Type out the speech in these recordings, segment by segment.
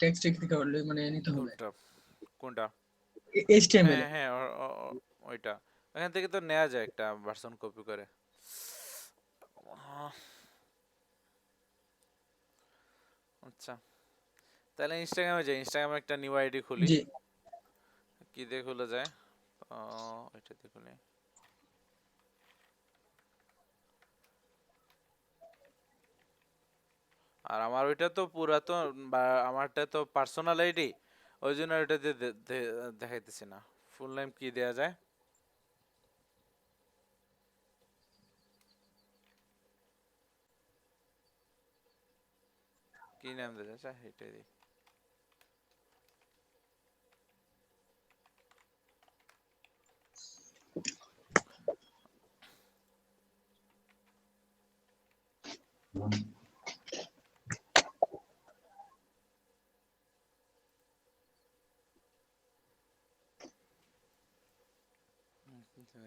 Text থেকে হলে মানে নিতে হবে কোনটা কোনটা এইচটিএমএল। হ্যাঁ হ্যাঁ ওইটা এখান থেকে তো নেওয়া যায় একটা ভার্সন কপি করে। আহ, আচ্ছা তাহলে ইনস্টাগ্রামে যাই, ইনস্টাগ্রামে একটা নিউ আইডি খুলি। জি কি দিয়ে খোলা যায়? এটা দিয়ে খুলি। আর আমার ওইটা তো পুরাতন বা আমারটা তো পার্সোনাল আইডি, ওই জন্য ওইটা দিয়ে দেখাইতেছি না। ফুল নেম কি দেয়া যায়? কি নাম দেয়া যায় এটাই দিই।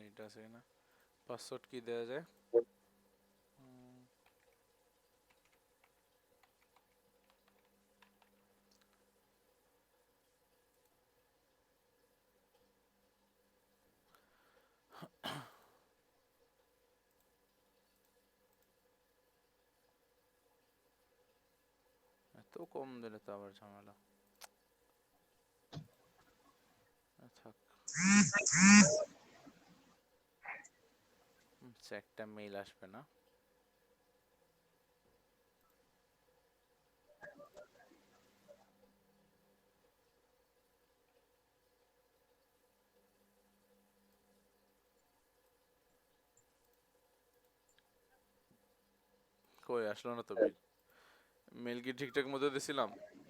এটা আছে না, পাসওয়ার্ড কি দেয়া যায়? উম, এত কম দিলে তো আবার ঝামেলা। থাক, আচ্ছা একটা মেইল আসবে না। কই আসলো না তো মেইল। মেইল কি ঠিকঠাক মতো দিছিলাম?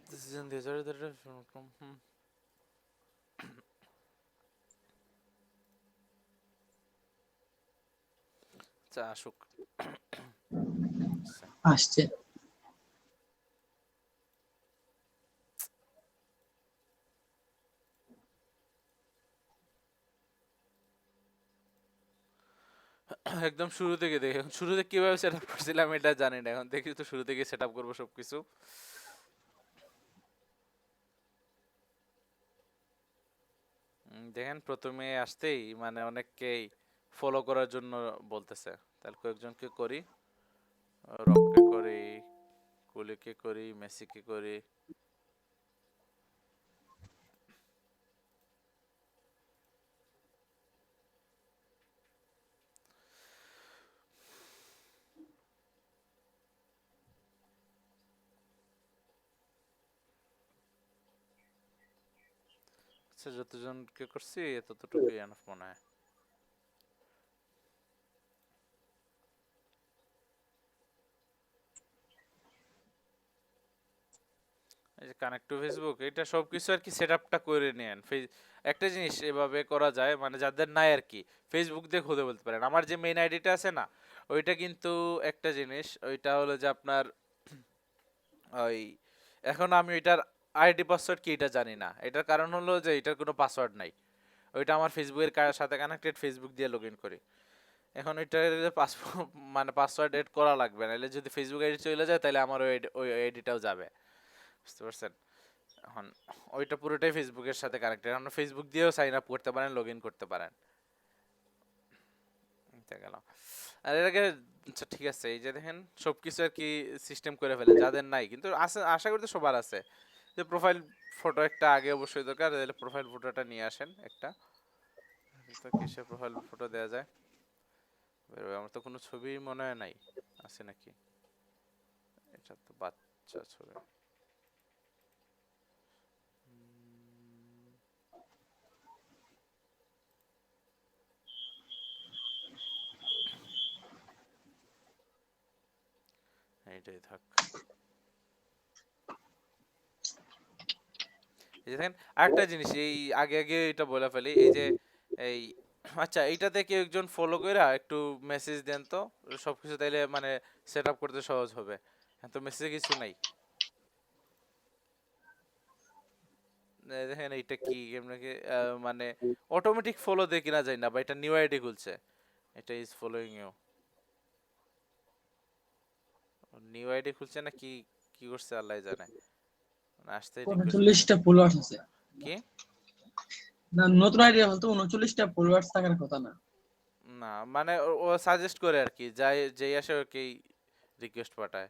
ডিসিশন দিয়ে যাবে। আচ্ছা আসুক। আচ্ছা আসছে। একদম শুরু থেকে দেখি, এখন শুরুতে কিভাবে সেট আপ করছিলাম এটা জানি না, এখন দেখি তো শুরু থেকে সেট আপ করবো সবকিছু। দেখেন প্রথমে আসতেই মানে অনেককেই ফলো করার জন্য বলতেছে, তাহলে কয়েকজনকে করি। রককে করি, কুলিকে করি, মেসিকে করি। আচ্ছা যতজনকে করছি ততটুকুই এনাফ মনে হয়। এই যে কানেক্ট টু ফেসবুক, এটা সবকিছু আর কি সেট আপটা করে নেন। একটা জিনিস এভাবে করা যায়, মানে যাদের নাই আর কি, ফেসবুক দিয়ে খুঁজে বলতে পারেন। আমার যে মেইন আইডিটা আছে না, ওইটা কিন্তু একটা জিনিস, ওইটা হলো যে আপনার ওই, এখন আমি ওইটার আইডি পাসওয়ার্ড কি এটা জানি না। এটার কারণ হলো যে এটার কোনো পাসওয়ার্ড নাই। ওইটা আমার ফেসবুকের সাথে কানেক্টেড, ফেসবুক দিয়ে লগ ইন করি। এখন ওইটার পাসওয়ার্ড মানে পাসওয়ার্ড এড করা লাগবে, নাহলে যদি ফেসবুক আইডি চলে যায় তাহলে আমার ওই আইডিটাও যাবে। বুঝতে পারছেন? এখন ওইটা পুরোটাই ফেসবুকের সাথে কানেক্টেড, এখন ফেসবুক দিয়েও সাইন আপ করতে পারেন, লগ ইন করতে পারেন। এটা গেল। আর এর আগে আচ্ছা ঠিক আছে, এই যে দেখেন সবকিছু আর কি সিস্টেম করে ফেলে, যাদের নাই কিন্তু আছে, আশা করতে সবার আছে। যে প্রোফাইল ফটো একটা আগে অবশ্যই দরকার, তাহলে প্রোফাইল ফটোটা নিয়ে আসেন একটা। তো কিসে প্রোফাইল ফটো দেওয়া যায়? আমার তো কোনো ছবি মনে হয় নাই, আছে নাকি? এটা তো বাচ্চা ছবি। এইটাই থাক। এই যে দেখেন আরেকটা জিনিস, এই আগে আগে এটা বলে ফেলি, এই যে এই আচ্ছা এইটাতে কেউ একজন ফলো কইরা একটু মেসেজ দেন তো, সবকিছু তাইলে মানে সেট আপ করতে সহজ হবে। হ্যাঁ তো মেসেজে কিছু নাই। এই দেখেন এইটা কি আপনাকে মানে অটোমেটিক ফলো দিয়ে কিনা যায় না, বা এটা নিউ আইডি খুলছে। এটা is following you, new ID খুলছে না কি, কি করছে আল্লাহ জানে। আসতেই রিকোয়েস্ট দিছে 39টা ফলোয়ার্স আছে। কি না, নতুন আইডিয়া বলতে 39টা ফলোয়ার্স থাকার কথা না। না মানে ও সাজেস্ট করে আর কি, যাই যেই আসে ওকেই রিকোয়েস্ট পাঠায়।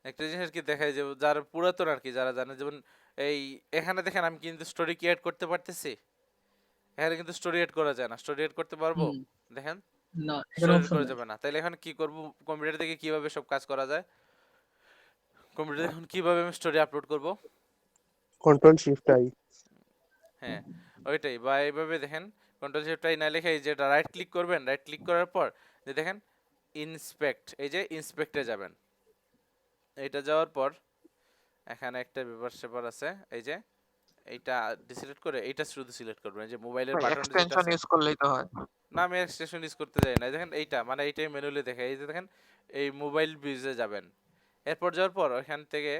একটা জিনিস আর কি দেখায় যে যারা পুরাতন আর কি, যারা জানে, যেমন এই এখানে দেখেন আমি কিন্তু স্টোরি ক্রিয়েট করতে পারতেছি, এখানে কিন্তু স্টোরি এড করা যায় না। স্টোরি এড করতে পারবো? হুম। দেখেন না, এখানে স্টোরি এড অপশন করা নাই। যাবে না। তাইলে এখন কি করব? কম্পিউটার থেকে কিভাবে সব কাজ করা যায়? কম্পিউটার এখন কিভাবে আমি স্টোরি আপলোড করব? Control shift I. হ্যাঁ, ওইটাই। বা এইভাবে দেখেন কন্ট্রোল শিফট আই না লিখে এই যেটা রাইট ক্লিক করবেন, রাইট ক্লিক করার পর যে দেখেন ইন্সপেক্ট, এই যে ইন্সপেক্টে যাবেন। এইটা যাওয়ার পর এখানে একটা ব্যাপার স্যাপার আছে, এই যে এইটা ডিসিলেক্ট করে এইটা শুধু সিলেক্ট করবেন, এই যে মোবাইলের বাটনটা যেটা এক্সটেনশন আছে। ইউজ করলেই তো হয়। না আমি এক্সটেনশন ইউজ করতে যাই না, এই দেখেন এইটা মানে এইটাই ম্যানুয়ালি দেখে। এই যে দেখেন এই মোবাইল বিউজে যাবেন, এরপর যাওয়ার পর ওইখান থেকে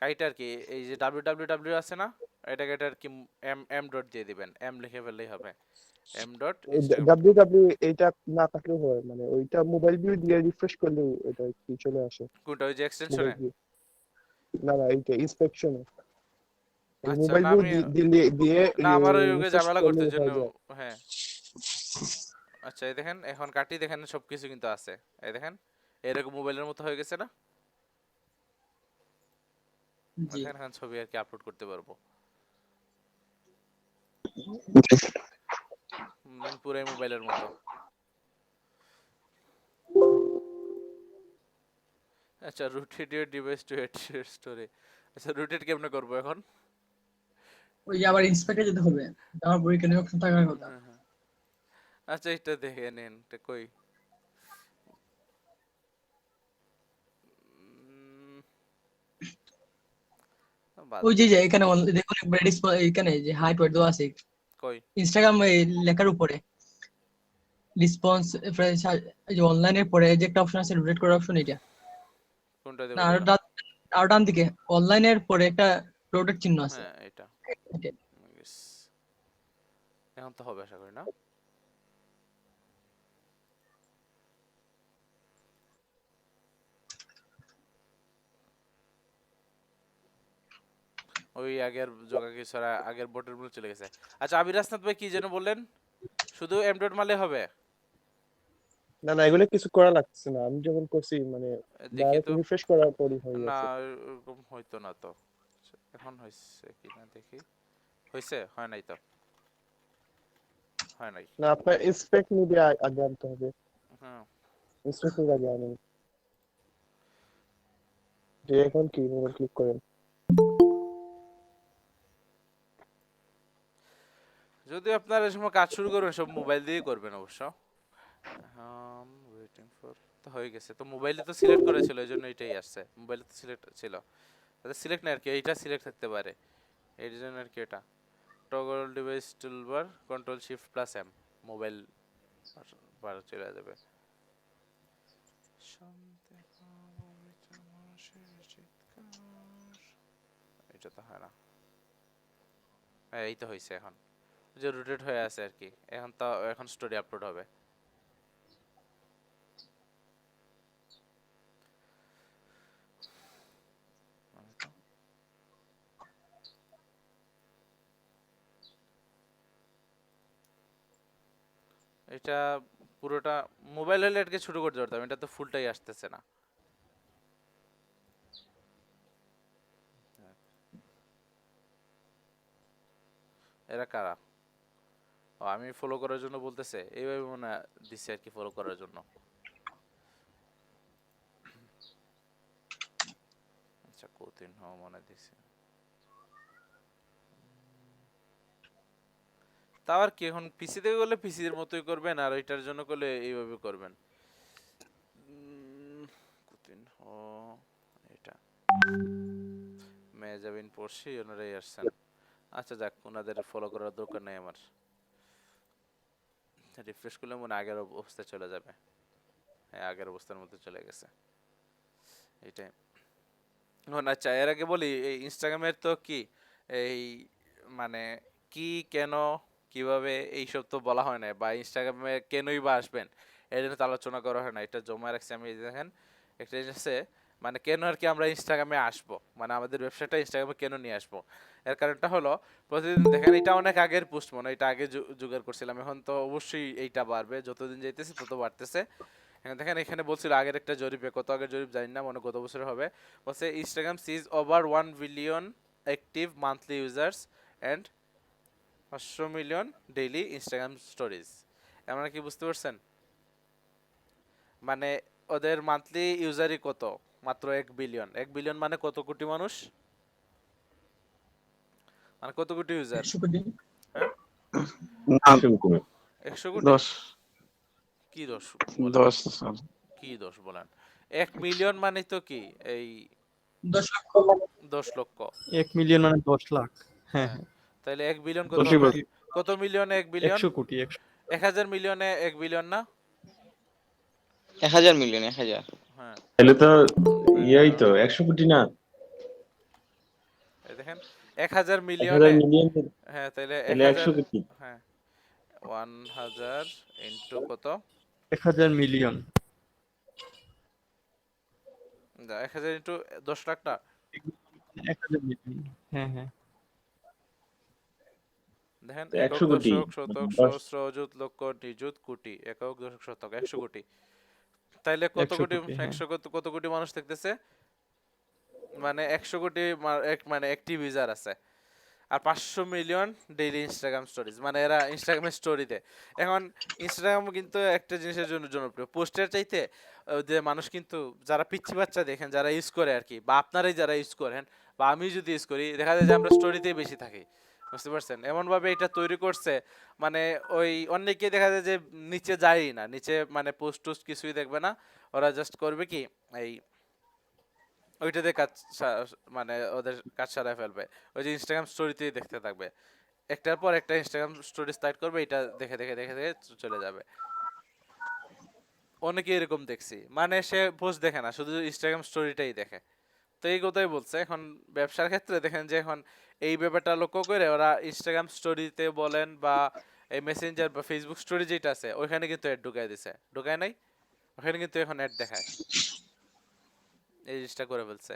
কাইটা আর কি এই যে www আছে না, এটাকে এটা আর কি এম এম ডট দিয়ে দিবেন, এম লিখে ফেললেই হবে, m dot Instagram dot W com. W এইটা না থাকলেও হয়, মানে ওইটা মোবাইল ভিউ দিয়ে রিফ্রেশ করলেও এটা কি চলে আসে। কোনটা? ওই যে মোবাইল এক্সটেনশনে? ভিউ না না, এইটা ইন্সপেকশনে আচ্ছা মোবাইল না ভিউ আমি, দিয়ে দিয়ে না আমার ওই রিফ্রেশ ঝামেলা করতে করলেও জন্য। হয়ে যায়। হ্যাঁ আচ্ছা, এই দেখেন এখন কাটি, দেখেন সবকিছু কিন্তু আছে। এই দেখেন এরকম মোবাইলের মতো হয়ে গেছে না? জি। দেখেন এখন ছবি আর কি আপলোড করতে পারবো, পুরাই মোবাইলের মতো। আচ্ছা, rotate your device to add your story. আচ্ছা রোটেট কেমনে করবো এখন? ওই যে আবার ইন্সপেক্টে যেতে হবে। যাওয়ার পর এখানে অপশন থাকার কথা। হ্যাঁ হ্যাঁ। আচ্ছা এটা দেখে নেন, এটা কই? উম, বাদ ওই যে দেন। যে এখানে দেখুন একবার এখানে যে হাইট ওয়েট দেওয়া আছে কই? ইনস্টাগ্রাম লেখার উপরে রেসপন্স, এই যে অনলাইনের পরে যে একটা অপশন আছে রোটেট করার অপশন, এটা কোনটা না দেবো আর দেখেন? আর ডান দিকে অনলাইনের পরে একটা রোটেট চিহ্ন আছে। হ্যাঁ এটা। এটা। Yes. এখন তো হবে আশা করি, না? ওই আগের জোগা কিছু আগের বোটের মধ্যে চলে গেছে। আচ্ছা আবির হাসনাত ভাই কি যেন বললেন? শুধু এম ডট মারলে হবে? না না, এগুলো কিছু করা লাগছে না, আমি যখন করছি মানে দেখি ডাইরেক্ট তো। রিফ্রেশ করার পরই হয়ে না গেছে। এরকম হইতো না তো। এখন হয়েছে কিনা দেখি। হয়েছে? হয় নাই তো, হয় নাই। না, আপনার ইন্সপেক্ট নিয়ে আগে আনতে হবে। হুম। ইন্সপেক্ট নিয়ে আগে আনেন, যে এখন কি মোবাইল ক্লিক করেন। যদি আপনারা এই সময় কাজ শুরু করবেন সব মোবাইল দিয়ে করবেন অবশ্য। ওয়েটিং ফর, তো হয়ে গেছে তো। মোবাইলে তো সিলেক্ট করেছিল এই জন্য এটাই আসছে, মোবাইলে তো সিলেক্ট ছিল। তাহলে সিলেক্ট না আর কি, এইটা সিলেক্ট থাকতে পারে এর জন্য আর কি। এটা toggle device toolbar control shift plus m, mobile bar চলে যাবে। শান্তি পাবো মিছে মানুষের চিৎকার। এটা তো হয় না। হ্যাঁ এই তো হয়েছে এখন, যে রোটেট হয়ে আছে আর কি। এখন তো এখন স্টোরি আপলোড হবে। এটা পুরোটা মোবাইল হলে এটাকে ছোট করতে পারতাম, এটা তো ফুলটাই আসতেছে না। এরা কারা? ও আমি ফলো করার জন্য বলতেছে, এইভাবে মনে হয় দিছে আর কি, ফলো করার জন্য। আচ্ছা কঠিন হওয়া মনে দিছে। তাও আর কি, এখন পিসি থেকে করলে পিসির মতোই করবেন, আর ওইটার জন্য করলে এইভাবে করবেন। কঠিন হ, এটা মেজাবিন পড়ছি ওনারাই আসছেন। আচ্ছা যাক, ওনাদের ফলো করার দরকার নেই আমার। রিফ্রেশ করলে মনে হয় আগের অবস্থায় চলে যাবে। হ্যাঁ আগের অবস্থার মধ্যে চলে গেছে, এটাই। এখন আচ্ছা এর আগে বলি, এই ইনস্টাগ্রামের তো কি এই মানে কি কেন কিভাবে এইসব তো বলা হয় না, বা ইনস্টাগ্রামে কেনই বা আসবেন এই জন্য তো আলোচনা করা হয় না। এটা জমা রাখছি আমি, এই যে দেখেন একটা জিনিস আছে মানে কেন আর কি আমরা ইনস্টাগ্রামে আসবো, মানে আমাদের ব্যবসাটা ইনস্টাগ্রামে কেন নিয়ে আসবো, এর কারণটা হলো প্রতিদিন দেখেন এটা অনেক আগের পোস্ট, মনে হয় এটা আগে জোগাড় করছিলাম, এখন তো অবশ্যই এইটা বাড়বে, যতদিন যাইতেছে তত বাড়তেছে। এখন দেখেন এখানে বলছিল আগের একটা জরিপে, কত আগের জরিপ জানি না, মনে হয় গত বছর হবে, বলছে Instagram says over 1 billion active monthly users and 500 million daily Instagram stories. আপনারা কি বুঝতে পারছেন? মানে ওদের মান্থলি ইউজারই কত, মাত্র 1 বিলিয়ন। 1 বিলিয়ন মানে কত কোটি মানুষ, মানে কত কোটি ইউজার? 100 কোটি। হ্যাঁ, না 100 কোটি? 10 কি 10 বলেন, 10 কি 10 বলেন? 1 মিলিয়ন মানে তো কি এই 10 লক্ষ। 10 লক্ষ। 1 মিলিয়ন মানে 10 লাখ। হ্যাঁ, হ্যাঁ, হ্যাঁ। তাহলে 1 বিলিয়ন কত 10 হবে? বলছি। কত মিলিয়নে 1 বিলিয়ন? 100 কোটি 1000 মিলিয়নে 1 বিলিয়ন না? 1000 মিলিয়ন 1000। হ্যাঁ, তাহলে তো ইয়াই তো 100 কোটি না, এই দেখেন 1000 1000 মিলিয়নে, মিলিয়ন, হ্যাঁ তাহলে তাহলে 1000, 100 কোটি। হ্যাঁ 1000 ইনটু কত, 1000 মিলিয়ন। 1000 ইনটু 10 লাখ না, 1000 মিলিয়ন। হ্যাঁ, হ্যাঁ। দেখেন তো একক 100 কোটি দশক শতক 10 সহস্র অযুত লক্ষ নিযুত কোটি, একক দশক শতক 100 কোটি। তাইলে কত 100 কোটি, কোটি, হ্যাঁ। 100 কত কোটি মানুষ দেখতেছে, মানে 100 কোটি মানে অ্যাক্টিভ ইউজার আছে, আর 500 মিলিয়ন ডেইলি ইনস্টাগ্রাম স্টোরিজ, মানে এরা ইনস্টাগ্রামে স্টোরি দেয়। এখন ইনস্টাগ্রাম কিন্তু একটা জিনিসের জন্য জনপ্রিয়, পোস্টের চাইতে যে মানুষ কিন্তু যারা পিচ্ছি বাচ্চা দেখেন, যারা ইউজ করে আর কি, বা আপনারাই যারা ইউজ করেন, বা আমি যদি ইউজ করি, দেখা যায় যে আমরা স্টোরিতেই বেশি থাকি, বুঝতে পারছেন? এমন ভাবে এটা তৈরি করছে, মানে ওই অনেকে দেখা যায় যে নিচে যায়ই না, নিচে মানে পোস্ট টোস্ট কিছুই দেখবে না, ওরা জাস্ট করবে কি এই ওইটাতে কাজ মানে ওদের কাজ সারায় ফেলবে, ওই যে ইনস্টাগ্রাম স্টোরিতেই দেখতে থাকবে, একটার পর একটা ইনস্টাগ্রাম স্টোরি স্টার্ট করবে, এটা দেখে দেখে দেখে দেখে চলে যাবে। অনেকে এরকম দেখছি, মানে সে পোস্ট দেখে না, শুধু ইনস্টাগ্রাম স্টোরিটাই দেখে। তো এই কথাই বলছে, এখন ব্যবসার ক্ষেত্রে দেখেন যে এখন এই ব্যাপারটা লক্ষ্য করে ওরা ইনস্টাগ্রাম স্টোরিতে বলেন বা এই মেসেঞ্জার বা ফেসবুক স্টোরি যেটা আছে ওইখানে কিন্তু অ্যাড ঢুকায় দিছে, ঢুকায় নাই, ওখানে কিন্তু এখন অ্যাড দেখায়, এই জিনিসটা করে ফেলছে।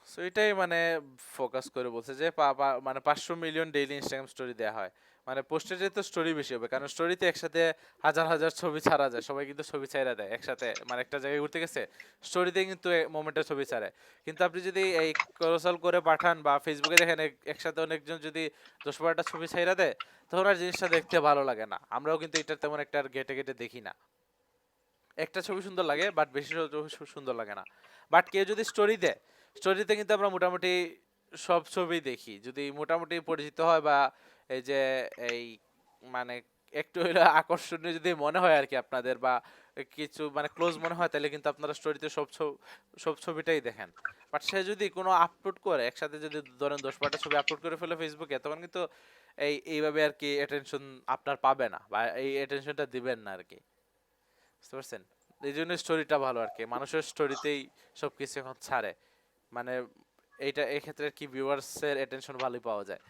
সো এটাই মানে ফোকাস করে বলছে যে মানে 500 মিলিয়ন ডেইলি ইনস্টাগ্রাম স্টোরি দেওয়া হয়, মানে পোস্টের তো স্টোরি বেশি হবে, কারণ স্টোরিতে একসাথে হাজার হাজার ছবি ছাড়া যায়, সবাই কিন্তু ছবি ছাইরা দেয় একসাথে, মানে একটা জায়গায় ঘুরতে গেছে স্টোরিতে কিন্তু মোমেন্টের ছবি ছাড়ে। কিন্তু আপনি যদি এই ক্রসল করে পাঠান বা ফেসবুকে দেখেন একসাথে অনেকজন যদি 10-12টা ছবি ছাইরা দেয়, তখন আর জিনিসটা দেখতে ভালো লাগে না, আমরাও কিন্তু এটা তেমন একটা আর ঘেটে ঘেটে দেখি না, একটা ছবি সুন্দর লাগে বাট বেশি ছবি সুন্দর লাগে না। বাট কেউ যদি স্টোরি দেয়, স্টোরিতে কিন্তু আমরা মোটামুটি সব ছবি দেখি, যদি মোটামুটি পরিচিত হয় বা এই যে এই মানে একটু হইলে আকর্ষণীয় যদি মনে হয় আর কি আপনাদের, বা কিছু মানে ক্লোজ মনে হয়, তাহলে কিন্তু আপনারা স্টোরিতে সব ছবিটাই দেখেন। বাট সে যদি কোনো আপলোড করে একসাথে, যদি ধরেন 10-12টা ছবি আপলোড করে ফেলে ফেসবুকে, তখন কিন্তু এইভাবে আর কি অ্যাটেনশন আপনার পাবে না, বা এই অ্যাটেনশনটা দিবেন না আর কি, বুঝতে পারছেন? এই জন্য স্টোরিটা ভালো আর কি, মানুষের স্টোরিতেই সবকিছু এখন ছাড়ে, মানে এইটা এই ক্ষেত্রে কি ভিউয়ার্সের অ্যাটেনশন ভালোই পাওয়া যায়,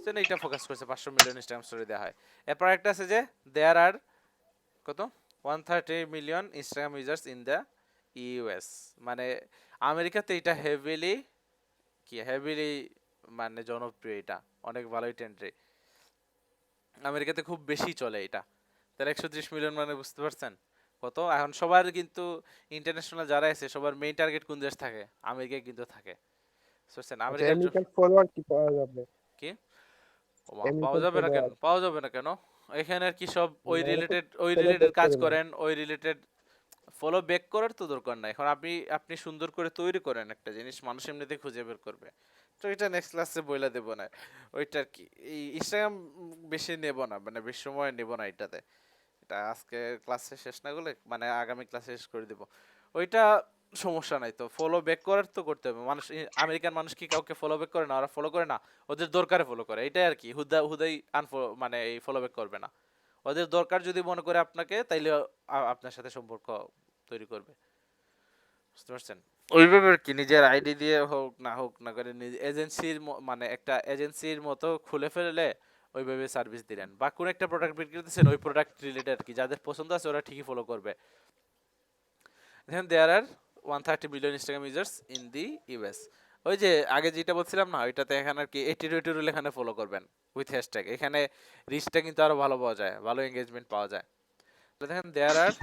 সেজন্য এইটা ফোকাস করছে 500 মিলিয়ন ইনস্টাগ্রাম স্টোরি দেওয়া হয়। এরপর একটা আছে যে দেয়ার আর কত 130 million Instagram users in the US, মানে আমেরিকাতে এটা হেভিলি মানে জনপ্রিয়, এটা অনেক ভালোই ট্রেন্ডে, আমেরিকাতে খুব বেশি চলে এটা। তাহলে 130 মিলিয়ন মানে বুঝতে পারছেন কত। এখন সবার কিন্তু ইন্টারন্যাশনাল যারা আছে সবার মেইন টার্গেট কোন দেশ থাকে, আমেরিকায় কিন্তু থাকে, বুঝছেন? আচ্ছা, আমেরিকার আমেরিকান ফলোয়ার কি পাওয়া যাবে? কি পাওয়া আমেরিকান যাবে না কেন, ফলোয়ার পাওয়া যাবে না কেন, এখানে আর কি সব ওই মানে তো রিলেটেড ফলো ব্যাক কাজ করে না। করেন, ওই রিলেটেড ফলো ব্যাক করার তো দরকার নাই। এখন আপনি সুন্দর করে তৈরি করেন একটা জিনিস, মানুষ এমনিতেই খুঁজে বের করবে। তো এটা নেক্সট ক্লাসে বইলা দেব না, ওইটা আর কি এই ইনস্টাগ্রাম বেশি নেব না, মানে বেশি সময় নেব না এটাতে, এটা আজকে ক্লাসে শেষ না করলে মানে আগামী ক্লাসে শেষ করে দিব। ওইটা সমস্যা নাই, তো ফলো ব্যাক করার তো করতে হবে। মানুষ আমেরিকান মানুষ কি কাউকে ফলো ব্যাক করে না? ওরা ফলো করে না, ওদের দরকারে ফলো করে, এটাই আর কি। হুদাই আনফলো মানে এই ফলো ব্যাক করবে না, ওদের দরকার যদি মনে করে আপনাকে, তাইলে আপনার সাথে সম্পর্ক তৈরি করবে, বুঝতে পারছেন? ওইভাবে আর কি নিজের আইডি দিয়ে হোক না করে এজেন্সির মানে একটা এজেন্সির মতো খুলে ফেললে ওইভাবে সার্ভিস দিলেন, বা কোন একটা প্রোডাক্ট বিক্রি করতেছেন, ওই প্রোডাক্ট রিলেটেড আর কি, যাদের পছন্দ আছে ওরা ঠিকই ফলো করবে। দেখেন দেয়ার আর 130 million Instagram users in the US. ওই যে আগে যেটা বলছিলাম না, ওইটাতে এখানে আর কি 80 রুল এখানে ফলো করবেন উইথ হ্যাশট্যাগ। এখানে রিচটা কিন্তু আরো ভালো পাওয়া যায়, ভালো এঙ্গেজমেন্ট পাওয়া যায়। তো দেখেন দেয়ার আর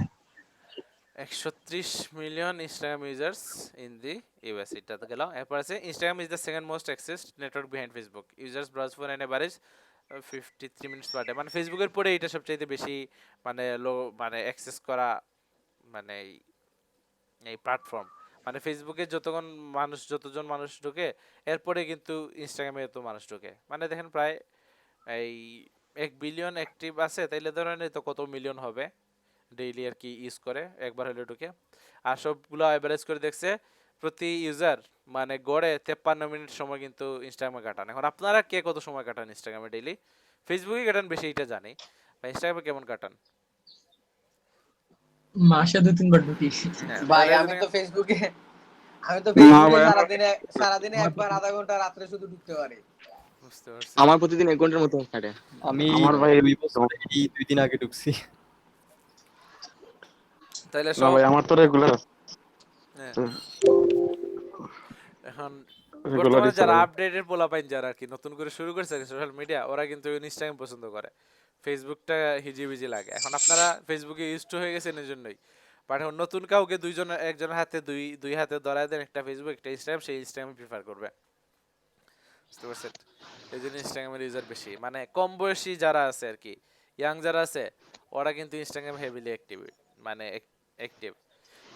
130 million Instagram users in the US, এটাতে গেলাম। এরপর আছে Instagram is the second most accessed network behind Facebook, users browse for an average 53 minutes per day. মানে ফেসবুকের পরে এটা সবচেয়ে বেশি মানে মানে অ্যাক্সেস করা মানে এই প্ল্যাটফর্ম। মানে ফেসবুকে যতজন মানুষ ঢোকে, এরপরে কিন্তু ইনস্টাগ্রামে এত মানুষ ঢোকে। মানে দেখেন প্রায় এই 1 বিলিয়ন অ্যাক্টিভ আছে, তাইলে ধরেন এই তো কত মিলিয়ন হবে ডেইলি আর কি ইউজ করে একবার হলে ঢুকে। আর সবগুলো এভারেজ করে দেখছে প্রতি ইউজার মানে গড়ে 53 মিনিট সময় কিন্তু ইনস্টাগ্রামে কাটান। এখন আপনারা কে কত সময় কাটান ইনস্টাগ্রামে ডেইলি? ফেসবুকে কাটান বেশি, এটা জানি, বা ইনস্টাগ্রামে কেমন কাটান? মাসে 2-3 বার ঢুকি। হ্যাঁ ভাই তাহলে আমি তো ফেসবুকে না ভাই সারাদিনে একবার আধা ঘন্টা রাত্রে শুধু ঢুকতে পারি। বুঝতে পারছি। আমার প্রতিদিন 1 ঘন্টার মতো কাটে। আমি আমার ভাই 2 বছর এই 2 দিন আগে ঢুকছি। তাহলে না সব ভাই আমার তো রেগুলার হ্যাঁ। এখন রেগুলারই বর্তমানে যারা চালাই। আপডেটেড পোলাপাইন, যারা আর কি নতুন করে শুরু করছে সোশ্যাল মিডিয়া, ওরা কিন্তু ইনস্টাগ্রাম পছন্দ করে, ফেসবুকটা হিজিবিজি লাগে। এখন আপনারা ফেসবুকে ইউজ টু হয়ে গেছেন এই জন্যই। বাট এখন নতুন কাউকে একজনের হাতে দুই হাতে ধরায় দেন একটা ফেসবুক একটা ইনস্টাগ্রাম, সেই ইনস্টাগ্রাম প্রিফার করবে। বুঝতে পারছেন? এই জন্য ইনস্টাগ্রামের ইউজার বেশি, মানে কম বয়সী যারা আছে আর কি, ইয়াং যারা আছে, ওরা কিন্তু ইনস্টাগ্রাম হেভিলি অ্যাক্টিভ, মানে অ্যাক্টিভ।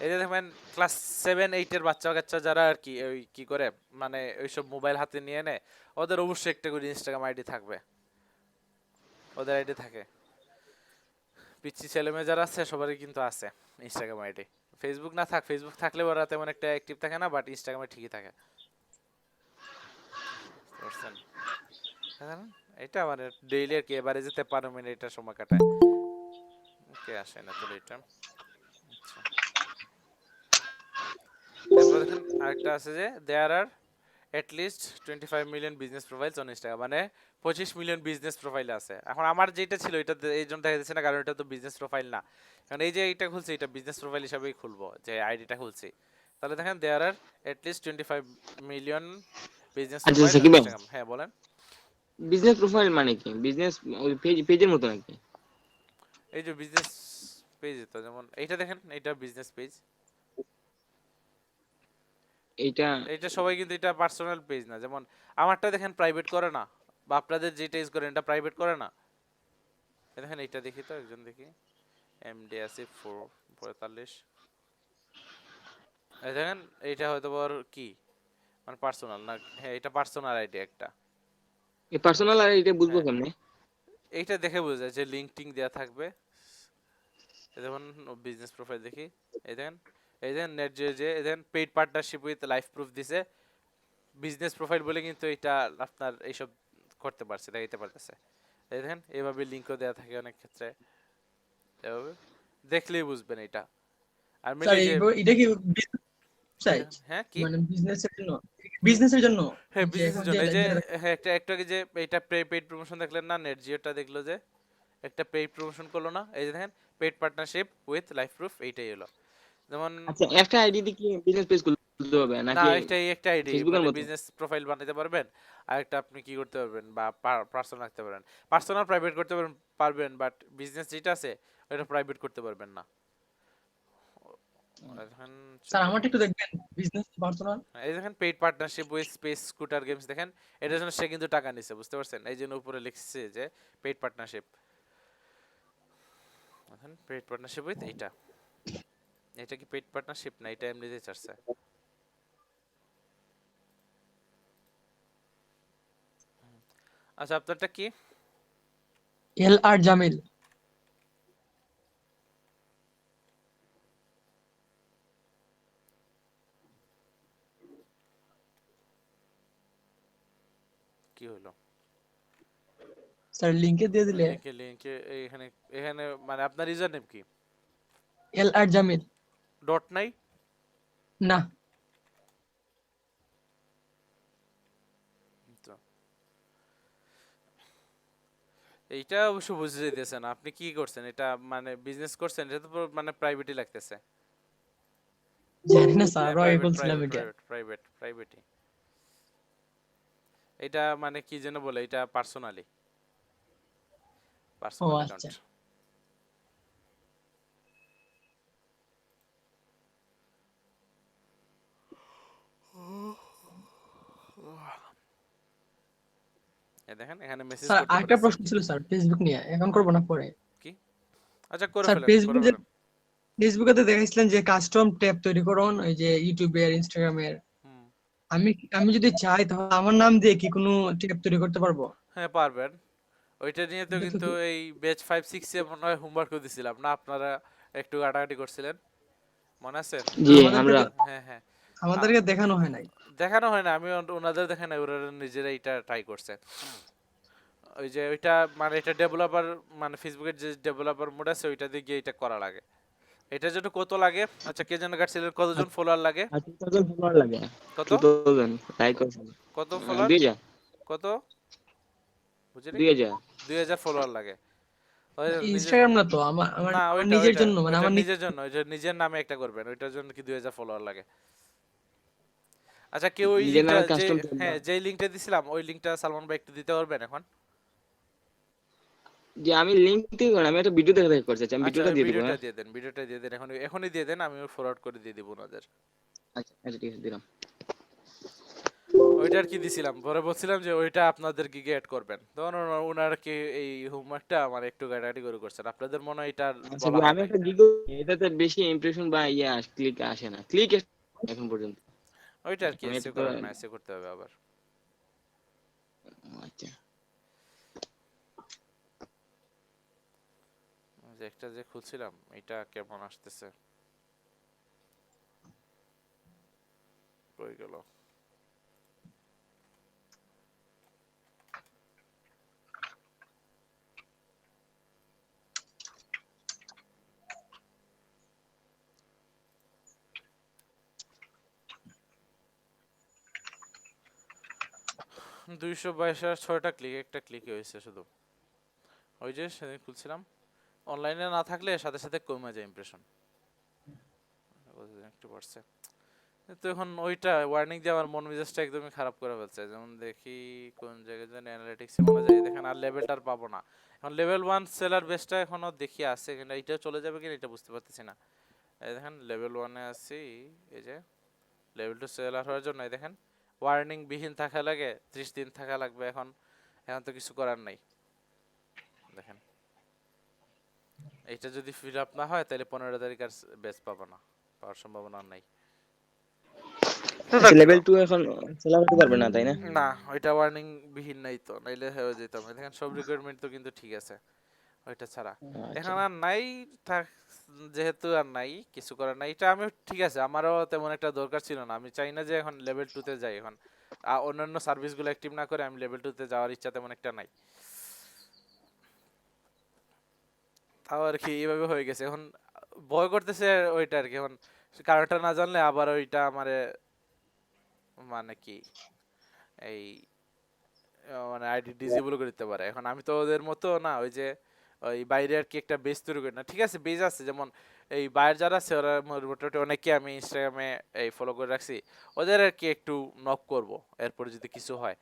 এই যে দেখবেন ক্লাস 7-8 এর বাচ্চা কাচ্চা যারা আর কি ওই কি করে মানে ওইসব মোবাইল হাতে নিয়ে নেয়, ওদের অবশ্যই একটা করে ইনস্টাগ্রাম আইডি থাকবে, ওদের আইডি থাকে। পিচ্ছি ছেলে মেয়ে যারা আছে সবারই কিন্তু আছে ইনস্টাগ্রাম আইডি। ফেসবুক না থাক, ফেসবুক থাকলে ওরা তেমন একটা অ্যাক্টিভ থাকে না, বাট ইনস্টাগ্রামে ঠিকই থাকে। বুঝতে পারছেন? এখন এটা মানে ডেইলি আর কি এভারেজে 53 মিনিট সময় কাটায়। ওকে আসে না তো এটা। আচ্ছা, তারপর দেখেন আরেকটা আছে যে দেয়ার আর at least 25 million business profiles on Instagram, মানে 25 মিলিয়ন বিজনেস প্রোফাইল আছে। এখন আমার যেটা ছিল এটা এই জন্য দেখা যাচ্ছে না, কারণ এটা তো বিজনেস প্রোফাইল না। কারণ এই যে এটা খুলছি এটা বিজনেস প্রোফাইল হিসাবেই খুলবো, যে আইডিটা খুলছি। তাহলে দেখেন দেয়ার আর at least 25 মিলিয়ন বিজনেস আচ্ছা প্রোফাইল অন সাকিব ভাই, ইনস্টাগ্রাম। হ্যাঁ বলেন। বিজনেস প্রোফাইল মানে কি? বিজনেস ওই পেজের মতো নাকি? এই যে বিজনেস পেজ, তো যেমন এইটা দেখেন, এটা বিজনেস পেজ। এইটা এটা সবাই কিন্তু এটা পার্সোনাল পেজ না, যেমন আমারটা দেখেন প্রাইভেট করে না, বা আপনাদের যেটা ইউজ করেন এটা প্রাইভেট করে না। এই দেখেন এইটা দেখি তো, একজন দেখি এমডি আসিফ 445। এই দেখেন এইটা হয়তো বড় কি মানে পার্সোনাল না, হ্যাঁ এটা পার্সোনাল আইডি একটা। এই পার্সোনাল আর এটা বুঝবো হ্যাঁ কেমনে? এইটা দেখে বোঝা যায় যে লিঙ্ক টিঙ্ক দেওয়া থাকবে। এই দেখুন বিজনেস প্রোফাইল দেখি, এই দেখেন নেট যে এই দেখেন paid partnership with life proof দিছে। বিজনেস প্রোফাইল বলে কিন্তু এটা আপনার এইসব করতে পারছে, দেখাইতে পারতেছে। এই দেখেন এইভাবে লিঙ্কও দেওয়া থাকে অনেক ক্ষেত্রে, এভাবে দেখলেই বুঝবেন এটা। আর স্যার মেনলি যে এটা কি সাইট হ্যাঁ কি মানে বিজনেসের জন্য? বিজনেসের জন্য হ্যাঁ যে এখন বিজনেসের জন্য, এই যে যেটা হ্যাঁ একটা আগে যে এটা পেইড প্রমোশন দেখলেন না, নেট জিওটা দেখলো যে একটা পেইড প্রমোশন করলো না, এই যে দেখেন paid partnership with life proof, এইটাই হলো। যেমন আচ্ছা একটা আইডি দিয়ে কি বিজনেস পেজ খুলতে হবে না, নাকি এটাই একটা আইডি ফেসবুকের মানে মতো? বিজনেস প্রোফাইল বানাতে পারবেন। আর একটা আপনি কি করতে পারবেন, বা পার্সোনাল রাখতে পারবেন, পার্সোনাল প্রাইভেট করতে পারবেন, বাট বিজনেস যেটা আছে ওটা প্রাইভেট করতে পারবেন না। এখন স্যার আমারটা একটু দেখবেন বিজনেস পার্সোনাল। এই দেখেন paid partnership with space scooter games, দেখেন এটার জন্য সে কিন্তু টাকা নিছে, বুঝতে পারছেন? এই জন্য উপরে লিখছে যে পেইড পার্টনারশিপ। এখন পেইড পার্টনারশিপ উইথ এইটা, এটা কি পেইড পার্টনারশিপ না, এটা এমনিতেই চাচ্ছে। আচ্ছা আপনারটা কি? এল আর জামিল। কি হলো? স্যার লিংকে দিয়ে দিলে লিংকে এখানে এখানে মানে আপনার ইউজার নেম কি? এল আর জামিল। ডট নাই? না তো এইটা অবশ্য বুঝে যাইতেছে না আপনি কি করছেন, এটা মানে বিজনেস করছেন, এটা তো পুরো মানে প্রাইভেটই লাগতেছে। জানি না স্যার, আরো আগে প্রাইভেট বলছিলাম প্রাইভেট এটা। প্রাইভেট প্রাইভেটই। এটা মানে কি যেন বলে, এটা পার্সোনালি ও অ্যাকাউন্ট। আচ্ছা। দেখেন এখানে মেসেজ স্যার করতে আরেকটা পারতেছেন। প্রশ্ন ছিল স্যার, ফেসবুক নিয়ে, এখন করবো না পরে? কি? আচ্ছা করে স্যার ফেলেন, করে ফেসবুকে যে, ফেলেন। ফেসবুকে তো দেখাইছিলেন যে কাস্টম ট্যাব তৈরি করুন, ওই যে ইউটিউবের, ইনস্টাগ্রামের। হুম। আমি আমি যদি চাই তাহলে আমার নাম দিয়ে কি কোনো ট্যাব তৈরি করতে পারবো? হ্যাঁ পারবেন। ওইটা নিয়ে তো এটা তো কিন্তু এই ব্যাচ 5-6 এ মনে হয় হোমওয়ার্ক দিছিলাম না, আপনারা একটু ঘাটাঘাটি করছিলেন, মনে আছে? জি আমাদেরকে আমরা হ্যাঁ হ্যাঁ। আমাদেরকে দেখানো হয় নাই। দেখানো হয় না, আমি ওনাদের দেখে না, ওরা নিজেরা এটা ট্রাই করছে। ওই যে ওইটা মানে এটা ডেভেলপার মানে ফেসবুকের যে ডেভেলপার মোড আছে ওইটা দিয়ে গিয়ে এটা করা লাগে। এটার জন্য কত লাগে? আচ্ছা কে যেন কাটছিলেন, কতজন ফলোয়ার লাগে? 2000 ফলোয়ার লাগে। কত 2000 লাইক আছে। কত ফলোয়ার? 2000 কত বুঝিনি? 2000 2000 ফলোয়ার লাগে। ওই নিজের, ইনস্টাগ্রাম না তো, আমার আমার না আমার ওইটা নিজের ওইটা জন্য, মানে ওইটা আমার নিজের জন্য, ওইটা নিজের নামে একটা করবেন, ওইটার জন্য কি 2000 ফলোয়ার লাগে। আচ্ছা কেউ ওই নিজের লিংকটা নামে যে, কাস্টম হ্যাঁ যেই লিংকটা দিছিলাম ওই লিংকটা সালমান ভাই একটু দিতে পারবেন এখন? যে আমি লিংক দিয়ে করি, আমি একটা ভিডিও দেখে করছি। আমি আচ্ছা ভিডিওটা দিয়ে দিব। ভিডিওটা দিয়ে দেন, ভিডিওটা দিয়ে দেন, এখনই দিয়ে দেন, আমি ফরওয়ার্ড করে দিয়ে দিব ওনাদের। আচ্ছা আচ্ছা ঠিক আছে দিলাম। ওইটার কি দিছিলাম, পরে বলছিলাম যে ওইটা আপনাদের কি অ্যাড করবেন, তখন ওনারা কি এই হোমওয়ার্কটা আমার একটু গাইডাইডি করে করছেন, আপনাদের মনে হয় এটা আচ্ছা বলা হয় আমি নাই। একটা ভিডিও, এটাতে বেশি ইমপ্রেশন বা ক্লিক আসে না, ক্লিক এখন পর্যন্ত। ওইটা আর কি আমি এসে এটা তো করার না, এসে করতে হবে আবার। আচ্ছা যে একটা যে খুলছিলাম এটা কেমন আসতেছে, কই গেল? দুইশো বাইশ আর 6টা ক্লিক, একটা ক্লিক হয়েছে শুধু। ওই যে সেদিন খুলছিলাম, অনলাইনে না থাকলে সাথে সাথে কমে যায় ইমপ্রেশন, একটু বাড়ছে। তো এখন ওইটা ওয়ার্নিং দিয়ে আমার মন মেজাজটা একদমই খারাপ করে ফেলছে। যেমন দেখি কোন জায়গায় যেন অ্যানালিটিক্সে মনে যায়, দেখেন আর লেভেলটা আর পাবো না। এখন লেভেল 1 সেলার বেসটা এখনো দেখি আছে কিনা, এটা চলে যাবে কিনা এটা বুঝতে পারতেছি না। এই দেখেন লেভেল 1 এ আছি, এই যে লেভেল 2 সেলার হওয়ার জন্য এই দেখেন ওয়ার্নিং বিহীন থাকা লাগে, 30 দিন থাকা লাগবে। এখন এখন তো কিছু করার নাই। দেখেন এইটা যদি ফিল আপ না হয় তাহলে 15 তারিখ আর বেস পাবো না, পাওয়ার সম্ভাবনা নাই। লেভেল 2 এখন সেলা করতে পারবে না তাই না? না ওইটা ওয়ার্নিং বিহীন নাই তো, নাইলে হয়ে যেতাম। দেখেন সব রিকোয়ারমেন্ট তো কিন্তু ঠিক আছে ওইটা ছাড়া। আচ্ছা এখন আর নাই থাক, যেহেতু আর নাই কিছু করার নাই। এটা আমি ঠিক আছে, আমারও তেমন একটা দরকার ছিল না। আমি চাই না যে এখন লেভেল 2 তে যাই। এখন অন্যান্য সার্ভিসগুলো অ্যাক্টিভ না করে আমি লেভেল 2 তে যাওয়ার ইচ্ছা তেমন একটা নাই। তাও আর কি এইভাবে হয়ে গেছে। এখন ভয় করতেছে ওইটা আর কি। এখন কারণটা না জানলে আবার ওইটা আমারে মানে কি এই মানে আইডি ডিসেবল করে দিতে পারে। এখন আমি তো ওদের মতো না, ওই যে ওই বাইরে আর কি একটা বেজ তৈরি করি না। ঠিক আছে বেজ আছে, যেমন এই বাইরে যারা আছে ওরা মোটামুটি অনেকে আমি ইনস্টাগ্রামে এই ফলো করে রাখছি, ওদের আর কি একটু নক করব এরপর যদি কিছু হয়।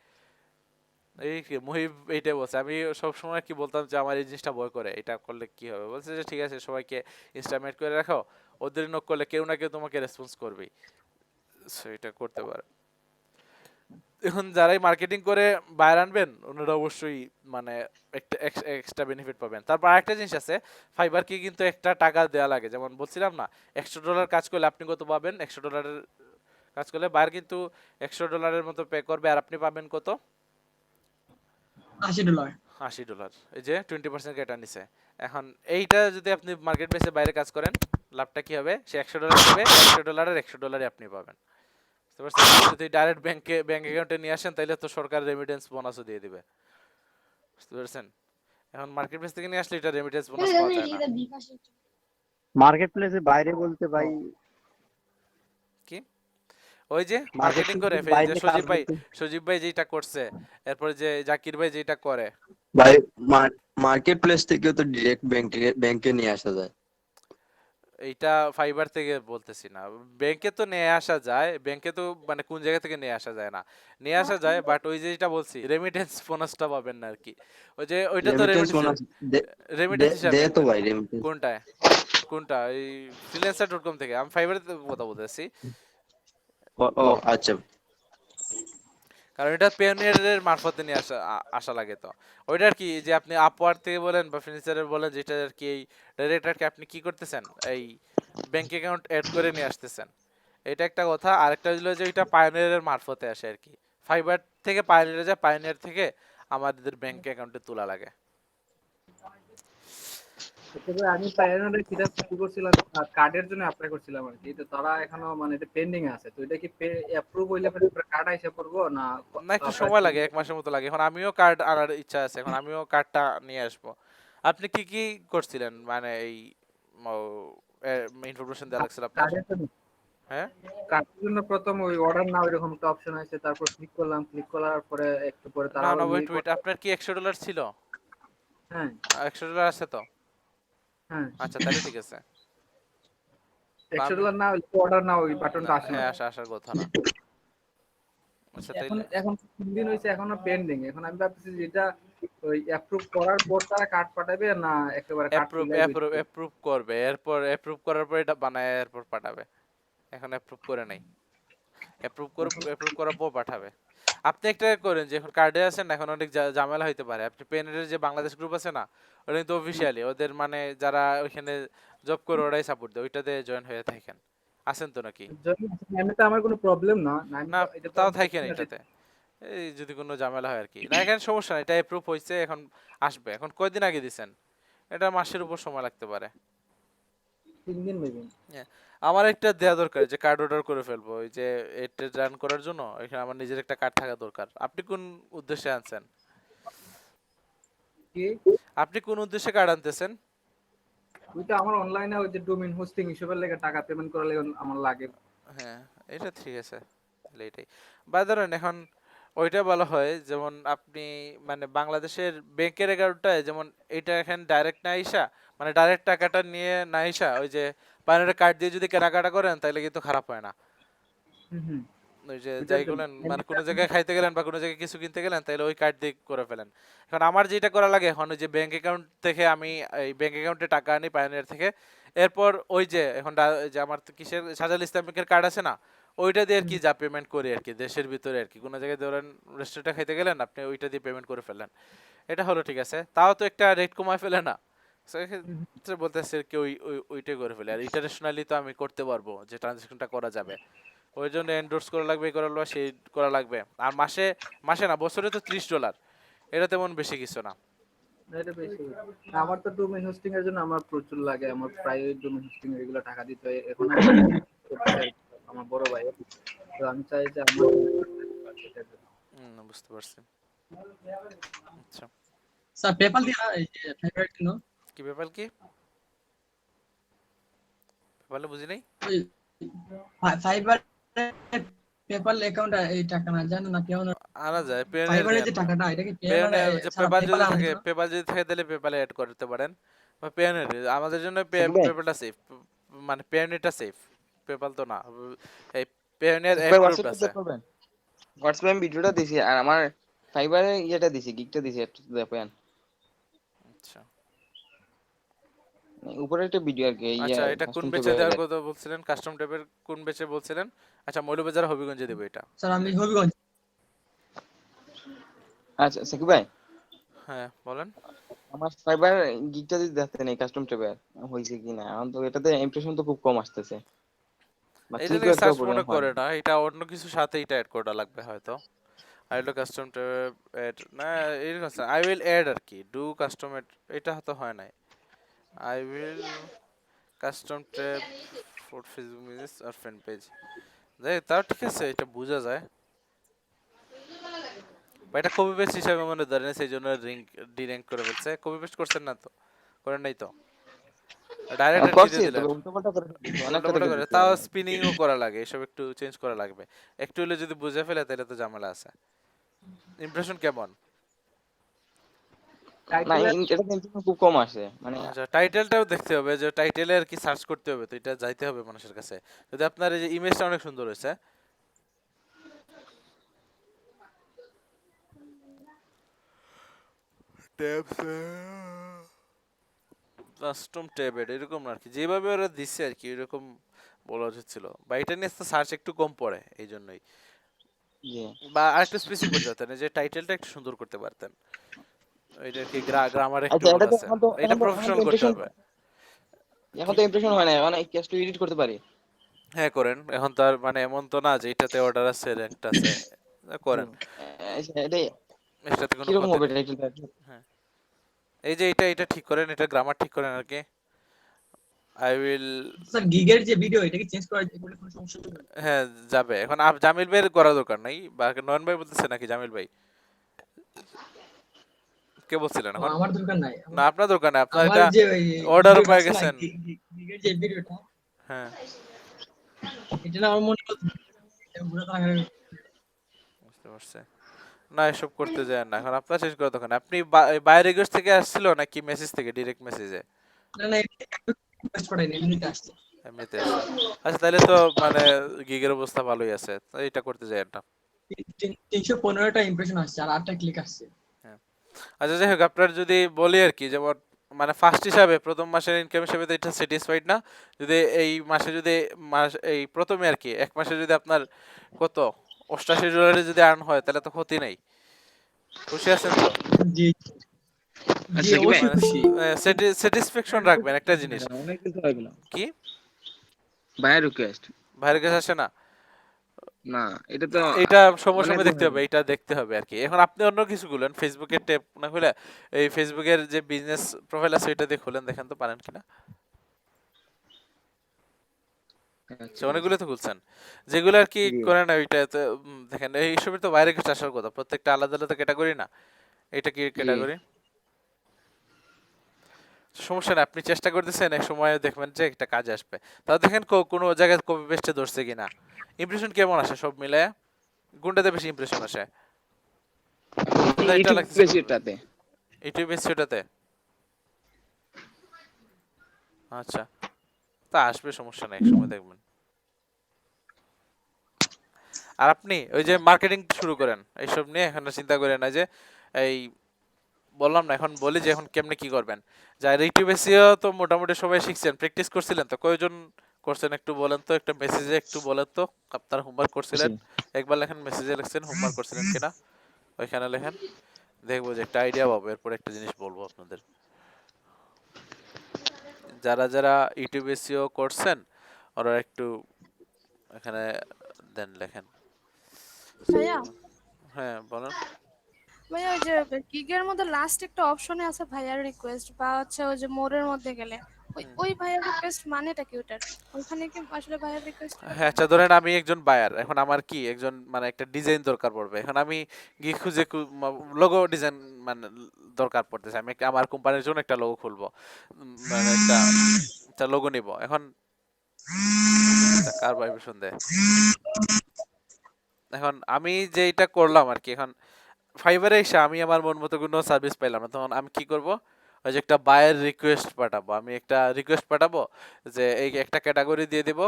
এই কি মুহিব এইটাই বলছে, আমি সবসময় কি বলতাম যে আমার এই জিনিসটা ভয় করে, এটা করলে কি হবে। বলছে যে ঠিক আছে সবাইকে ইনস্টামেট করে রাখো, ওদের নক করলে কেউ না কেউ তোমাকে রেসপন্স করবেই, সো এটা করতে পারে। এখন যারাই মার্কেটিং করে বাইরে আনবেন ওনারা অবশ্যই মানে একটা এক্সট্রা বেনিফিট পাবেন। তারপর আরেকটা জিনিস আছে, ফাইবারকে কিন্তু একটা টাকা দেওয়া লাগে। যেমন বলছিলাম না, $100 কাজ করলে আপনি কত পাবেন, $100 কাজ করলে বাইরে কিন্তু $100 মতো পে করবে, আর আপনি পাবেন কত? $80। $80। এই যে 20% কেটে নিছে। এখন এইটা যদি আপনি মার্কেট বেসে বাইরে কাজ করেন, লাভটা কি হবে? সে $100 দেবে, $100 $100 আপনি পাবেন। বুঝতে পারছেন? যদি ডাইরেক্ট ব্যাংক অ্যাকাউন্টে নিয়ে আসেন তাহলে তো সরকার রেমিটেন্স বোনাসও দিয়ে দিবে। বুঝতে পারছেন? এখন মার্কেট প্লেস থেকে নিয়ে আসলে এটা রেমিটেন্স বোনাস পাওয়া যায় না। মার্কেট প্লেসে বাইরে বলতে ভাই, কি ওই যে মার্কেট মার্কেটিং করে প্লেসের বাইরে কাজ বলতে সজীব ভাই যেটা করছে, এরপরে যে জাকির ভাই যেটা করে, ভাই মার্কেট প্লেস থেকে তো ডিরেক্ট ব্যাংকে নিয়ে আসা যায়। এইটা ফাইবার থেকে বলতেছি না, ব্যাংকে তো নিয়ে আসা যায়, ব্যাংকে তো মানে কোন জায়গা থেকে নিয়ে আসা যায় না, নিয়ে আসা যায়, বাট ওই যেটা বলছি রেমিটেন্স বোনাসটা পাবেন না আর কি। ওই যে ওইটা তো রেমিটেন্স রেমিটেন্স বোনাস রেমিটেন্স হিসাবে দে তো নেবেন। ভাই রেমিটেন্স। কোনটা কোনটা এই freelancer.com থেকে? আমি ফাইবারের কথা বলতেছি, ও আচ্ছা। কারণ এটা পেওনিয়ারের মারফতে নিয়ে আসা লাগে। তো ওইটা আর কি যে আপনি আপওয়ার্ক থেকে বলেন বা ফিনিচারের বলেন, যেটা আর কি এই ডাইরেক্টরকে আপনি কি করতেছেন, এই ব্যাংক অ্যাকাউন্ট অ্যাড করে নিয়ে আসতেছেন, এটা একটা কথা। আরেকটা হলো যে ওইটা পায়োনিয়ারের মারফতে আসে আর কি, ফাইবার থেকে পায়োনিয়ারে যায়, পায়োনিয়ার থেকে আমাদের ব্যাংক অ্যাকাউন্টে তোলা লাগে। তবে আমি পায়োনিয়ারে কিটা শুরু করছিলাম, কার্ডের জন্য অ্যাপ্লাই করছিলাম আর কি। তো তারা এখনো মানে এটা পেন্ডিং আছে। তো এটা কি অ্যাপ্রুভ হইলে পরে কার্ড আইসা পড়বো না? না, একটু সময় লাগে, 1 মাসের মতো লাগে। এখন আমিও কার্ড আনার ইচ্ছা আছে, এখন আমিও কার্ডটা নিয়ে আসবো। আপনি কি কি করছিলেন মানে এই ইনফরমেশন দেওয়া লাগছিল আপনার? কার্ডের জন্য হ্যাঁ, কার্ডের জন্য প্রথম ওই অর্ডার নাও এরকম একটা অপশন আছে, তারপর ক্লিক করলাম, ক্লিক করার পরে একটু পরে তারা না আবার ওয়েট mail ওয়েট, আপনার কি $100 ছিল? হ্যাঁ $100 আছে তো? হ্যাঁ আচ্ছা, তাহলে ঠিক আছে। $100 না হলে অর্ডার নাও ওই বাটনটা আসে না। হ্যাঁ, আসার কথা না। আচ্ছা, এখন তাইলে এখন 3 দিন হয়েছে এখনো পেন্ডিং। এখন আমি ভাবতেছি যে এটা ওই অ্যাপ্রুভ করার পর তারা কার্ড পাঠাবে না একেবারে কার্ড অ্যাপ্রুভ করবে, এরপর অ্যাপ্রুভ করার পর এটা বানায় এরপর পাঠাবে। এখন অ্যাপ্রুভ করে নাই, অ্যাপ্রুভ করার পর পাঠাবে। আপনি একটা করেন যে এখন কার্ডে আছেন, এখন অনেক ঝামেলা হইতে পারে। আপনি পেনের যে বাংলাদেশ গ্রুপ আছে না, ওটা কিন্তু অফিসিয়ালি ওদের মানে যারা ওইখানে জব করে ওরাই সাপোর্ট দেয়, ওইটাতে জয়েন হয়ে থাকেন। আছেন তো নাকি? এমনিতে আমার কোনো প্রবলেম না আমি না, এটা তাও থাকেন এটাতে, এই যদি কোনো ঝামেলা হয় আর কি। না, এখানে সমস্যা নাই, এটা অ্যাপ্রুভ হয়েছে, এখন আসবে। এখন কয়দিন আগে দিছেন? এটা মাসের উপর সময় লাগতে পারে। 3 দিন মেবি। আমার একটা দেয়া দরকার, যে কার্ড অর্ডার করে ফেলবো ওই যে এটা রান করার জন্য। এখানে আমার নিজের একটা কার্ড থাকা দরকার। আপনি কোন উদ্দেশ্যে আনছেন? কি আপনি কোন উদ্দেশ্যে কার্ড আনতেছেন? ওইটা আমার অনলাইনে ওই যে ডোমেইন হোস্টিং হিসেবে লেগে টাকা পেমেন্ট করা লাগে আমার লাগে। হ্যাঁ, এটা ঠিক আছে, তাহলে এটাই। বা ধরেন এখন ওইটা বলা হয় যেমন আপনি মানে বাংলাদেশের ব্যাংকের অ্যাকাউন্টটায় যেমন এটা এখানে ডাইরেক্ট না আইসা, মানে ডাইরেক্ট টাকাটা নিয়ে না আইসা ওই যে বাইরের কার্ড দিয়ে যদি কেনাকাটা করেন তাহলে কিন্তু খারাপ হয় না। হুম ওই যে ওইটার যাই জন্য করলেন মানে কোনো জায়গায় খাইতে গেলেন বা কোনো জায়গায় কিছু কিনতে গেলেন, তাহলে ওই কার্ড দিয়ে করে ফেলেন। এখন আমার যেটা করা লাগে, এখন ওই যে ব্যাংক অ্যাকাউন্ট থেকে আমি এই ব্যাংক অ্যাকাউন্টে টাকা আনি পায়োনিয়ার থেকে, এরপর ওই যে এখন যে আমার তো কিসের শাহজালাল ইসলাম ব্যাংকের কার্ড আছে না, ওইটা দিয়ে আর কি যা পেমেন্ট করি আর কি দেশের ভিতরে আর কি। কোনো জায়গায় ধরেন রেস্টুরেন্টে খাইতে গেলেন, আপনি ওইটা দিয়ে পেমেন্ট করে ফেলেন, এটা হলো ঠিক আছে। তাও তো একটা রেট কমায় ফেলে না, সেক্ষেত্রে বলতেছে কি ওইটাই করে ফেলে। আর ইন্টারন্যাশনালি তো আমি করতে পারবো, যে ট্রানজাকশনটা করা যাবে, ওই জন্য এন্ডোর্স করা লাগবে, এই করা লাগবে, সেই করা লাগবে। আর মাসে মাসে না, বছরে তো $30, এটা তেমন বেশি কিছু না। এটা বেশি। আমার তো ডোমেইন হোস্টিং এর জন্য আমার প্রচুর লাগে, আমার প্রায় ডোমেইন হোস্টিং এর এগুলো টাকা দিতে হয়। এখন আমার বড় ভাই, তো আমি চাই যে আমার বুঝতে পারছি। আচ্ছা, স্যার পেপাল দিয়ে এই যে ফাইবার জন্য কি ব্যাপার কি বলে বুঝি নাই। ফাইবার পেপাল অ্যাকাউন্ট এই টাকা না জানো না কেউ না আনা যায় ফাইবারের যে টাকাটা এটা কি পেওনিয়ার যে পেপাল যদি পেপাল থাকে, পেপাল যদি থাকে তাহলে পেপালে অ্যাড করতে পারেন। বা পেওনিয়ার আমাদের জন্য পেপালটা সেফ, মানে পেওনিয়ারটা সেফ, পেপাল তো না। এই পেওনিয়ার অ্যাড গ্রুপ আছে। হোয়াটসঅ্যাপে আমি ভিডিওটা দিছি আর আমার ফাইবারে ইয়েটা দিছি, গিগটা দিছি, একটু দেখেন। আচ্ছা উপরে একটা ভিডিও আর কি। আচ্ছা, এটা কোন বেচে দেওয়ার কথা বলছিলেন? কাস্টম ট্যাবের কোন বেচে বলছিলেন? আচ্ছা, মৌলভীবাজার হবিগঞ্জে দেব এটা। স্যার আমি হবিগঞ্জ। আচ্ছা সাকিব ভাই, হ্যাঁ বলেন। আমার ফাইবার গিগটা দিতে দেখতে নেই কাস্টম ট্যাবে হইছে কিনা। এখন তো এটাতে ইমপ্রেশন তো খুব কম আসতেছে। এটা থেকে সার্চ মনে করে না, এটা অন্য কিছু সাথে এটা অ্যাড করা লাগবে হয়তো। I will custom tab add না, এরকম আই উইল অ্যাড আর কি, ডু কাস্টম এড, এটা হয়তো হয় নাই। I will custom tab for Facebook page আর ফ্রেন্ড পেজ, দেখ তাও ঠিক আছে, এটা বোঝা যায়। বা এটা কপি পেস্ট হিসাবে মনে ধরেন, সেই জন্য ডিরেঙ্ক করে ফেলছে। কপি পেস্ট করছেন না তো? করেন নাই তো? ডাইরেক্ট করছি দিয়ে দিলেন। তবে উল্টোপাল্টা করে অনেক উল্টাপাল্টা করে, তাও স্পিনিংও করা লাগে, এসব একটু চেঞ্জ করা লাগবে। একটু হলে যদি বুঝে ফেলে তাহলে তো ঝামেলা আছে। ইমপ্রেশন কেমন? না টাইটেল এটা কিন্তু খুব কম আসে মানে আচ্ছা, টাইটেলটাও দেখতে হবে, যে টাইটেলে আর কি সার্চ করতে হবে, তো এটা যাইতে হবে মানুষের কাছে। যদি আপনার এই যে ইমেজটা অনেক সুন্দর হয়েছে, কাস্টম ট্যাবেড এরকম আর কি, যেভাবে ওরা দিচ্ছে আর কি এরকম বলা উচিত ছিল, বা এটা নিয়ে সার্চ একটু কম পড়ে এই জন্যই, ইয়ে বা আরেকটু স্পেসিফিক করতে পারতেন, যে টাইটেলটা একটু সুন্দর করতে পারতেন, ওইটা কি গ্রামার একটু আচ্ছা ভুল এটা তো আছে, এখন তো এটা এখন তো প্রফেশনাল করতে ইমপ্রেশন হবে। এখন তো ইমপ্রেশন হয় না, এখন কেস টু এডিট করতে পারি। হ্যাঁ করেন, এখন তো আর মানে এমন তো না যে এটাতে অর্ডার আছে র্যাঙ্কটা আছে, করেন, এটাই এটাতে কোনো কিরকম ক্ষতি হবে নেই। টাইটেলটা? হ্যাঁ, এই যে এটা ঠিক করেন, এটা গ্রামার ঠিক করেন আর কি। আই উইল, স্যার গিগের যে ভিডিও এটা কি চেঞ্জ করা যায় বলে কোনো সমস্যা হবে না? হ্যাঁ যাবে এখন, জামিল ভাইয়ের করা দরকার নাই, বা নয়ন ভাই বলতেছে নাকি জামিল ভাই, কে বলছিলেন ও, এখন? আমার দরকার নাই। না আপনার দরকার নাই, আপনার আমার এটা যে ওই অর্ডার ভিডিওটা পেয়ে আছে না, গেছেন। গিগের যে ভিডিওটা, হ্যাঁ এটা না আমার মনে হয় পুরো বুঝতে পারছি। না এসব করতে যায় না, এখন আপনার শেষ করা দরকার নাই। আপনি বাইরে রিকোয়েস্ট থেকে আসছিল নাকি মেসেজ থেকে, ডিরেক্ট মেসেজে? না না রিকোয়েস্ট করাই না, এমনিতে আসছে। এমনিতে আসছে। আচ্ছা তাহলে তো মানে গিগের অবস্থা ভালোই আছে, তো এটা করতে যায় না। 315টা ইমপ্রেশন আসছে আর 8টা ক্লিক আসছে। হ্যাঁ, আচ্ছা যাই হোক, আপনার যদি বলি আর কি, যেমন মানে ফার্স্ট হিসাবে প্রথম মাসের ইনকাম হিসাবে তো এটা স্যাটিসফাইড না, যদি এই মাসে যদি এই প্রথমে আর কি এক মাসে যদি আপনার কত $88 যদি আর্ন হয়, তাহলে তো ক্ষতি নাই, খুশি আছেন তো? জি জি আচ্ছা কি ভাই, অবশ্যই খুশি। স্যাটিসফ্যাকশন রাখবেন একটা জিনিস অনেক কিছু হয় না কি, ভাই রিকোয়েস্ট বাইরের কাছে আসে না, না, এটা তো এটা সময় অনেক সময় দিন দেখতে হয় হবে, এটা দেখতে হবে আর কি। এখন আপনি অন্য কিছু খুলেন, ফেসবুকের ট্যাব না খুলে এই ফেসবুকের যে বিজনেস প্রোফাইল আছে এটা দিয়ে খুলেন, দেখেন তো পারেন কিনা। আচ্ছা, অনেকগুলো তো খুলছেন, যেগুলো আর কি জি। করে না ওইটা দেখেন, এই সবের তো বাইরে কিছু আসার কথা, প্রত্যেকটা আলাদা আলাদা ক্যাটাগরি না, এটা কি ক্যাটাগরি, সমস্যা না, আপনি চেষ্টা করতেছেন, এক সময় দেখবেন যে একটা কাজে আসবে। তাও দেখেন কোনো জায়গায় কপি পেস্টে ধরছে কিনা, ইমপ্রেশন কেমন আসে সব মিলে, কোনটাতে বেশি ইমপ্রেশন আসে, কোনটা এটা ইউটিউব লাগছে বেশি এটাতে। ইউটিউব বেশি ওটাতে? আচ্ছা, তা আসবে, সমস্যা নেই, এক সময় দেখবেন। আর আপনি ওই যে মার্কেটিং শুরু করেন এইসব নিয়ে, এখন আর চিন্তা করেন না, যে এই বললাম না, এখন বলি যে এখন কেমনে কি করবেন। যার ইউটিউব এসইও তো মোটামুটি সবাই শিখছেন, প্র্যাকটিস করছিলেন, তো কয়জন করছেন একটু বলেন তো, একটা মেসেজে একটু বলেন তো, আপনার হোমওয়ার্ক করছিলেন, একবার লেখেন মেসেজে লিখছেন হোমওয়ার্ক করছিলেন কিনা, ওইখানে লেখেন, দেখবো যে একটা আইডিয়া পাবো। এরপর একটা জিনিস বলবো আপনাদের, যারা যারা ইউটিউব এসইও করছেন ওরা একটু এখানে দেন লেখেন। ভাইয়া হ্যাঁ বলেন। ভাইয়া ওই যে গিগের মধ্যে লাস্ট একটা অপশনে আছে ভাইয়ার রিকোয়েস্ট, বা হচ্ছে ওই যে মোরের মধ্যে গেলে ওই ভাইয়ার রিকোয়েস্ট মানেটা কি ওটার? ওইখানে কি আসলে ভাইয়ার রিকোয়েস্ট? হ্যাঁ আচ্ছা, ধরেন আমি একজন বায়ার, এখন আমার কি একজন মানে একটা ডিজাইন দরকার পড়বে, এখন আমি গিয়ে খুঁজে লোগো ডিজাইন মানে দরকার পড়তেছে, আমি আমার কোম্পানির জন্য একটা লোগো খুলবো, মানে একটা লোগো নিব, এখন কার ভাইব্রেশন দেয়, এখন আমি যেটা করলাম আর কি, এখন ফাইবারে এসে আমি আমার মন মতো কোনো সার্ভিস পাইলাম না, তখন আমি কি করব, ওই যে একটা বায়ার রিকোয়েস্ট পাঠাবো, আমি একটা রিকোয়েস্ট পাঠাবো যে এই একটা ক্যাটাগরি দিয়ে দিব,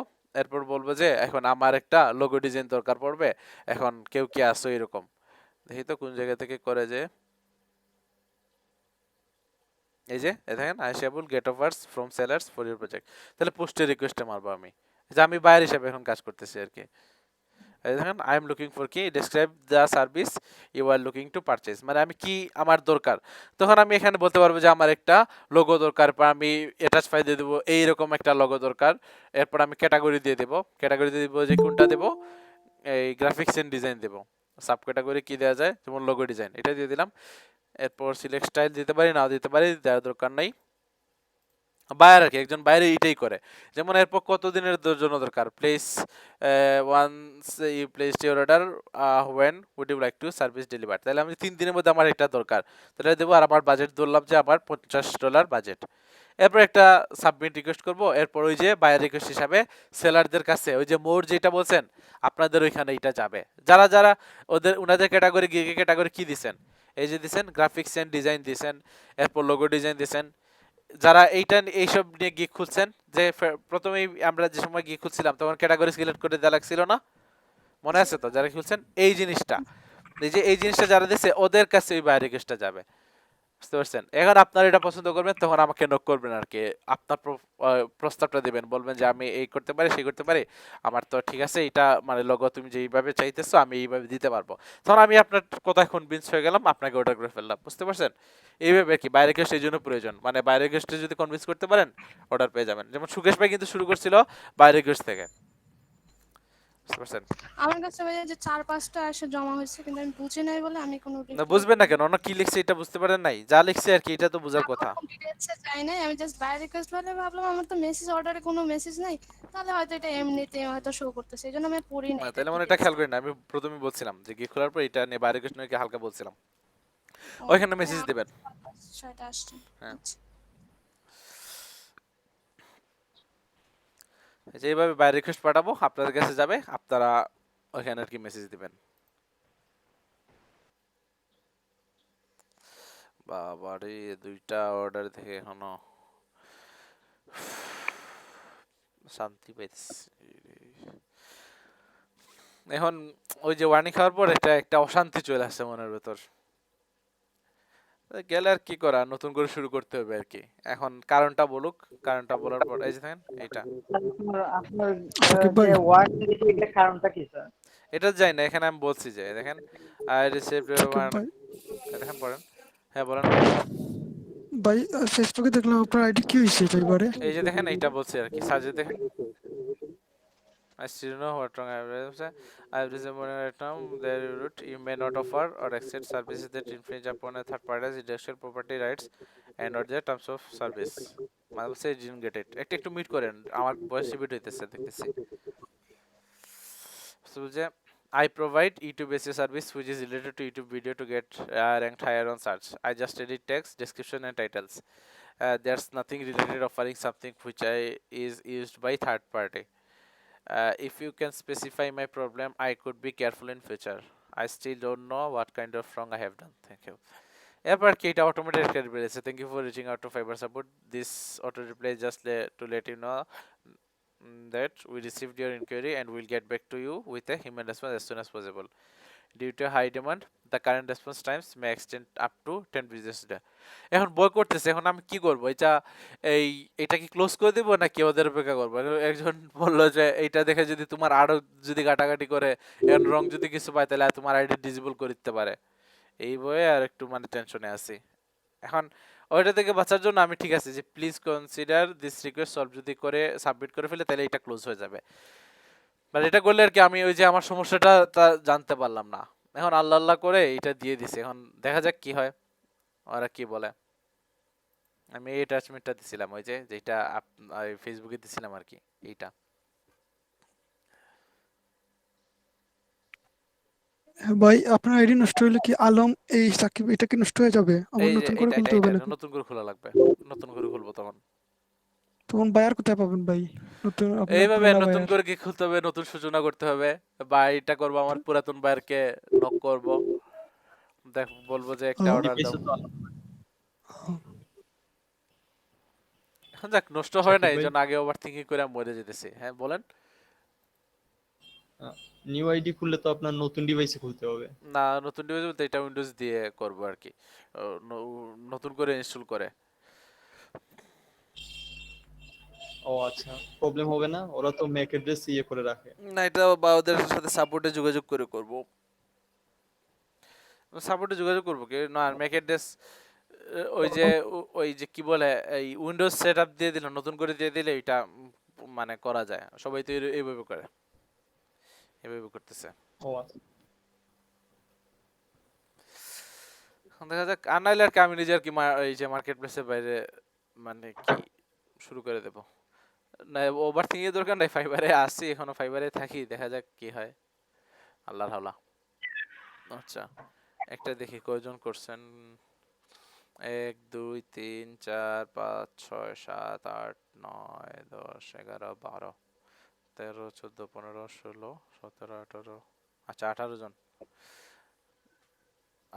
এরপর বলবো যে এখন আমার একটা লোগো ডিজাইন দরকার পড়বে, এখন কেউ কি আসো এরকম, দেখি তো কোন জায়গা থেকে করে, যে এই যে দেখেন আইসেবল get offers from sellers for your project, তাহলে পোস্টের রিকোয়েস্টে মারবো আমি, যে আমি বায়ার হিসেবে এখন কাজ করতেছি আর কি। দেখেন আই এম লুকিং ফর কি describe the service you are looking to purchase, মানে আমি কি আমার দরকার, তখন আমি এখানে বলতে পারবো যে আমার একটা লোগো দরকার, বা আমি অ্যাটাচ ফাইল দিয়ে দেবো এইরকম একটা লোগো দরকার, এরপর আমি ক্যাটাগরি দিয়ে দেবো, ক্যাটাগরি দিয়ে দেবো যে কোনটা দেবো, এই গ্রাফিক্স এন্ড ডিজাইন দেবো, সাব ক্যাটাগরি কি দেওয়া যায়, যেমন লোগো ডিজাইন এটা দিয়ে দিলাম, এরপর সিলেক্ট স্টাইল দিতে পারি, নাও দিতে পারি, দেওয়ার দরকার নাই। বায়ার আর কি, একজন বাইরে এইটাই করে, যেমন এরপর কত দিনের জন্য দরকার, place once you placed your order when would you like to service deliver, তাহলে আমি 3 দিনের মধ্যে আমার এটা দরকার, তাহলে দেবো, আর আমার বাজেট ধরলাম যে আমার $50 বাজেট, এরপর একটা সাবমিট রিকোয়েস্ট করব, এরপর ওই যে বায়ার রিকোয়েস্ট হিসাবে সেলারদের কাছে ওই যে মোর যেটা বলছেন আপনাদের ওইখানে এটা যাবে, যারা যারা ওনাদের ক্যাটাগরি গিয়ে ক্যাটাগরি কি দিছেন এই যে দিছেন গ্রাফিক্স এন্ড ডিজাইন দিছেন, এরপর লোগো ডিজাইন দিছেন। যারা এইসব নিয়ে গিগ খুলছেন, যে প্রথমেই আমরা যে সময় গিগ খুলছিলাম তখন ক্যাটাগরি সিলেক্ট করে দেওয়া লাগছিল না, মনে আছে তো? যারা খুলছেন এই জিনিসটা যারা দিচ্ছে ওদের কাছে ওই বাই রিকোয়েস্টটা যাবে, বুঝতে পারছেন? এখন আপনারা এটা পছন্দ করবেন তখন আমাকে নক করবেন আর কি, আপনার প্রস্তাবটা দিবেন, বলবেন যে আমি এই করতে পারি সেই করতে পারি, আমার তো ঠিক আছে এটা মানে লোগো তুমি যেইভাবে চাইতেছো আমি এইভাবে দিতে পারবো। তখন আমি আপনার কথায় কনভিন্স হয়ে গেলাম, আপনাকে অর্ডার করে ফেললাম, বুঝতে পারছেন? এইভাবে কি বাইরে গেস্ট এই জন্য প্রয়োজন, মানে বাইরে গেস্টে যদি কনভিন্স করতে পারেন অর্ডার পেয়ে যাবেন। যেমন সুকেশ ভাই কিন্তু শুরু করছিল বাইরে গেস্ট থেকে, বুঝতে পারছেন? আমার কাছে ভাইয়া যে 4-5টা এসে জমা হয়েছে, কিন্তু আমি বুঝি নাই বলে আমি কোনো না বুঝবেন না কেন, অন্য কি লিখছে এটা বুঝতে পারেন নাই? যা লিখছে আর কি এটা তো বোঝার কথা। ডিটেইলসে যাই নাই, আমি জাস্ট বাই রিকোয়েস্ট বলে ভাবলাম আমার তো মেসেজ অর্ডারে কোনো মেসেজ নাই, তাহলে হয়তো এটা এমনিতে হয়তো শো করতেছে, এইজন্য আমি পড়ি নাই। তাহলে মনে এটা খেয়াল করি না, আমি প্রথমেই বলছিলাম যে গিয়ে খোলার পর এটা নিয়ে বাইরে গেস্ট নিয়ে হালকা বলছিলাম, ওইখানে মেসেজ দিবেন। সেটা আসছে। হ্যাঁ। আচ্ছা। যেভাবে বাইরে রিকোয়েস্ট পাঠাবো আপনাদের কাছে যাবে, আপনারা ওইখানে আর কি মেসেজ দিবেন। বাবারে 2টা অর্ডার থেকে এখনো শান্তি পাইছি। এখন ওই যে ওয়ার্নিং খাওয়ার পর একটা অশান্তি চলে আসছে মনের ভেতর, গেলে আর কি করা, নতুন করে শুরু করতে হবে আর কি। এখন কারণটা বলুক, কারণটা বলার পর এই যে দেখেন এইটা আপনার যে ওয়ার্নিং এর কারণটা কি স্যার? এটা যাই না, এখানে আমি বলছি যে দেখেন আই রিসিভড ওয়ান, দেখেন পড়েন। হ্যাঁ বলেন ভাই। ফেসবুকে দেখলাম আপনার আইডি কি হয়েছে এটা এবারে? এই যে দেখেন এইটা বলছি আর কি, সাজে দেখেন I still know what wrong I have received more item there route you may not offer or accept services that infringe upon a third party's intellectual property rights and or their terms of service. মানে বলছে didn't get it, একটু meet করেন, আমার voice repeat হইতেছে দেখতেছি। So যে I provide YouTube SEO service which is related to YouTube video to get ranked higher on search. I just edit text, description and titles. There's nothing related offering something which is used by third party. If you can specify my problem, I could be careful in future. I still don't know what kind of wrong I have done. Thank you. এরপর কি এটা automated করে বলেছে, thank you for reaching out to Fiverr support, this auto reply just to let you know that we received your inquiry and we'll get back to you with a human response as soon as possible. Due to high demand, the current response times may extend up to 10 business days. এখন বই করতেছে, এখন আমি কি করব? এটা কি close করে দেব নাকি ওদের অপেক্ষা করব? একজন বলল যে এইটা দেখে যদি তোমার আরো যদি কাটাকাটি করে এর রং যদি কিছু পায় তাহলে তোমার আইডি ডিসেবল করে দিতে পারে। এই বইয়ে আর একটু মানে টেনশনে আছি। এখন ওইটা থেকে বাঁচার জন্য আমি ঠিক আছে যে please consider this request solve যদি করে সাবমিট করে ফেলে তাহলে এটা ক্লোজ হয়ে যাবে। বাট এটা করলে আর কি আমি ওই যে আমার সমস্যাটা তা জানতে পারলাম না। এখন আল্লাহ আল্লাহ করে এটা দিয়ে দিছে, এখন দেখা যাক কি হয়, ওরা কি বলে। আমি এই অ্যাটাচমেন্টটা দিছিলাম ওই যে যেটা ফেসবুকে দিছিলাম আর কি, এইটা। ভাই আপনার আইডি নষ্ট হলে কি আলম এই সাকিব এটা কি নষ্ট হয়ে যাবে? আবার এই যে নতুন করে এটা খুলতে হবে নাকি? নতুন করে খোলা লাগবে, নতুন করে খুলবো তখন। তখন বায়ার কোথায় পাবেন ভাই? নতুন আপনার এইভাবে পুরানা নতুন buyer। করে কি খুলতে হবে, নতুন সূচনা করতে হবে, বা এটা করবো আমার পুরাতন বায়ারকে নক করব, দেখ বলবো যে একটা অর্ডার দাও। এখন যাক নষ্ট হয় না, এই জন্য আগে ওভার থিঙ্কিং করে মরে যেতেছি। হ্যাঁ বলেন। নিউ আইডি খুললে তো আপনার নতুন ডিভাইসে খুলতে হবে। না নতুন ডিভাইস বলতে এটা উইন্ডোজ দিয়ে করবো আর কি, নতুন করে ইনস্টল করে। ও আচ্ছা, প্রবলেম হবে না? ওরা তো ম্যাক অ্যাড্রেস ইয়ে করে রাখে। না এটা বা ওদের সাথে সাপোর্টে যোগাযোগ করে করব, সাপোর্টে যোগাযোগ করব কি না ম্যাক অ্যাড্রেস ওই যে কি বলে এই উইন্ডোজ সেটআপ দিয়ে দিলে, নতুন করে দিয়ে দিলে এটা মানে করা যায়। সবাই তো এইভাবে করে, এইভাবে করতেছে। ও আচ্ছা, দেখা যাক। আর নাইলে আর কি আমি নিজে আর কি এই যে মার্কেট প্লেসের বাইরে মানে কি শুরু করে দেব। না ওভার থিঙ্কিং এর দরকার নাই, ফাইবারে আসি এখনো, ফাইবারে থাকি, দেখা যাক কি হয়, আল্লাহর হাওলা। আচ্ছা একটা দেখি কয়জন করছেন। 1 2 3 4 5 6 7 8 9 10 11 12 13 14 15 16 17 18। আচ্ছা 18 জন।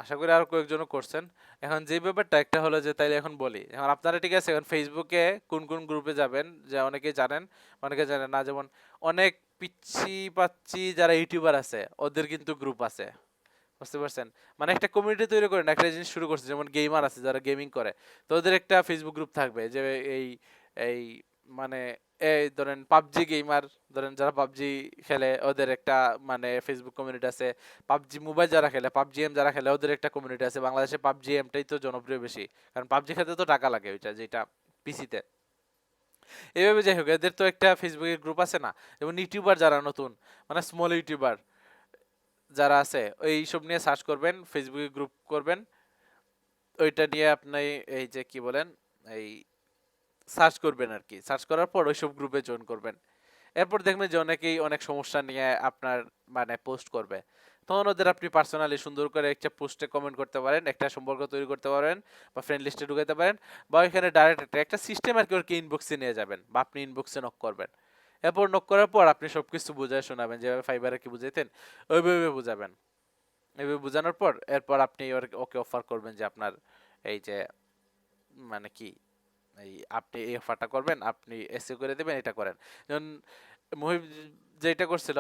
আশা করি আরো কয়েকজনও করছেন। এখন যে ব্যাপারটা একটা হলো যে তাইলে এখন বলি, এখন আপনারা ঠিক আছে এখন ফেসবুকে কোন কোন গ্রুপে যাবেন, যে অনেকেই জানেন অনেকে জানেন না, যেমন অনেক পিচ্ছি পাচ্ছি যারা ইউটিউবার আছে ওদের কিন্তু গ্রুপ আছে, বুঝতে পারছেন? মানে একটা কমিউনিটি তৈরি করেন, একটা জিনিস শুরু করছে, যেমন গেমার আছে যারা গেমিং করে, তো ওদের একটা ফেসবুক গ্রুপ থাকবে যে এই এই মানে এই ধরেন পাবজি গেমার, ধরেন যারা পাবজি খেলে ওদের একটা মানে ফেসবুক কমিউনিটি আছে, পাবজি মোবাইল যারা খেলে পাবজি এম যারা খেলে ওদের একটা কমিউনিটি আছে। বাংলাদেশে পাবজি এমটাই তো জনপ্রিয় বেশি, কারণ পাবজি খেলতে তো টাকা লাগে ওইটা যেটা পিসিতে। এইভাবে যাই হোক এদের তো একটা ফেসবুকের গ্রুপ আছে না, যেমন ইউটিউবার যারা নতুন মানে স্মল ইউটিউবার যারা আছে ওই সব নিয়ে সার্চ করবেন, ফেসবুকে গ্রুপ করবেন, ওইটা নিয়ে আপনি এই যে কি বলেন এই সার্চ করবেন আর কি, সার্চ করার পর ওইসব গ্রুপে জয়েন করবেন। এরপর দেখবেন যে অনেকেই অনেক সমস্যা নিয়ে আপনার মানে পোস্ট করবে, তখন ওদের আপনি পার্সোনালি সুন্দর করে একটা পোস্টে কমেন্ট করতে পারেন, একটা সম্পর্ক তৈরি করতে পারেন, বা ফ্রেন্ড লিস্টে ঢুকাতে পারেন, বা এখানে ডাইরেক্ট একটা সিস্টেম আর কি ওর ইনবক্সে নিয়ে যাবেন, বা আপনি ইনবক্সে নক করবেন। এরপর নক করার পর আপনি সবকিছু বুঝায় শোনাবেন, যেভাবে ফাইবারে কি বুঝাইতেন ওইভাবে বুঝাবেন। এইভাবে বোঝানোর পর এরপর আপনি ওকে অফার করবেন যে আপনার এই যে মানে কি এই আপনি এই অফারটা করবেন, আপনি এসিও করে দেবেন, এটা করেন। যেমন মহিব যেটা করছিল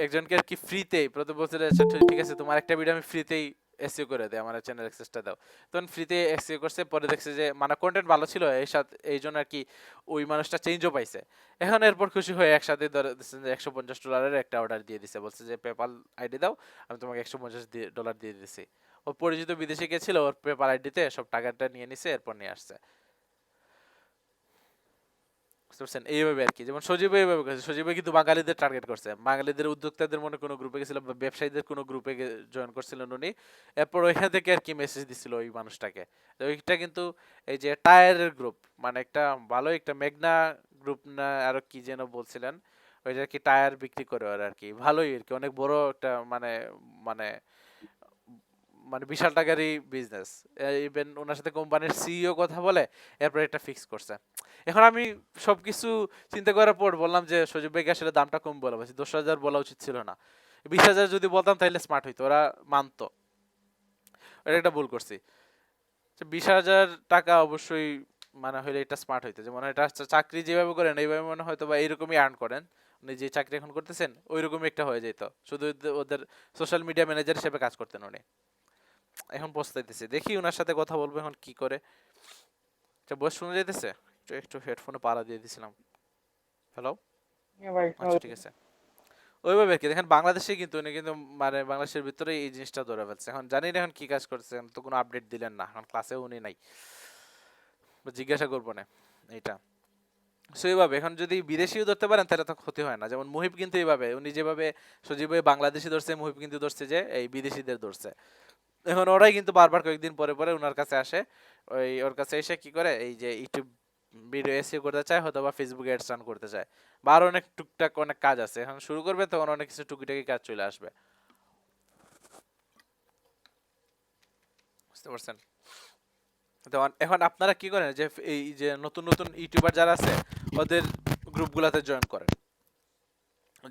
একজনকে আর কি ফ্রিতেই প্রথম বছরে, ঠিক আছে তোমার একটা ভিডিও আমি ফ্রিতেই এসিও করে দেয়, আমার চ্যানেল অ্যাক্সেসটা দাও, তখন ফ্রিতে এসিও করছে, পরে দেখছে যে মানে কন্টেন্ট ভালো ছিল এই সাথে এই জন্য আর কি ওই মানুষটা চেঞ্জও পাইছে। এখন এরপর খুশি হয়ে একসাথে ধরে দিচ্ছেন যে $150 একটা অর্ডার দিয়ে দিছে, বলছে যে পেপাল আইডি দাও আমি তোমাকে $150 দিয়ে দিছি। ও পরিচিত বিদেশে গেছিল, ওর পেপাল আইডিতে সব টাকাটা নিয়ে নিছে, এরপর নিয়ে আসছে, বুঝতে পারছেন? এইভাবে আর কি। যেমন সজীব এইভাবে করেছে, সজীব কিন্তু বাঙালিদের টার্গেট করছে, বাঙালিদের উদ্যোক্তাদের মনে কোনো গ্রুপে গেছিল বা ব্যবসায়ীদের কোনো গ্রুপে জয়েন করছিলেন উনি, এরপর ওইখান থেকে আর কি মেসেজ দিছিল ওই মানুষটাকে। তো ওইটা কিন্তু এই যে টায়ারের গ্রুপ, মানে একটা ভালো একটা মেঘনা গ্রুপ না আরো কি যেন বলছিলেন, ওইটা কি টায়ার বিক্রি করে ওরা আর কি, ভালোই আর কি, অনেক বড় একটা মানে মানে মানে বিশাল টাকারই বিজনেস। ইভেন ওনার সাথে কোম্পানির সিইও কথা বলে এরপর এটা ফিক্স করছে। এখন আমি সবকিছু চিন্তা করার পর বললাম যে সজীব ভাইকে আসলে দামটা কম বলা উচিত, 10,000 বলা উচিত ছিল না, 20,000 যদি বলতাম তাহলে স্মার্ট হইতো, ওরা মানতো। এটা একটা ভুল করছি, 20,000 টাকা অবশ্যই মানে হইলে এটা স্মার্ট হইতো। যেমন এটা চাকরি যেভাবে করেন এইভাবে মনে হয়তো বা এইরকমই আর্ন করেন, উনি যে চাকরি এখন করতেছেন ওইরকমই একটা হয়ে যেত, শুধু ওদের সোশ্যাল মিডিয়া ম্যানেজার হিসেবে কাজ করতেন উনি। এখন পস্তাইতেছি, দেখি ওনার সাথে কথা বলবো এখন কি করে। বয়স শোনা যাইতেছে? একটু হেডফোনে পাড়া দিয়ে দিছিলাম। হ্যালো, আচ্ছা ঠিক আছে। ওইভাবে আর কি দেখেন বাংলাদেশে কিন্তু উনি কিন্তু মানে বাংলাদেশের ভিতরে এই জিনিসটা ধরে ফেলছে। এখন জানি না এখন কি কাজ করছেন, তো কোনো আপডেট দিলেন না, এখন ক্লাসেও উনি নাই, জিজ্ঞাসা করবো না এইটা। সো এইভাবে এখন যদি বিদেশিও ধরতে পারেন তাহলে তো ক্ষতি হয় না। যেমন মুহিব কিন্তু এইভাবে, উনি যেভাবে সজীব বাংলাদেশি ধরছে, মুহিব কিন্তু ধরছে যে এই বিদেশিদের ধরছে। এখন ওরাই কিন্তু বারবার কয়েকদিন পরে পরে ওনার কাছে আসে, ওই ওর কাছে এসে কি করে এই যে ইউটিউব ভিডিও এসিও করতে চায়, হয়তো বা ফেসবুকে অ্যাডস রান করতে চায়, বা আরো অনেক টুকটাক অনেক কাজ আছে। এখন শুরু করবে তখন অনেক কিছু টুকিটাকি কাজ চলে আসবে, বুঝতে পারছেন? তো এখন আপনারা কি করেন যে এই যে নতুন নতুন ইউটিউবার যারা আছে ওদের গ্রুপগুলোতে জয়েন করেন,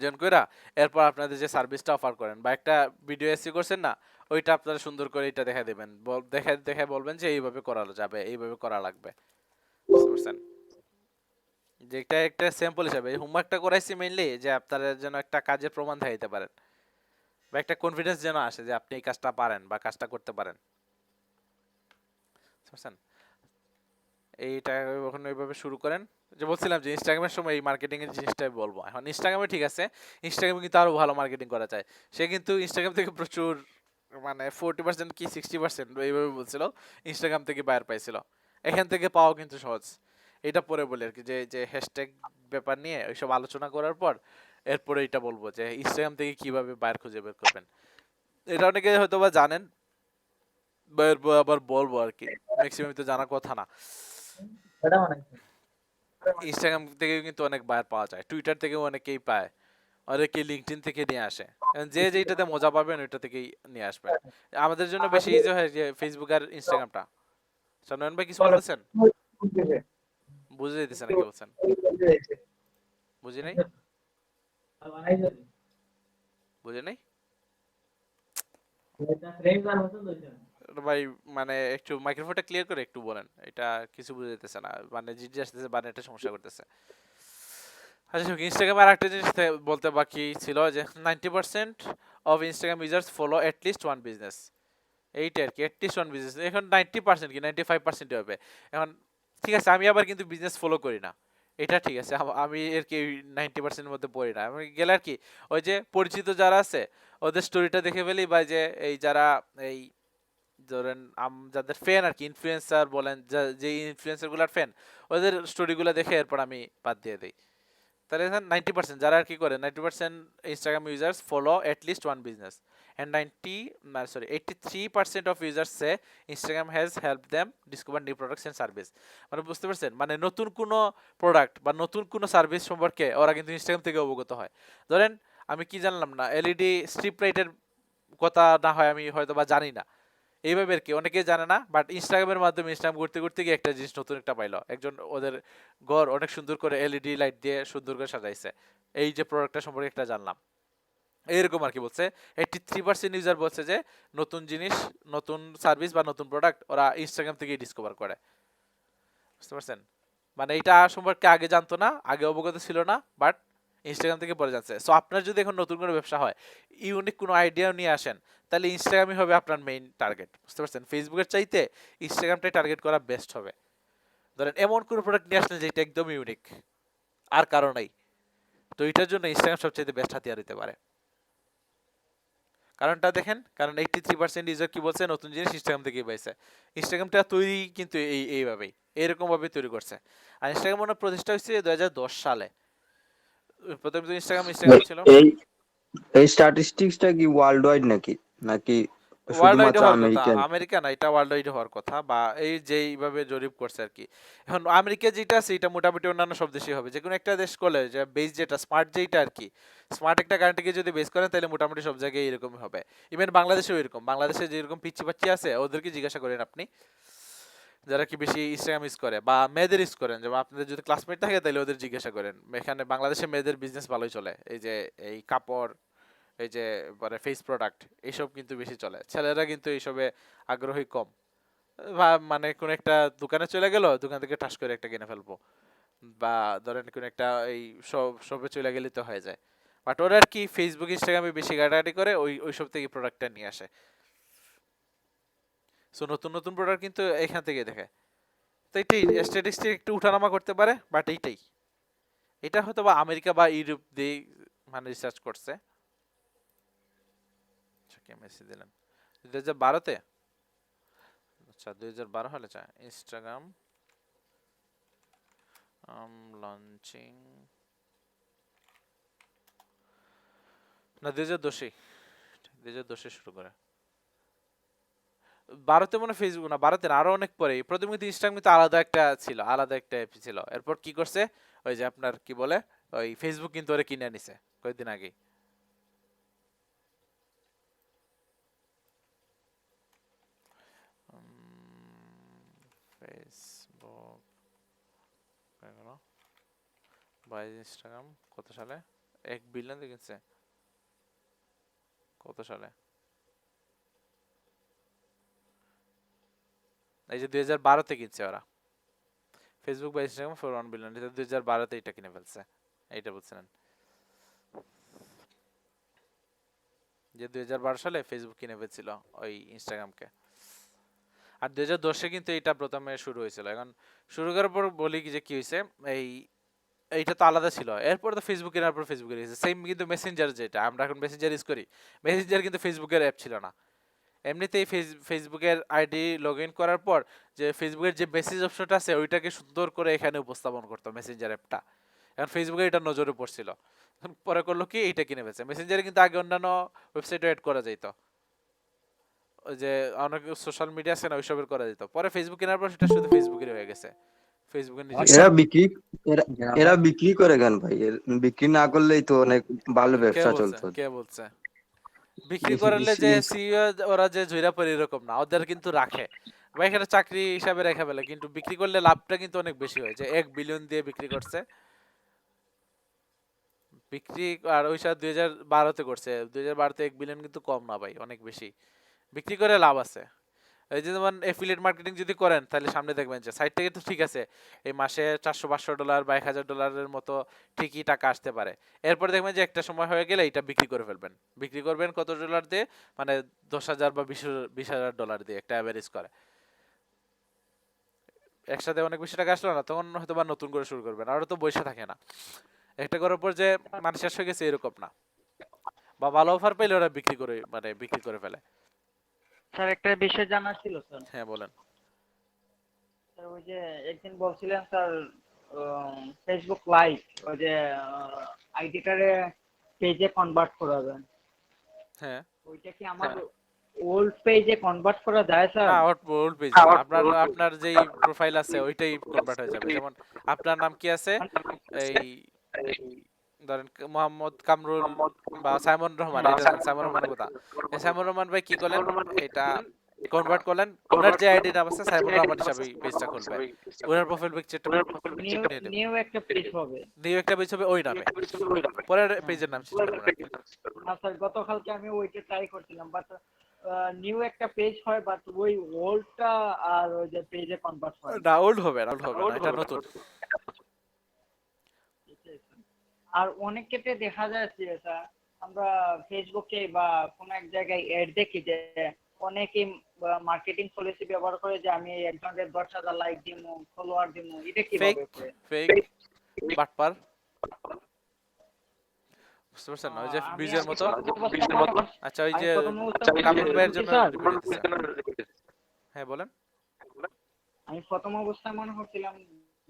জয়েন কইরা এরপর আপনাদের যে সার্ভিসটা অফার করেন বা একটা ভিডিও এসি করছেন না, ওইটা আপনারা সুন্দর করে এটা দেখা দেবেন, দেখে বলবেন যে এইভাবে করা যাবে, এইভাবে করা লাগবে, বুঝতে পারছেন? যে এটা একটা স্যাম্পল হিসাবে হোমওয়ার্কটা করাইছি মেইনলি যে আপনারা যেন একটা কাজের প্রমাণ দেখাইতে পারেন, বা একটা কনফিডেন্স যেন আসে যে আপনি এই কাজটা পারেন বা কাজটা করতে পারেন, বুঝতে পারছেন? এইটা এখন এইভাবে শুরু করেন। যে বলছিলাম যে ইনস্টাগ্রামের সময় এই মার্কেটিং এর জিনিসটাই বলবো। এখন ইনস্টাগ্রামে ঠিক আছে, ইনস্টাগ্রামে কিন্তু আরো ভালো মার্কেটিং করা যায়। সে কিন্তু ইনস্টাগ্রাম থেকে প্রচুর মানে 40% কি 60% এইভাবে বলছিল ইনস্টাগ্রাম থেকে বায়ার পাইছিল। এখান থেকে পাওয়া কিন্তু সহজ। এটা পরে বলি আর কি, যে যে হ্যাশট্যাগ ব্যাপার নিয়ে ওইসব আলোচনা করার পর এরপরে এটা বলবো যে ইনস্টাগ্রাম থেকে কিভাবে বায়ার খুঁজে বের করবেন। এটা অনেকে হয়তো বা জানেন, আবার বলবো আর কি, ম্যাক্সিমাম তো জানার কথা না। ইনস্টাগ্রাম থেকে কিন্তু অনেক বায়ার পাওয়া যায়, টুইটার থেকেও অনেকেই পায়, অনেকে লিঙ্কডইন থেকে নিয়ে আসে। যে যেটাতে মজা পাবেন ওইটা থেকেই নিয়ে আসবেন। আমাদের জন্য বেশি ইজি হয় যে ফেসবুক আর ইনস্টাগ্রামটা। নয়ন ভাই কিছু বলতেছেন? বুঝে দিতেছেন নাকি বলছেন? বুঝি নাই, বুঝে নাই। ভাই মানে একটু মাইক্রোফোনটা ক্লিয়ার করে একটু বলেন, এটা কিছু বুঝে যেতেছে না, মানে জিজি আসতেছে, মানে এটা সমস্যা করতেছে। আচ্ছা ইনস্টাগ্রামে আর একটা জিনিস বলতে বাকি ছিল যে 90% of Instagram users follow at least one business. এইটা আর কি, এট লিস্ট ওয়ান বিজনেস। এখন 90% কি 95% হবে। এখন ঠিক আছে, আমি আবার কিন্তু বিজনেস ফলো করি না, এটা ঠিক আছে, আমি এর কি 90% মধ্যে পড়ি না। আমি গেলে আর কি ওই যে পরিচিত যারা আছে ওদের স্টোরিটা দেখে ফেলি, বা যে এই যারা এই ধরেন যাদের ফ্যান আর কি, ইনফ্লুয়েন্সার বলেন, যে ইনফ্লুয়েন্সার গুলার ফ্যান, ওদের স্টোরিগুলো দেখে এরপর আমি বাদ দিয়ে দিই। তাহলে এখানে 90% যারা আর কি করে, 90% Instagram users follow at least one business, and 83% of users say Instagram has help them discover new products and service. মানে বুঝতে পারছেন, মানে নতুন কোনো প্রোডাক্ট বা নতুন কোনো সার্ভিস সম্পর্কে ওরা কিন্তু ইনস্টাগ্রাম থেকে অবগত হয়। ধরেন আমি কি জানলাম না, এলইডি স্ট্রিপ লাইটের কথা না হয় আমি হয়তো বা জানি না, এইভাবে আর কি অনেকেই জানে না, বাট ইনস্টাগ্রামের মাধ্যমে ইনস্টাগ্রাম ঘুরতে ঘুরতে গিয়ে একটা জিনিস নতুন একটা পাইলো, একজন ওদের ঘর অনেক সুন্দর করে এলইডি লাইট দিয়ে সুন্দর করে সাজাইছে, এই যে প্রোডাক্টটা সম্পর্কে একটা জানলাম, এইরকম আর কি বলছে। 83% ইউজার বলছে যে নতুন জিনিস, নতুন সার্ভিস বা নতুন প্রোডাক্ট ওরা ইনস্টাগ্রাম থেকেই ডিসকভার করে। বুঝতে পারছেন, মানে এটা সম্পর্কে আগে জানতো না, আগে অবগত ছিল না, বাট ইনস্টাগ্রাম থেকে পরে যাচ্ছে। সো আপনার যদি এখন নতুন কোনো ব্যবসা হয়, ইউনিক কোনো আইডিয়া নিয়ে আসেন, তাহলে ইনস্টাগ্রামই হবে আপনার মেইন টার্গেট। বুঝতে পারছেন, ফেসবুকের চাইতে ইনস্টাগ্রামটাই টার্গেট করা বেস্ট হবে। ধরেন এমন কোনো প্রোডাক্ট নিয়ে আসলেন যেটা একদম ইউনিক, আর কারো নাই, তো এটার জন্য ইনস্টাগ্রাম সবচেয়ে বেস্ট হাতিয়ার হতে পারে। কারণটা দেখেন, কারণ 83% ইউজার কি বলছে, নতুন জিনিস ইনস্টাগ্রাম থেকেই পাইছে। ইনস্টাগ্রামটা তৈরি কিন্তু এইভাবেই, এরকম ভাবে তৈরি করছে। আর ইনস্টাগ্রাম মনে হয় প্রতিষ্ঠা হয়েছে 2010 সালে। প্রথমে তো ইনস্টাগ্রাম ছিল। এই স্ট্যাটিস্টিক্সটা কি ওয়ার্ল্ড ওয়াইড নাকি নাকি ওয়ার্ল্ড ওয়াইড শুধুমাত্র হওয়ার কথা, আমেরিকান? আমেরিকা না, এটা ওয়ার্ল্ড ওয়াইড হওয়ার কথা, বা এই যেইভাবে জরিপ করছে আর কি। এখন আমেরিকা যেটা আছে এটা মোটামুটি অন্যান্য সব দেশই হবে, যে কোনো একটা দেশ করলে যে বেস যেটা স্মার্ট যেটা আর কি, স্মার্ট একটা কারেন্টকে যদি বেস করেন তাহলে মোটামুটি সব জায়গায় এরকমই হবে। ইভেন বাংলাদেশেও এরকম, বাংলাদেশে যেরকম পিচ্ছি পাচ্ছি আছে ওদেরকে জিজ্ঞাসা করেন আপনি, যারা কি বেশি ইনস্টাগ্রাম ইউজ করে বা মেয়েদের ইউজ করেন, যেমন আপনাদের যদি ক্লাসমেট থাকে তাহলে ওদের জিজ্ঞাসা করেন। এখানে বাংলাদেশে মেয়েদের বিজনেস ভালোই চলে, এই যে এই কাপড়, এই যে মানে ফেস প্রোডাক্ট, এইসব কিন্তু বেশি চলে। ছেলেরা কিন্তু এইসবে আগ্রহী কম, মানে কোন একটা দোকানে চলে গেল, দোকান থেকে ঠাস করে একটা কিনে ফেলবো, বা ধরেন কোন একটা এই সবে চলে গেলে তো হয়ে যায়। বাট ওরা আর কি ফেসবুক ইনস্টাগ্রামে বেশি ঘাটাঘাটি করে, ওইসব থেকে প্রোডাক্টটা নিয়ে আসে। সো নতুন নতুন প্রোডাক্ট কিন্তু এখান থেকে দেখে। তো এটাই স্ট্যাটিস্টিক একটু উঠানামা করতে পারে, বাট এটা হয়তো বা আমেরিকা বা ইউরোপ দিয়ে মানে রিসার্চ করছে। মেসেজ দিলেন 2012-তে, আচ্ছা 2012 হলে চা ইনস্টাগ্রাম লঞ্চিং না 2010 শুরু করে। 12-তে মনে ফেসবুক না, 12-তে আরো অনেক পরে। প্রথমে কিন্তু ইনস্টাগ্রামে তো আলাদা একটা অ্যাপ ছিল, এরপর কি করছে ওই যে আপনার কি বলে ওই ফেসবুক কিন্তু ওরে কিনে নিছে কয়েকদিন আগে। ফেসবুক বাই ইনস্টাগ্রাম কত সালে 1 বিলিয়ন দেখেছে, কত সালে, এই যে 2012-তে কিনছে ওরা ফেসবুক বা ইনস্টাগ্রাম ফর 1 বিলিয়ন, এটা 2012-তে এটা কিনে ফেলছে। এইটা বলছিলেন যে 2012 সালে ফেসবুক কিনে ফেলছিল ওই ইনস্টাগ্রামকে। আর 2010-এ কিন্তু এটা প্রথমে শুরু হয়েছিল। এখন শুরু করার পর বলি কি যে কি হয়েছে, এইটা তো আলাদা ছিল, এরপর তো ফেসবুক কেনার পর ফেসবুকে গেছে সেম। কিন্তু মেসেঞ্জার যেটা আমরা এখন মেসেঞ্জার ইউজ করি, মেসেঞ্জার কিন্তু ফেসবুকের অ্যাপ ছিল না। এমনিতেই ফেসবুকের আইডি লগ ইন করার পর যে ফেসবুকের যে মেসেজ অপশনটা আছে ওইটাকে সুন্দর করে এখানে উপস্থাপন করতো মেসেঞ্জার অ্যাপটা। এখন ফেসবুকে এটা নজরে পড়ছিল, পরে করলো কি এইটা কিনে ফেলছে। মেসেঞ্জারে কিন্তু আগে অন্যান্য ওয়েবসাইটে অ্যাড করা যেত, ওই যে অনেক সোশ্যাল মিডিয়া আছে না ওইসবের করা যেত, পরে ফেসবুক কেনার পর সেটা শুধু ফেসবুকের হয়ে গেছে। ফেসবুকের এরা বিক্রি করে কেন ভাই? বিক্রি না করলেই তো অনেক ভালো ব্যবসা চলতো। কে বলছে বিক্রি করলে যে সিইও ওরা যে ঝইরা পড়ে এরকম না, ওদের কিন্তু রাখে ভাই, এখানে চাকরি হিসাবে রেখে ফেলে, কিন্তু বিক্রি করলে লাভটা কিন্তু অনেক বেশি হয়। যে 1 বিলিয়ন দিয়ে বিক্রি করছে বিক্রি, আর ওই সাথে 2012-তে করছে। 2012-তে 1 বিলিয়ন কিন্তু কম না ভাই, অনেক বেশি। বিক্রি করে লাভ আছে। এই যে যেমন এফিলিয়েট মার্কেটিং যদি করেন তাহলে সামনে দেখবেন যে সাইট থেকে তো ঠিক আছে এই মাসে $400-500 বা $1000 মতো ঠিকই টাকা আসতে পারে। এরপর দেখবেন যে একটা সময় হয়ে গেলে এটা বিক্রি করে ফেলবেন। বিক্রি করবেন কত ডলার দিয়ে, মানে 10,000 বা $20,000 দিয়ে একটা অ্যাভারেজ করে। একসাথে অনেক বেশি টাকা আসলো না, তখন হয়তো বা নতুন করে শুরু করবেন, আর তো বসে থাকে না। একটা করার পর যে মানে শেষ হয়ে গেছে এরকম না, বা ভালো অফার পেলে ওরা বিক্রি করে ফেলে। স্যার একটা বিষয় জানার ছিল স্যার। হ্যাঁ বলেন। স্যার ওই যে একদিন বলছিলেন স্যার ফেসবুক লাইভ ওই যে আইডিটারে পেজে কনভার্ট করাবেন, হ্যাঁ ওইটা কি আমার ওল্ড পেজে কনভার্ট করা যায় স্যার? না, ওল্ড পেজ আপনার যেই প্রোফাইল আছে ওইটাই কনভার্ট হয়ে যাবে। যেমন আপনার নাম কি আছে, এই ধরেন মোহাম্মদ কামরুল বা সাইমন রহমান, এটা সাইমন রহমানের কথা। এই সাইমন রহমান ভাই কি করলেন, এটা কনভার্ট করলেন, ওনার যে আইডি নাম আছে সাইমন রহমান হিসাবে পেজটা খুলবে, ওনার প্রোফাইল পিকচারটা নিউ একটা পেজ হবে, ওই নামে, পরের পেজের নাম চেঞ্জ করবেন আর কি। না স্যার গতকালকে আমি ওইটা ট্রাই করছিলাম, বাট নিউ একটা পেজ হয়, বাট ওই ওল্ডটা আর ওই যে পেজে কনভার্ট হয় না, ওল্ড হবে না, এটা নতুন। আর অনেক ক্ষেত্রে দেখা যায় যে স্যার আমরা ফেসবুকে বা কোনো এক জায়গায় এড দেখি যে অনেকে মার্কেটিং পলিসি ব্যবহার করে যে আমি একজনের 10,000 লাইক দিমু, ফলোয়ার দিমু, এটা কিভাবে করে? ফেক বাটপার, বুঝতে পারছেন না? ওই যে বীজের মতো। আচ্ছা, ওই যে কামরুল ভাইয়ের জন্য হ্যাঁ বলেন। আমি প্রথম অবস্থায় মনে করছিলাম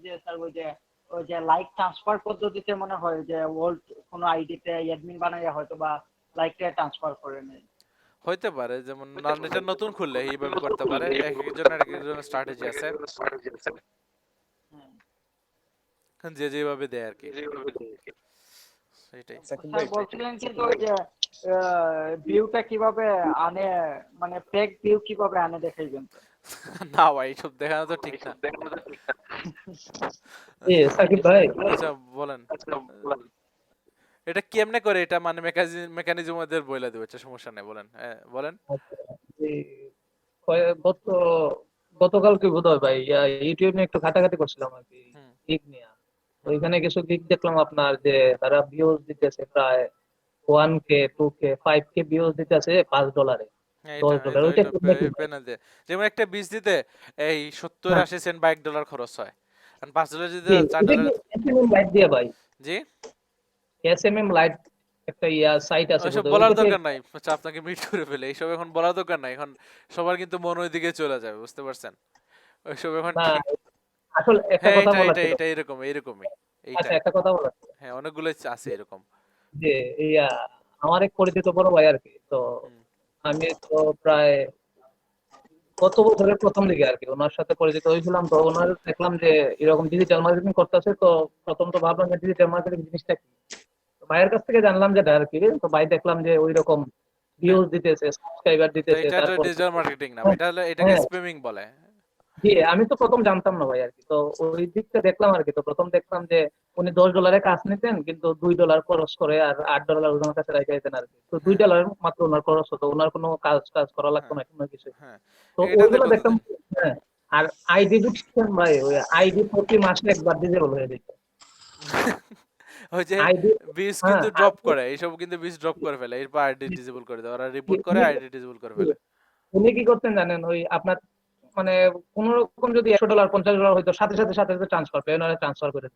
যে স্যার ওই যে লাইক ট্রান্সফার পদ্ধতিতে মনে হয় যে ওল্ড কোনো আইডিতে অ্যাডমিন বানাইয়া হয়তো বা লাইকটা ট্রান্সফার করে নেয়। হইতে পারে, যেমন এটা নতুন খুললে এইভাবে করতে পারে, এক একজনের স্ট্র্যাটেজি আছে, যে যেভাবে দেয় আর কি, সেটাই। স্যার বলছিলেন কিন্তু ওই যে ভিউটা কিভাবে আনে, মানে ফেক ভিউ কিভাবে আনে দেখাইবেন? না ভাই, এইসব দেখানো তো ঠিক না। সাকিব ভাই, আচ্ছা বলেন, এটা কেমনে করে, এটা মানে মেকানিজম ওদের বইলা দেব, সমস্যা নেই, বলেন। হ্যাঁ বলেন। গতকালকে বোধহয় ভাই ইউটিউব নিয়ে একটু ঘাটাঘাটি করছিলাম আর কি, গিগ নিয়ে। ওইখানে কিছু গিগ দেখলাম আপনার যে তারা ভিউজ দিতেছে প্রায় 1K 2K 5K ভিউজ দিতেছে $5, $10। যেমন একটা বীজ দিতে এই 70-80 সেন্ট বা $1 খরচ হয়, আর $5 দিতে $4। এসএমএম লাইট দিয়ে ভাই, জি এসএমএম লাইট একটা সাইট আছে, ওইসব বলার দরকার নাই, আচ্ছা আপনাকে মিট করে ফেলে, এইসব এখন বলার দরকার নাই, এখন সবার কিন্তু মন ওই দিকে চলে যাবে, বুঝতে পারছেন? ওইসব এখন আসলে একটা কথা বলা ছিল, এটা এরকমই আচ্ছা একটা কথা বলা ছিল, হ্যাঁ অনেকগুলো আছে এরকম যে আমার এক পরিচিত বড় ভাই আর কি, তো আমি তো প্রায় গত বছরের প্রথম দিকে আর কি ওনার সাথে পরিচিত হয়েছিলাম। তো ওনার দেখলাম যে এরকম ডিজিটাল মার্কেটিং করতেছে, তো প্রথম তো ভাবলাম যে ডিজিটাল মার্কেটিং জিনিসটা কি, ভাইয়ের কাছ থেকে জানলাম যেটা আর কি। তো ভাই দেখলাম যে ওই রকম ভিউজ দিতেছে, সাবস্ক্রাইবার দিতেছে, এটা তো ডিজিটাল মার্কেটিং না, এটাকে স্প্যামিং বলে। জি, আমি তো প্রথম জানতাম না ভাই আর কি, তো ওই দিকটা দেখলাম আর কি। তো প্রথম দেখলাম যে উনি $10 কাজ নিতেন, কিন্তু $2 খরচ করে আর $8 ওনার কাছে রেখে দিতেন আর কি। তো $2 মাত্র ওনার খরচ হতো, ওনার কোনো কাজ করা লাগতো না, কোনো কিছু। তো ওইগুলো দেখতাম। হ্যাঁ, আর আইডি দিচ্ছেন ভাই, ওই আইডি প্রতি মাসে একবার ডিজেবল হয়ে যেত। ওই যে বিস কিন্তু ড্রপ করে, এইসব কিন্তু বিস ড্রপ করে ফেলে, এরপর আইডি ডিসেবল করে দেয়, ওরা রিপোর্ট করে আইডি ডিসেবল করে ফেলে। উনি কি করতেন জানেন, ওই আপনার মানে কোন রকম যদি $100 $50 হয়তো সাথে সাথে ট্রান্সফার ট্রান্সফার করে দিত।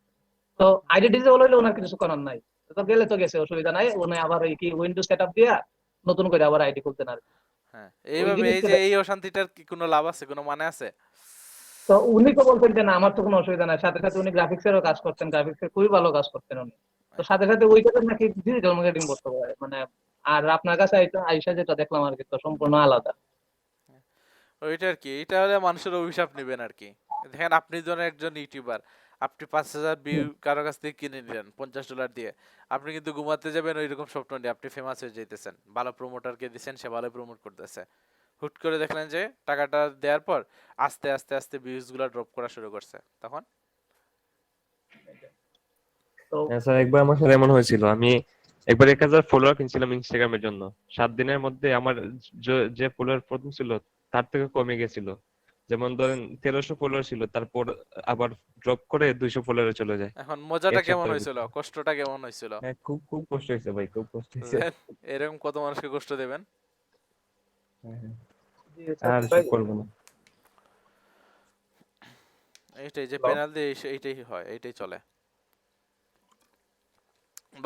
তো আইডি ডিসেবল হইলে ওনার কিছু করার নাই, তো গেলে তো গেছে, অসুবিধা নাই, উনি আবার ওই কি উইন্ডোজ সেটআপ দিয়া নতুন করে আবার আইডি খুলতেন আর। হ্যাঁ, এইভাবে এই অশান্তিটার কি কোনো লাভ আছে, কোনো মানে আছে? তো উনি তো বলতেন যে না আমার তো কোনো অসুবিধা নাই, সাথে সাথে উনি গ্রাফিক্সেরও কাজ করতেন, গ্রাফিক্সের খুবই ভালো কাজ করতেন উনি। তো সাথে সাথে ওইটাতে নাকি ডিজিটাল মার্কেটিং করতে পারে মানে। আর আপনার কাছে আইসা যেটা দেখলাম আর কি, তো সম্পূর্ণ আলাদা। ওইটা আর কি, এটা হলে মানুষের অভিশাপ নেবেন আর কি। দেখেন আপনি ধরেন একজন ইউটিউবার, আপনি 5,000 ভিউ কারো কাছ থেকে কিনে নিলেন $50 দিয়ে, আপনি কিন্তু ঘুমাতে যাবেন ওইরকম স্বপ্ন নিয়ে, আপনি ফেমাস হয়ে যাইতেছেন, ভালো প্রমোটারকে দিচ্ছেন, সে ভালো প্রমোট করতেছে, হুট করে দেখলেন যে টাকাটা দেওয়ার পর আস্তে আস্তে আস্তে ভিউজ গুলা ড্রপ করা শুরু করছে, তখন স্যার একবার আমার সাথে এমন হয়েছিল, আমি একবার 1000 ফলোয়ার কিনছিলাম ইনস্টাগ্রামের জন্য, 7 দিনের মধ্যে আমার যে ফলোয়ার প্রথম ছিল তার থেকে কমে গেছিল। যেমন ধরেন 1300 ফলোয়ার ছিল, তারপর আবার ড্রপ করে 200 ফলোয়ারে চলে যায় এখন মজাটা এক কেমন সপ্তাহের হয়েছিল, ভিতরে। কষ্টটা কেমন হয়েছিল? হ্যাঁ, খুব খুব কষ্ট হয়েছে ভাই, খুব কষ্ট হয়েছে। দেন, এরকম কত মানুষকে কষ্ট দেবেন? হ্যাঁ, হ্যাঁ। জি আর সাকিব ভাই, সব করবো না। এইটাই যে হ্যালো। পেনাল দিয়ে এইটাই হয়, এইটাই চলে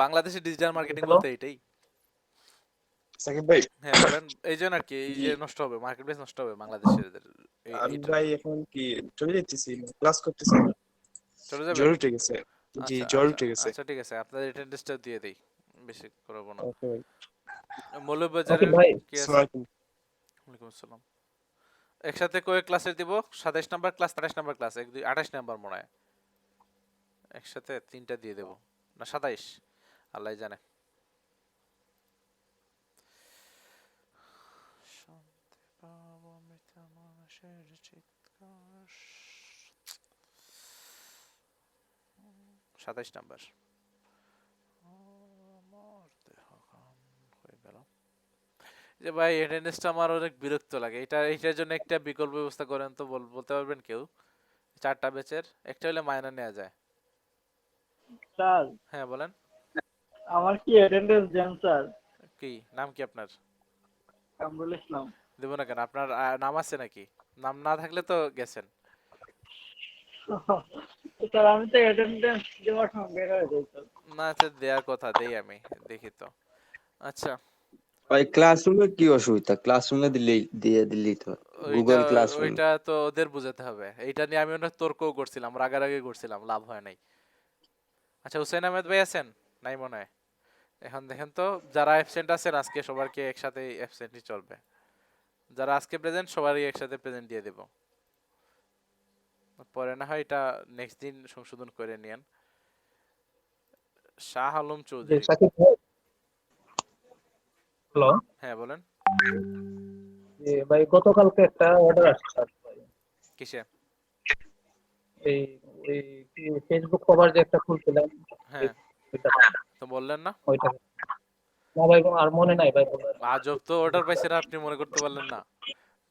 বাংলাদেশে ডিজিটাল মার্কেটিং হ্যালো। বলতে এইটাই। সাকিব ভাই, হ্যাঁ বলেন। এই জন্য আর কি, এই যে নষ্ট হবে, মার্কেট প্লেস নষ্ট হবে বাংলাদেশের আমি এইটা। ভাই এখন কি চলে যেতেছি, ক্লাস করতেছি, চলে যাবেন? জ্বর উঠে গেছে। জি, আচ্ছা জ্বর আচ্ছা উঠে গেছে। আচ্ছা, ঠিক আছে, আপনাদের অ্যাটেন্ডেন্সটা দিয়ে দেই, বেশি করবো না। ওকে ভাই, মৌলভীবাজারের ভাই, কি আছে? আসসালামু ওয়ালাইকুম আসসালাম। একসাথে কয়েক ক্লাসের দিব? 27 number class, 28 number class, 1 2 28 number মনে হয়। একসাথে 3টা দিয়ে দেব, না 27, আল্লাহ জানে। শান্তি পাবো মৃত্যু মানুষের চিৎকার। 27 নাম্বার। আমার দেহ কান হয়ে গেল। যে ভাই অ্যাটেন্ডেন্সটা আমার অনেক বিরক্ত লাগে, এইটার জন্য একটা বিকল্প ব্যবস্থা করেন তো, বলতে পারবেন কেউ? 4টা ব্যাচের একটা হলে মাইনা নেওয়া যায়। স্যার হ্যাঁ বলেন। আমার কি অ্যাটেন্ডেন্স দেন স্যার? কি নাম কি আপনার? কামরুল ইসলাম। দেবো না কেন, আপনার নাম আছে নাকি? নাম না থাকলে তো গেছেন। স্যার আমি তো অ্যাটেন্ডেন্স দেওয়ার সময় বের হয়ে যাই স্যার। না আচ্ছা, দেওয়ার কথা দেই আমি, দেখি তো। আচ্ছা ভাই ক্লাসরুমে কি অসুবিধা? ক্লাসরুমে দিলেই তো ওইটা গুগল ক্লাসরুম। ওইটা তো ওদের বুঝাতে হবে, এইটা নিয়ে আমি অনেক তর্কও করছিলাম, রাগারাগি করছিলাম, লাভ হয় নাই। আচ্ছা হুসেন আহমেদ ভাই আছেন? নাই মনে হয়। এখন দেখেন তো, যারা অ্যাবসেন্ট আছেন আজকে সবারকে একসাথে অ্যাবসেন্টই চলবে, যারা আজকে প্রেজেন্ট সবারই একসাথে প্রেজেন্ট দিয়ে দেব, পরে না হয় এটা নেক্সট দিন সংশোধন করে নিয়েন। শাহ আলম জি চৌধুরী। সাকিব ভাই, হ্যালো। হ্যাঁ বলেন। জি ভাই, গতকালকে একটা অর্ডার আসছে স্যার ভাই। কিসে? এই ওই কি ফেসবুক কভার যে একটা খুলছিলাম, হ্যাঁ ওইটা তো বললেন না। ওইটা না ভাই, আর মনে নাই ভাই বলার। আজব তো, অর্ডার পাইছেন আপনি মনে করতে পারলেন না?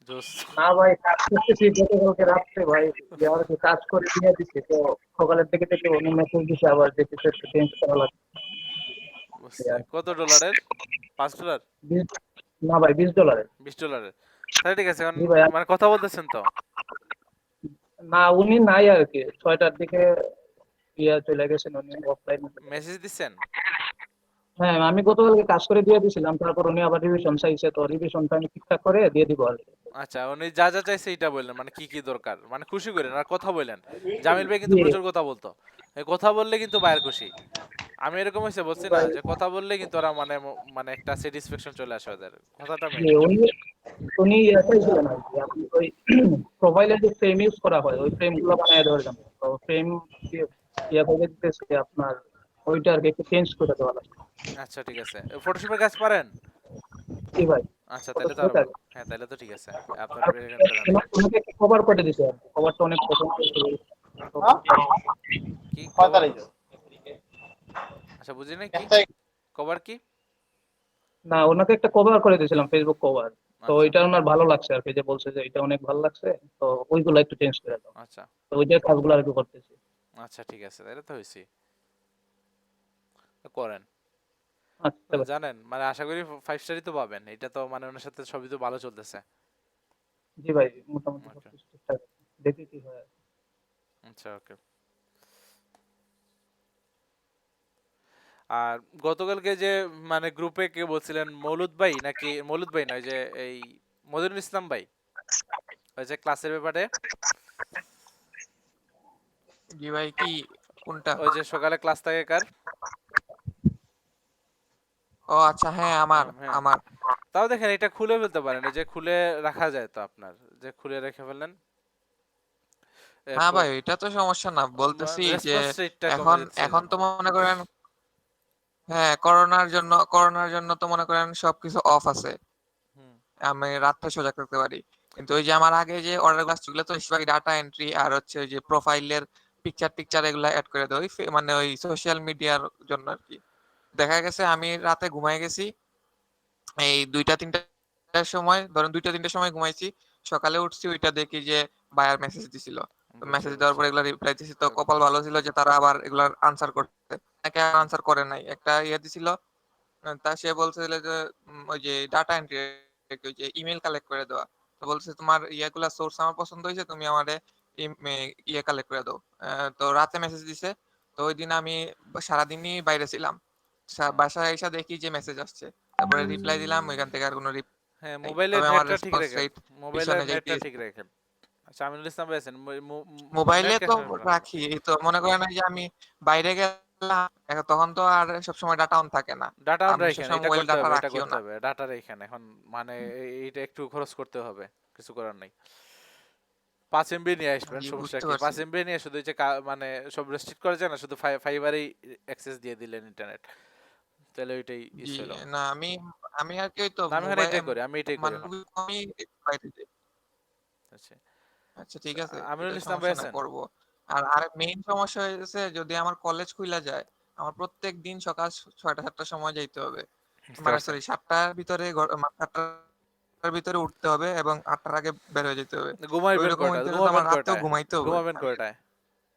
জোস। না ভাই, কাজ করতেছি গতকালকে রাত্রে ভাই, যে আমার কাজ করে দিয়ে দিচ্ছে, তো সকালের থেকে উনি মেসেজ দিছে আবার যে কিছু একটা চেঞ্জ করা লাগবে। বুঝছি। কত ডলারের? $5? 20 না ভাই, $20। $20? তাহলে ঠিক আছে, এখন জি ভাই। মানে কথা বলতেছেন তো? না উনি নাই আর কি, 6টার দিকে চলে গেছেন উনি অফলাইন। মেসেজ দিচ্ছেন? হ্যাঁ আমি গতকালকে কাজ করে দিয়ে দিয়েছিলাম, তারপর উনি আবার রিভিশন চাইছে, তো রিভিশনটা আমি ঠিকঠাক করে দিয়ে দিব আর কি। আচ্ছা, উনি যা যা চাইছে এটা বললেন, মানে কি কি দরকার, মানে খুশি করেন আর কথা বলেন। জামিল ভাই কিন্তু জি। প্রচুর কথা বলতো, এই কথা বললে কিন্তু বাইরে খুশি। আমি এরকম হয়েছে বলছি না, যে কথা বললে কিন্তু ওরা মানে মানে একটা স্যাটিসফ্যাকশন চলে আসে ওদের, কথাটা মেন। জি, উনি চাইছিলেন আর কি, আপনি ওই প্রোফাইলে যে ফ্রেম ইউজ করা হয় ওই ফ্রেম গুলো বানিয়ে দেওয়ার জন্য, তো ফ্রেম করে দিতেছে আপনার, ওইটা আর কি একটু চেঞ্জ করে দেওয়া লাগবে। আচ্ছা ঠিক আছে, ফটোশপের কাজ পারেন? জি ভাই। আচ্ছা তাহলে তো আরো ভালো। হ্যাঁ তাহলে তো ঠিক আছে, আপনার আর ওনাকে কভার করে দিছে আর কি, কভারটা অনেক পছন্দ হয়েছে। কি কভার? আচ্ছা বুঝি নাই, কি কভার কি? না ওনাকে একটা কভার করে দিয়েছিলাম, ফেসবুক কভার, তো আচ্ছা ওইটা ওনার ভালো লাগছে আর কি, যে বলছে যে এটা অনেক ভালো লাগছে, তো ওইগুলো একটু চেঞ্জ করে দাও, আচ্ছা তো ওই যে কাজগুলো আর কি করতেছি। আচ্ছা ঠিক আছে, তাহলে তো হয়েছি, করেন। আচ্ছা ভাই। জানেন মানে আশা করি 5 স্টারই তো পাবেন, এটা তো মানে ওনার সাথে সবই তো ভালো চলতেছে। জি ভাই, মোটামুটি Okay. সবকিছু ঠিকঠাক আছে। দেখি কি হয়। আচ্ছা ওকে। আর গতকালকে যে মানে গ্রুপে কে বলছিলেন, মৌলুদ ভাই নাকি? মৌলুদ ভাই নয়, যে এই মদিনুল ইসলাম ভাই, ওই যে ক্লাসের ব্যাপারে। জি ভাই, কি কোনটা? ওই যে সকালে ক্লাস থাকে কার? ও আচ্ছা, হ্যাঁ আমার হ্যাঁ। আমার তাও দেখেন এটা খুলে ফেলতে পারেন, এই যে খুলে রাখা যায় তো আপনার, যে খুলে রেখে ফেললেন। হ্যাঁ ভাই, এটা তো সমস্যা না, বলতেছি যে রেসপন্স রেটটা কমে এখন যাচ্ছে এখন এজন্য। তো মনে করেন, হ্যাঁ করোনার জন্য তো মনে করেন সবকিছু অফ আছে, হুম। আমি রাতটা সোজা করতে পারি, কিন্তু ওই যে আমার আগে যে অর্ডার ক্লাস ছিল তো বেশিরভাগ ডাটা এন্ট্রি আর হচ্ছে ওই যে প্রোফাইলের পিকচার এগুলা অ্যাড করে দেয়, ওই মানে ওই সোশ্যাল মিডিয়ার জন্য আর কি, দেখা গেছে আমি রাতে ঘুমাই গেছি এই 2টা 3টার সময়, ধরেন 2টা 3টার সময় ঘুমাইছি, সকালে উঠছি ওইটা দেখি যে বায়ার মেসেজ দিছিল। মেসেজ দেওয়ার পরে এগুলা রিপ্লাই দিছি, তো কপাল ভালো ছিল যে তারা আবার এগুলার আনসার করতে, নাকি আনসার করে নাই। একটা ইয়ে দিছিল, তা সে বলছিল যে ওই যে ডাটা এন্ট্রি, ওই যে ইমেল কালেক্ট করে দেওয়া। তো বলছে তোমার ইয়েগুলা সোর্স আমার পছন্দ হয়েছে, তুমি আমারে ইয়ে কালেক্ট করে দাও। তো রাতে মেসেজ দিছে। তো ওই দিন আমি সারাদিনই বাইরে ছিলাম, বাসায় এসে দেখি যে মেসেজ আসছে, তারপরে রিপ্লাই দিলাম, ওইখান থেকে আর কোনো হ্যাঁ, রিপ্লাই। মোবাইলের তবে আমার নেটটা ঠিক রেসপন্স রাখেন, রেট মোবাইলের পিছনে নেটটা যাইতেছে। ঠিক রাখেন। আচ্ছা, আমিনুল ইসলাম ভাই আছেন, মোবাইলে নেট তো কানেকশন করেন? রাখি, তো মনে করেন যে আমি বাইরে গেলাম তখন তো আর সবসময় ডাটা অন থাকে না, ডাটা অন আমি রাখেন, সবসময় এটা মোবাইল করতে ডাটা হবে, এটা রাখিও করতে না। হবে, ডাটা রাখেন এখন, মানে এইটা একটু খরচ করতে হবে, কিছু করার নাই। 5 এমবি নিয়ে আসবেন, জি, সমস্যা বুঝতে কি? পারছি। 5 এমবি নিয়ে শুধু যে মানে সব রেস্ট্রিক্ট করা যায় না, শুধু ফাইবারেই অ্যাক্সেস দিয়ে দিলেন ইন্টারনেট, তাহলে ওইটাই জি, ছিল। না আমি আমি আর কি ওই তো না, আমি এখানে মোবাইল এটাই করি, আমি এটাই করি মানে এখন। আমি বাইরে যাই। আচ্ছা, আচ্ছা ঠিক আছে, এটা আমিনুল ইসলাম ভাই সমস্যা না, আছেন? করব। আর মেইন সমস্যা হয়েছে যদি আমার কলেজ খুইলা যায়, আমার প্রত্যেক দিন সকাল 6টা 7টার সময় যাইতে হবে, বুঝতে মানে পারছেন? সরি 7টার ভিতরে 7টার ভিতরে উঠতে হবে এবং 8টার আগে বের হয়ে যেতে হবে। তো ঘুমাইবেন ওইরকম কয়টা? হইতে হলে তো ঘুমাবেন আমার রাতেও কয়টায়? ঘুমাইতে হবে। ঘুমাবেন আমি কয়টায়?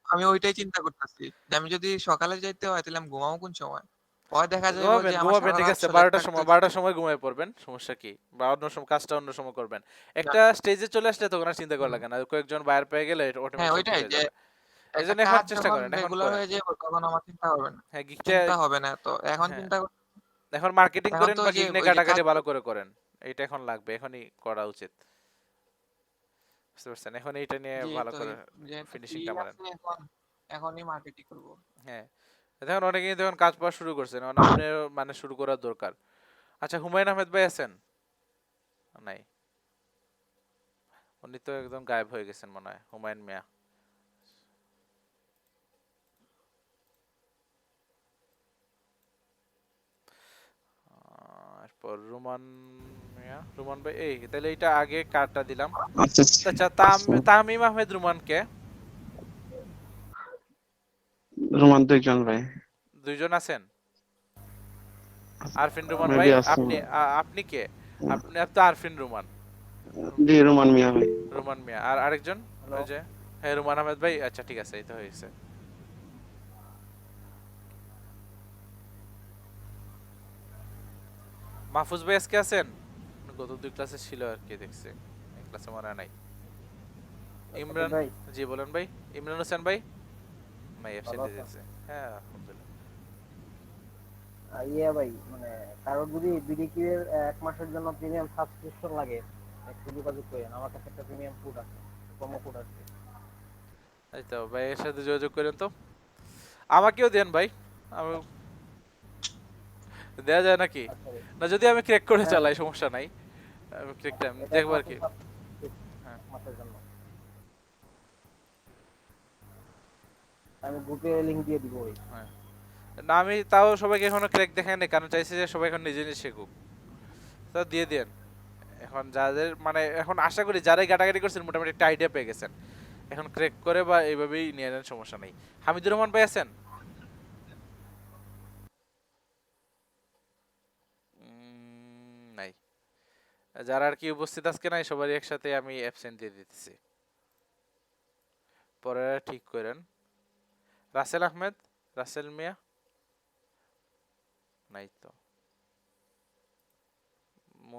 আমি ওইটাই চিন্তা করতেছি যে আমি যদি সকালে যাইতে হয় তাহলে আমি ঘুমাবো কোন সময়? পরে দেখা যাবে ঘুমাবেন, যে আমার ঘুমাবেন, সারা ঠিক রাত আছে, সজাগ 12টার থাকতে সময়, হচ্ছে। 12টার সময় ঘুমায় পড়বেন, সমস্যা কি? বা অন্য সময় কাজটা অন্য সময় করবেন। একটা স্টেজে চলে আসলে তখন আর চিন্তা করা লাগে না, কয়েকজন বাইরে পেয়ে গেলে হ্যাঁ অটোমেটিক সব ঠিক ওইটাই হয়ে যে যাবে। এই একটা জন্য এখন কাজ চেষ্টা যখন করেন, এখন রেগুলার করেন। হয়ে যাবে তখন আমার চিন্তা হবে না, হ্যাঁ, গিগটা, চিন্তা হবে না তো এখন হ্যাঁ, চিন্তা এখন মার্কেটিং এখন করেন তো বা ওই যে গিগ নিয়ে ওই যে কাজ কাটাকাটি ভালো করে করেন। এইটা এখন লাগবে, এখনই করা উচিত। বুঝতে পারছেন? এখন এইটা নিয়ে জি ভালো তো করে যেহেতু ফ্রি ফিনিশিংটা মারেন। আছে এখনই মার্কেটিং করব। হ্যাঁ, দেখুন অনেকেই দেখুন কাজ পাওয়া শুরু করছেন, এখন আপনি মানে শুরু করার দরকার। আচ্ছা, হুমায়ুন আহমেদ ভাই আছেন? নাই, উনি তো একদম গায়েব হয়ে গেছেন মনে হয়, হুমায়ুন মিয়া। এরপর রুমান মিয়া, রুমান ভাই, এই তাহলে এটা আগে কার্ডটা দিলাম। আচ্ছা আচ্ছা, আচ্ছা। তামিম আহমেদ রুমান কে? রোমান 2 জন ভাই। 2 জন আছেন? আরফিন রুমান ভাই, মেবি আছে। আপনি কে? আপনি তো আরফিন রুমান, জি রোমান মিয়া ভাই। রুমান মিয়া, আর আরেকজন ওই যে, হ্যাঁ রুমান আহমেদ ভাই, আচ্ছা ঠিক আছে, এই তো হয়েছে। মাহফুজ ভাই আজকে আছেন? গত 2 ক্লাসে ছিল আর কি, দেখছি এই ক্লাসে মনে নাই। ইমরান, জি বলেন ভাই। ইমরান হোসেন ভাই, ভাই অ্যাবসেন্ট দিয়ে দিয়েছে। হ্যাঁ আলহামদুলিল্লাহ। ইয়ে ভাই, মানে কারোর যদি বিডিকিউ এর 1 মাসের জন্য প্রিমিয়াম সাবস্ক্রিপশন লাগে, একটু যোগাযোগ করেন, আমার কাছে একটা প্রিমিয়াম কোড আছে, প্রোমো কোড আছে। এই তো ভাইয়ের সাথে যোগাযোগ করেন তো, আমাকেও দেন ভাই, আমি দেয়া যায় নাকি? না, যদি আমি ক্র্যাক করে চালাই সমস্যা নাই, আমি ক্র্যাকটা দেখবো আর কি। হ্যাঁ, মাসের জন্য আমি গ্রুপে লিংক দিয়ে দিব ভাই। হ্যাঁ, না আমি তাও সবাইকে এখনো ক্র্যাক দেখাই নাই, কারণ চাইছি যে সবাই এখন নিজে নিজে শিখুক। তো দিয়ে দেন এখন, যাদের মানে এখন আশা করি যারাই গাটাগাটি করছেন মোটামুটি একটা আইডিয়া পেয়ে গেছেন, এখন ক্র্যাক করে বা এইভাবেই নিয়ে নেন, সমস্যা নেই। হামিদুর রহমান ভাই আছেন? নাই। যারা আর কি উপস্থিত আজকে নাই সবারই একসাথে আমি অ্যাবসেন্ট দিয়ে দিতেছি, পরে ঠিক করেন। রাসেল আহমেদ, রাসেল মিয়া নাই তো,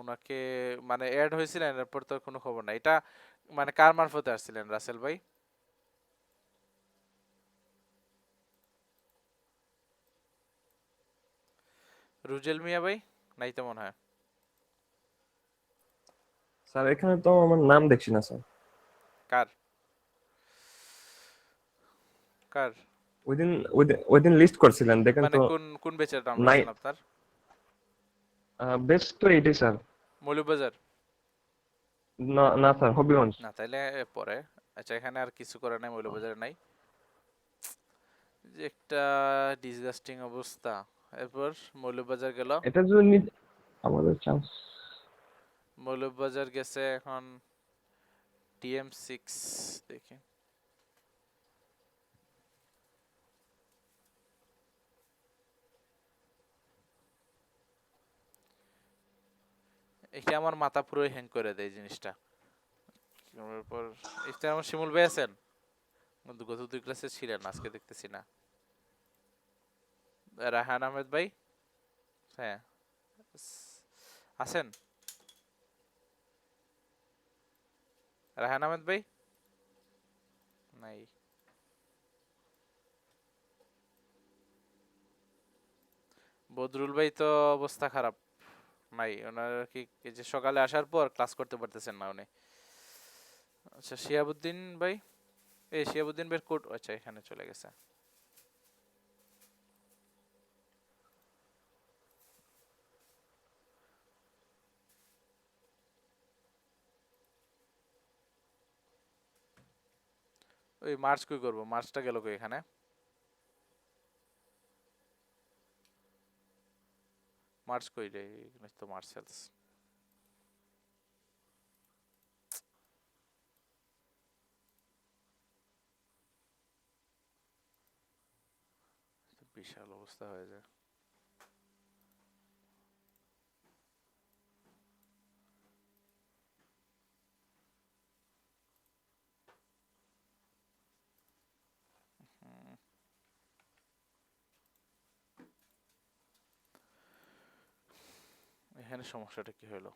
ওনাকে মানে অ্যাড হয়েছিলেন এরপর তো কোনো খবর নাই। এটা মানে কার মারফতে আসছিলেন রাসেল ভাই? রুজেল মিয়া ভাই নাই তো মনে হয়। স্যার এখানে তো আমার নাম দেখছি না স্যার। কার কার ওইদিন লিস্ট করছিলেন, দেখেন মানে তো। কোন কোন বেচের নাম নাই, রাখছেন আপনার? বেস্ট তো এইটাই স্যার। মৌলভীবাজার? না না স্যার, হবিগঞ্জ। না, তাইলে পরে। আচ্ছা, এখানে আর কিছু করে নাই, মৌলভীবাজারে নাই, যে একটা ডিসগাস্টিং অবস্থা। এরপর মৌলভীবাজার গেল, এটা যদি আমাদের চান্স। মৌলভীবাজার গেছে, এখন TM6 দেখি। এটা আমার মাথা পুরোই হ্যাং করে দেয় এই জিনিসটা। তারপর এটা আমার শিমুল ভাই আছেন, গত 2 ক্লাসে ছিলেন, আজকে দেখতেছি না। রায়হান আহমেদ ভাই, হ্যাঁ আছেন? রায়হান আহমেদ ভাই নাই। বদরুল ভাই তো অবস্থা খারাপ, নাই ওনার কি এই যে সকালে আসার পর ক্লাস করতে পারতেছেন না উনি। আচ্ছা শিহাবুদ্দিন ভাই, এই শিহাবুদ্দিন ভাইয়ের কোড, আচ্ছা এখানে চলে গেছে। ওই মার্চ কই করব, মার্চটা গেল কই এখানে? মার্চ কই রে, এখানে তো মার্চ সেলস। বিশাল অবস্থা হয়ে যায়। এখানে সমস্যাটা কি হলো?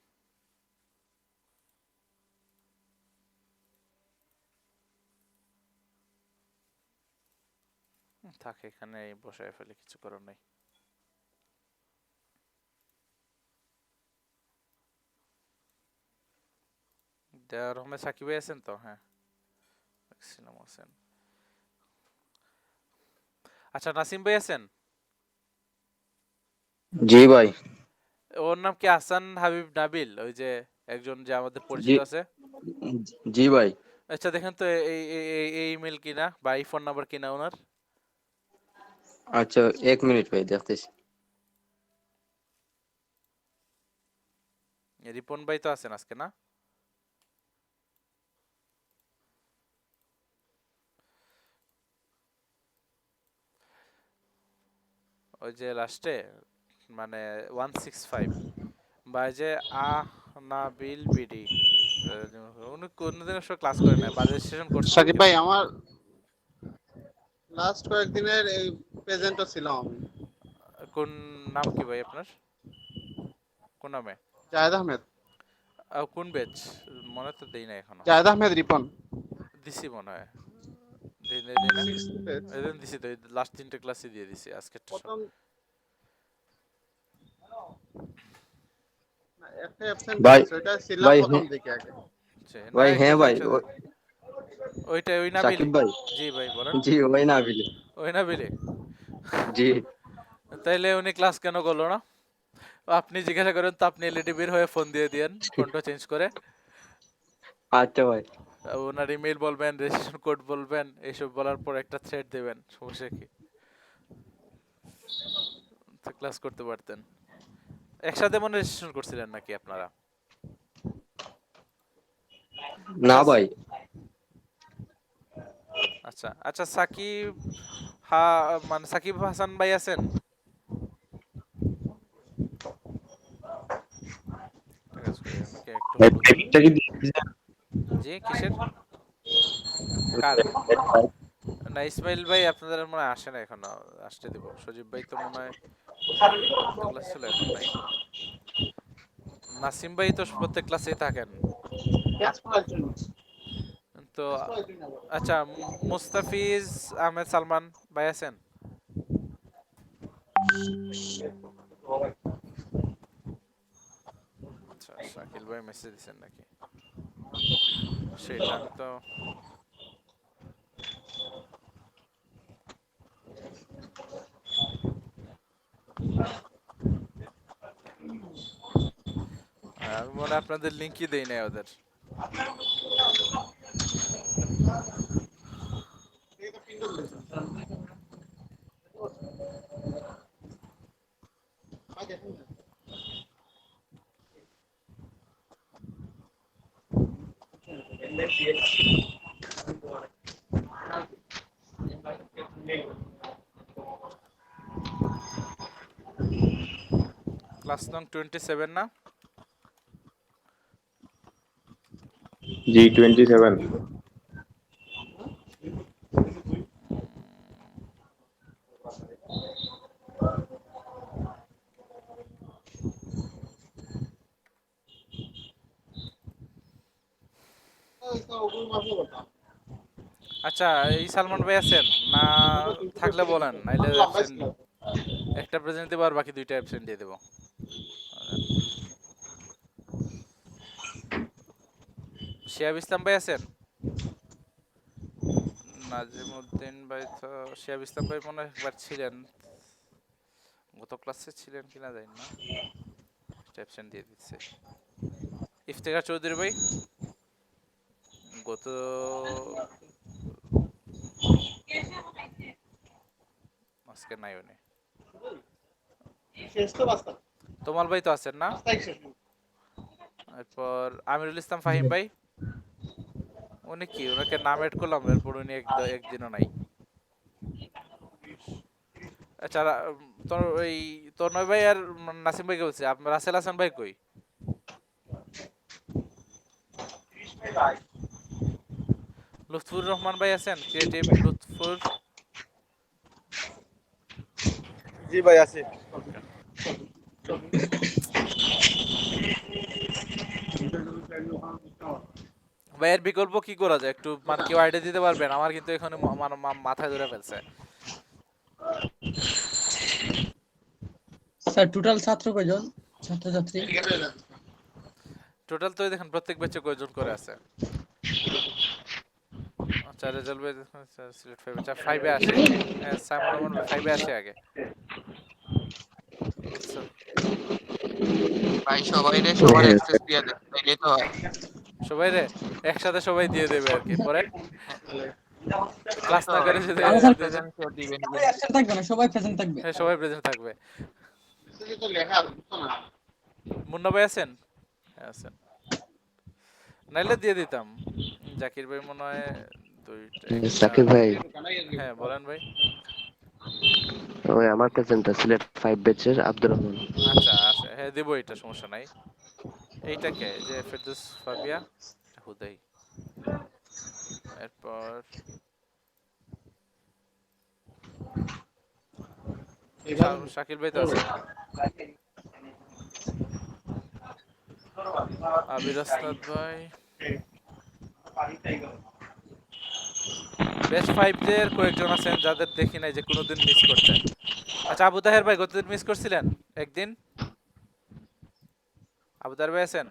থাক, এখানে বসায় ফেলে, কিছু করার নাই। দেওয়ার রহমে সাকিব ভাই আছেন তো? হ্যাঁ ম্যাক্সিমাম আছেন। আচ্ছা নাসিম ভাই আছেন? জি ভাই। ওর নাম কি হাসান হাবিব নাবিল, ওই যে একজন যে আমাদের জি পরিচিত আছে? জি ভাই। আচ্ছা দেখেন তো এই ইমেল কিনা বা এই ফোন নাম্বার কিনা ওনার। আচ্ছা 1 মিনিট ভাই দেখতেছি। রিপন ভাই তো আছেন আজকে না? ওই যে লাস্টে মানে 165 বা যে নাবিল বিডি, উনি কোনদিন আসলে ক্লাস করে না, বাজে সেশন করছে সাকিব ভাই, আমার লাস্ট কয়েকদিনের এই প্রেজেন্টও ছিলাম আমি। কোন নাম কি ভাই আপনার? কোন নামে? জায়েদ আহমেদ। কোন ব্যাচ মনে তো দেই না এখনো। জায়েদ আহমেদ রিপন। দিছি মনে হয়, Sixth batch। এদিন দিছি তো, লাস্ট 3টে ক্লাসই দিয়ে দিছি আজকে। প্রথম না, একটা অ্যাবসেন্ট ভাই আছে, ওটা ছিলাম ভাই প্রথম দিকে আগে। ভাই হ্যাঁ ভাই ওইটা ওই নাবিল। সাকিব ভাই। জি ভাই বলেন। জি ওই নাবিল। ওই নাবিলে? জি। তাইলে উনি ক্লাস কেন করলো না? আপনি জিজ্ঞাসা করেন তো, আপনি এলইডি বের হয়ে ফোন দিয়ে দিয়েন, ফোনটা চেঞ্জ করে। আচ্ছা ভাই। ওনার ইমেল বলবেন, রেজিস্ট্রেশন কোড বলবেন, এইসব বলার পর একটা থ্রেড দেবেন, সমস্যা কি? তো ক্লাস করতে পারতেন। একসাথে মনে রেজিস্ট্রেশন করছিলেন নাকি আপনারা? না ভাই। আচ্ছা আচ্ছা সাকিব মানে সাকিব হাসান ভাই আছেন? জি কিসের কার? না ইসমাইল ভাই আপনাদের মনে হয় আসে না এখনো, আসতে দিব। সজীব ভাই তো মনে হয় ক্লাস ছিল, এখন নাই। নাসিম ভাই তো প্রত্যেক ক্লাসেই থাকেন তো। আচ্ছা মুস্তাফিজ আহমেদ সালমান ভাই আছেন? আচ্ছা শাকিল ভাই মেসেজ দিছেন নাকি? সেটা আমি তো আমি মনে হয় আপনাদের লিঙ্কই দেই নাই ওদের। ক্লাস নং 27 না? G27. আচ্ছা, এই সালমান ভাই আছেন না? থাকলে বলেন, নাইলে অ্যাবসেন্ট একটা প্রেজেন্ট দেবো আর বাকি দুইটা অ্যাবসেন্ট দিয়ে দেবো। শিহাব ইসলাম ভাই আছেন? নাজিমউদ্দিন ভাই তো, শিহাব ইসলাম ভাই মনে হয় একবার ছিলেন, গত ক্লাসে ছিলেন কিনা জানি না, অ্যাবসেন্ট দিয়ে দিচ্ছে। ইফতেখার চৌধুরী ভাই গত আজকে নাই উনি। তোমাল ভাই তো আছেন না? এরপর আমিরুল ইসলাম ফাহিম ভাই, উনি কি, ওনাকে নাম এড করলাম, এরপর উনি একদিনও নাই। আচ্ছা, তোর ওই তন্ময় ভাই আর নাসিম ভাইকে বলছি, রাসেল হাসান ভাই কই? লুৎফুর রহমান ভাই আছেন? ক্রিয়েটিভ লুৎফুর? জি ভাই আছে। ভাইয়ের বিকল্প কি করা যায় একটু, মানে কেউ আইডিয়া দিতে পারবেন? আমার কিন্তু এখানে মাথায় ধরে ফেলছে। স্যার টোটাল ছাত্র কয়জন, ছাত্রছাত্রী? টোটাল তো দেখেন প্রত্যেক ব্যাচে কয়জন করে আছে। আচ্ছা, রেজাল্ট ভাই সিলেক্ট 5 আচ্ছা 5 এ আসে, সাইমন 5 এ আসে আগে। আচ্ছা ভাই সবাই রে সবার অ্যাক্সেস দিয়ে দেন, তাইলে তো হয়। সবাই রে একসাথে সবাই দিয়ে দেবে আর কি, পরে ক্লাস না করে যদি প্রেজেন্ট দিবেন। সবাই অ্যাবসেন্ট থাকবে না, সবাই প্রেজেন্ট থাকবে। হ্যাঁ, সবাই প্রেজেন্ট থাকবে। মুন্না ভাই আছেন? হ্যাঁ আছেন, নাইলে দিয়ে দিতাম। জাকির ভাই মনে হয় দুইটা। সাকিব ভাই, হ্যাঁ বলেন ভাই। ওই আমার প্রেজেন্টটা সিলেট 5 ব্যাচের আব্দুর রহমান। আচ্ছা আছে, হ্যাঁ দেবো, এটা সমস্যা নাই। এইটা কে, যে ফেরদৌস ফাবিয়া হুদাই। এরপর শাকিল ভাই তো আছে, আবির আস্তাদ ভাই। বেস্ট 5 এর কয়েকজন আছেন যাদের দেখি নাই যে কোনোদিন মিস করতেন। আচ্ছা, আবু তাহের ভাই কতদিন মিস করছিলেন? একদিন? আবু তাহের ভাই আছেন?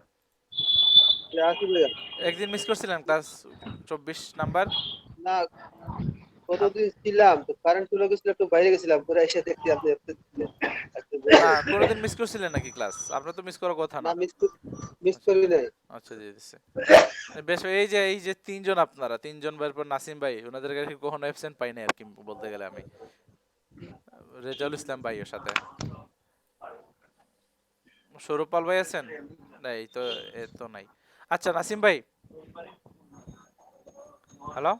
একদিন মিস করছিলেন ক্লাস 24 নাম্বার? না, কতদিন ছিলাম তো কারেন্ট চলে গেছিল, একটু বাইরে গেছিলাম, পরে এসে দেখছি আপনি না, কোনোদিন মিস করছিলেন নাকি ক্লাস? আপনার তো মিস করার কথা না। মিস করি নাই। আচ্ছা, দিয়ে দিচ্ছে। বেশ, এই যে তিনজন, আপনারা তিনজন, এরপর নাসিম ভাই, ওনাদের কাছে কখনো অ্যাবসেন্ট পাই নাই আর কি বলতে গেলে। আমি রেজাউল ইসলাম ভাইয়ের সাথে। সৌরভ ভাই আছেন? নাই তো, এ তো নাই। আচ্ছা নাসিম ভাই, হ্যালো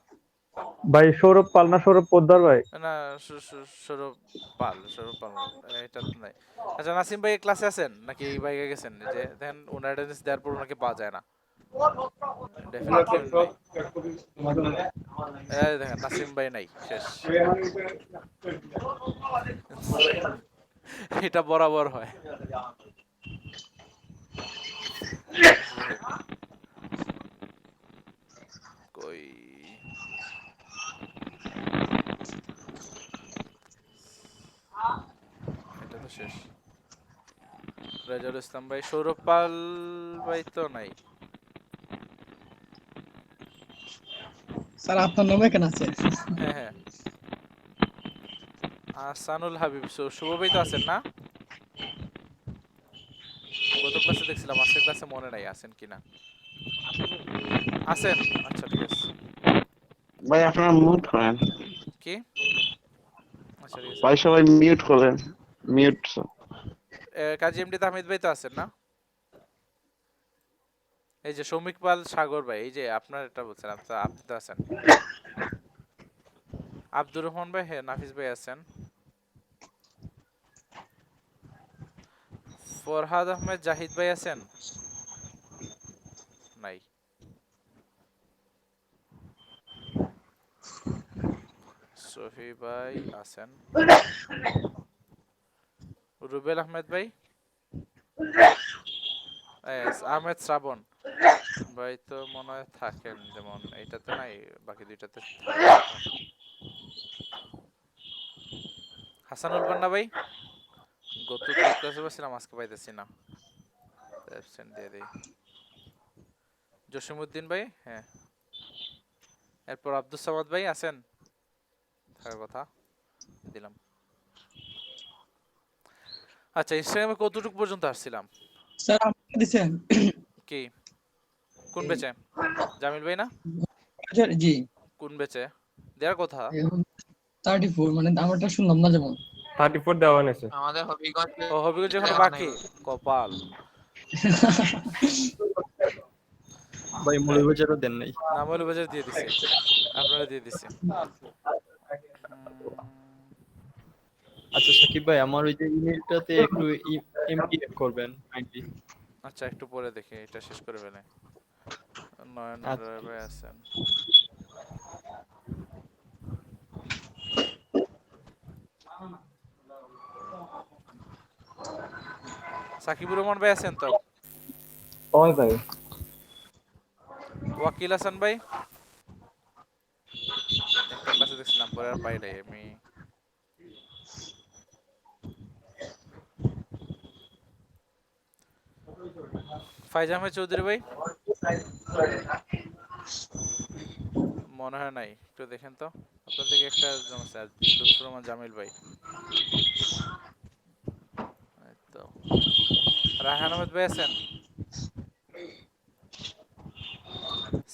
ভাই, সৌরভ পাল না সৌরভ পোদ্দার ভাই? না, সৌরভ পাল এটা তো নাই। আচ্ছা নাসিম ভাই ক্লাসে আছেন নাকি এই বাইকে গেছেন? যে দেখেন ওনার অ্যাটেন্ডেন্স দেওয়ার পর ওনাকে পাওয়া যায় না। দেখেন নাসিম ভাই নাই, শেষ। এটা বরাবর হয়। কই এটা তো শেষ। রেজাউল ইসলাম ভাই, সৌরভ পাল ভাই তো নাই। স্যার আপনার নামে কেন আছে? হ্যাঁ হ্যাঁ, আহসানুল হাবিব, শুভ ভাই তো আছেন না? গত ক্লাসে দেখছিলাম, আজকের ক্লাসে মনে নাই আছেন কিনা। আছেন? আচ্ছা ঠিক আছে। ভাই আপনারা মিউট করেন। কি? আচ্ছা ঠিক আছে ভাই সবাই মিউট করেন, মিউট। কাজী এমডি তাহমিদ ভাই তো আছেন না? এই যে সৌমিক পাল সাগর ভাই, এই যে আপনার এটা বলছেন, আপনি তো আছেন। আব্দুর রহমান ভাই, হ্যাঁ নাফিস ভাই আছেন। ফরহাদ আহমেদ জাহিদ ভাই আছেন? নাই। সফি ভাই আছেন, রুবেল আহমেদ ভাই, আহমেদ শ্রাবণ ভাই তো মনে হয় থাকেন, যেমন এইটাতে নাই, বাকি দুইটাতে হাসানুল বান্না ভাই, গত ক্লাসে বসছিলাম, আজকে পাইতেছি না, অ্যাবসেন্ট দিয়ে দেই। জসিমউদ্দিন ভাই, হ্যাঁ। এরপর আব্দুল সামাদ ভাই আছেন, থাকার কথা, দিলাম। আচ্ছা, ইনস্টাগ্রামে কতটুকু পর্যন্ত আসছিলাম? স্যার আপনি দিছেন কি কোন বেচে? জামিল ভাই না? জি কোন বেচে দেওয়ার কথা? 34, মানে আমারটা শুনলাম না যেমন 34 দেওয়া হয়েছে। আমাদের হবিগঞ্জ ও হবিগঞ্জ এখনো বাকি, কপাল। ভাই মৌলভীবাজারও দেন নাই। না, মৌলভীবাজার দিয়ে দিছি, আপনারা দিয়ে দিছি। আচ্ছা সাকিব ভাই, আমার ওই যে ইমেলটাতে একটু এমপি করবেন কাইন্ডলি। আচ্ছা, একটু পরে দেখি, এটা শেষ করে ফেলে। নয়ন রয় ভাই আছেন, সাকিবুর রহমান ভাই আছেন তো? ওই ভাই ওয়াকিল হাসান ভাই, একটা ক্লাসে দেখছিলাম, পরে আর পাই নাই আমি। ফাইজ আহমেদ চৌধুরী ভাই মনে হয় নাই, একটু দেখেন তো, আপনার থেকে একটা লুৎফুর রহমান জামিল ভাই, তো রায়হান আহমেদ ভাই আছেন,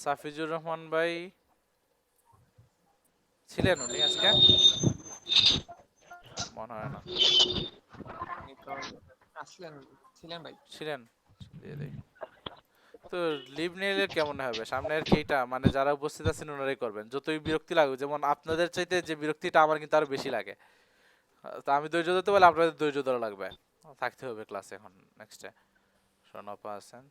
সাফিজুর রহমান ভাই ছিলেন উনি আজকে, মনে হয় না ছিলেন, দিয়ে দেই। তো লিভ নিলে কেমন হবে সামনে আর কি, এটা মানে যারা উপস্থিত আছেন ওনারাই করবেন, যতই বিরক্তি লাগুক, যেমন আপনাদের চাইতে যে বিরক্তিটা আমার কিন্তু আরো বেশি লাগে, তো আমি ধৈর্য ধরতে পারলে আপনাদের ধৈর্য ধরা লাগবে, থাকতে হবে ক্লাসে। এখন নেক্সটে সোনাপা আছেন,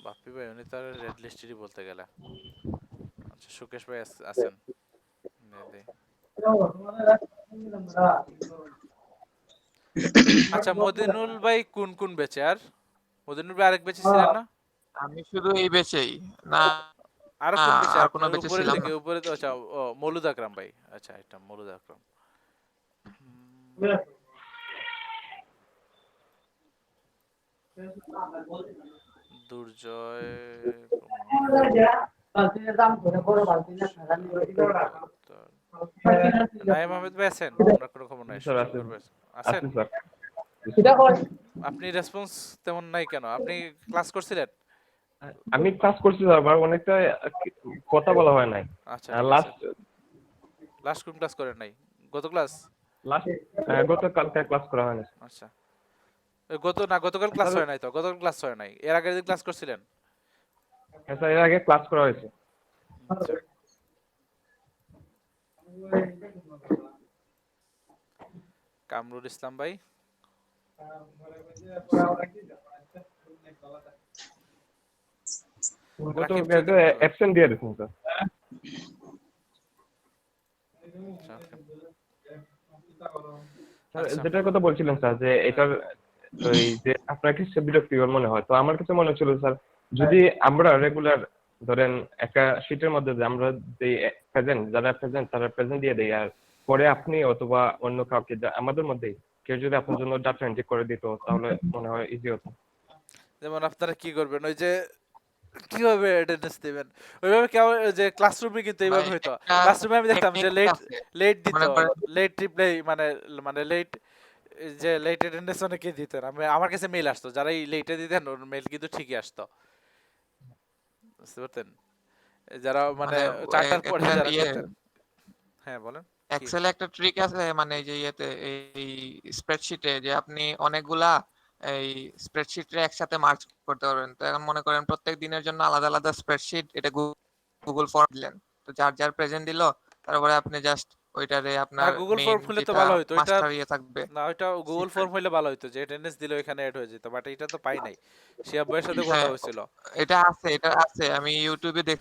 বাপ্পি ভাই উনি তার রেড লিস্টেরই বলতে গেলে। আচ্ছা, সুকেশ ভাই আছেন, আচ্ছা মদিনুল ভাই কোন কোন বেচে? আর মদিনুল ভাই আরেক বেচে ছিলেন না? আমি শুধু এই বেচেই না, আর কোন বেচে? আর কোনো বেচে উপরের ছিলাম দিকে, না। উপরে তো, আচ্ছা ও মৌলুদ আকরাম ভাই, আচ্ছা এটা মৌলুদ আকরাম। দুর্জয় নাইম আহমেদ ভাই আছেন? ওনার কোনো খবর নাই, আছেন? আপনি রেসপন্স তেমন নাই কেন? আপনি ক্লাস করছিলেন? আমি ক্লাস করছি আবার অনেকটা কথা বলা হয় নাই। আচ্ছা, লাস্ট কোন ক্লাস করেন নাই? গত ক্লাস? গতকালকে ক্লাস করা হয় না। আচ্ছা, গতকাল ক্লাস হয় নাই তো? গতকাল ক্লাস হয় নাই, এর আগের দিন ক্লাস করছিলেন? হ্যাঁ স্যার, এর আগে ক্লাস করা হয়েছে। আচ্ছা, কামরুল ইসলাম ভাই, অ্যাবসেন্ট দিয়ে দিয়েছেন স্যার। যেটার কথা বলছিলেন স্যার, যে এটার ওই যে আপনার কাছে বিরক্তিকর মনে হয়, তো আমার কাছে মনে হচ্ছিল স্যার, যদি আমরা রেগুলার ধরেন একটা শীটের মধ্যে আমরা যে যারা প্রেজেন্ট তারা প্রেজেন্ট দিয়ে দেয়, আর পরে আপনি অথবা অন্য কাউকে আমাদের মধ্যেই কেউ যদি আপনার জন্য ডাটা এন্ট্রি করে দিত, তাহলে মনে হয় ইজি হতো। যেমন আপনারা কি করবেন, ওই যে কিভাবে অ্যাটেন্ডেন্স দিবেন ওইভাবে, কেউ যে ক্লাসরুমে কিন্তু এইভাবে হইতো, ক্লাসরুমে আমি দেখতাম যে লেট দিত, লেট রিপ্লাই, মানে লেট, যে লেট অ্যাটেন্ডেন্স অনেকে দিতেন, আমার কাছে মেইল আসতো, যারা এই লেটে দিতেন ওর মেইল কিন্তু ঠিকই আসতো, বুঝতে পারতেন? যারা মানে 4টার পরে যারা করতেন। হ্যাঁ বলেন। এক্সেলে একটা ট্রিক আছে, মানে যে ইয়েতে এই স্প্রেডশিটে, যে আপনি অনেকগুলা এই স্প্রেডশিটে একসাথে মার্জ করতে পারবেন। তো এখন মনে করেন প্রত্যেক দিনের জন্য আলাদা আলাদা স্প্রেডশিট, এটা গুগল ফর্ম দিলেন, তো যার যার প্রেজেন্ট দিল, তারপরে আপনি জাস্ট ওইটারে আপনার গুগল ফর্ম খুলে তো ভালো হইতো, এটা মাস্টার ইয়ে থাকবে না, ওইটা গুগল ফর্ম হইলে ভালো হইতো, যে অ্যাটেন্ডেন্স দিলে এখানে এড হয়ে যেত, বাট এটা তো পাই নাই। শিয়াব ভাইয়ের সাথে কথা হয়েছিল, এটা আছে, আমি ইউটিউবে দেখ।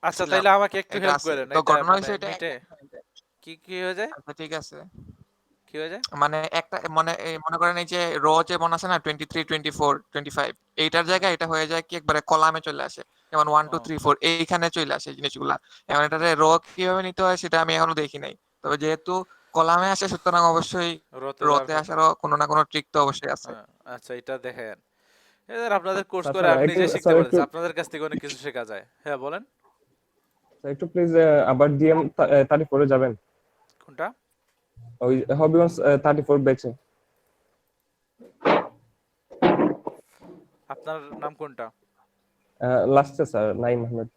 আচ্ছা তাইলে আমাকে একটু হেল্প করেন। তো ঘটনা হইছে এটা, কি হয়ে যায়? আচ্ছা ঠিক আছে। কি হয়ে যায়? মানে একটা মানে মনে করেন এই যে র যেমন আছে না 23, 24, 25 এইটার জায়গায় এটা হয়ে যায় কি একবারে কলামে চলে আসে। যেমন 1, 2, 3, 4 এইখানে চলে আসে এই জিনিসগুলা। এখন এটারে র কিভাবে নিতে হয় সেটা আমি এখনো দেখি নাই। তবে যেহেতু কলামে আসে সুতরাং অবশ্যই রতে যাওয়ার রতে পর আসারও কোনো না কোনো ট্রিক তো অবশ্যই আছে। আচ্ছা এটা দেখেন। এদের আপনাদের কোর্স স্যার করে স্যার আমি একটু নিজে শিখতে স্যার একটু পারতেছি। আপনাদের কাছ থেকে অনেক কিছু শেখা যায়। হ্যাঁ বলেন। স্যার একটু প্লিজ আবার ডিএম 34 এ যাবেন। কোনটা? ওই হবিগঞ্জ 34 ব্যাচে। আপনার নাম কোনটা? লাস্টে স্যার নাইম আহমেদ।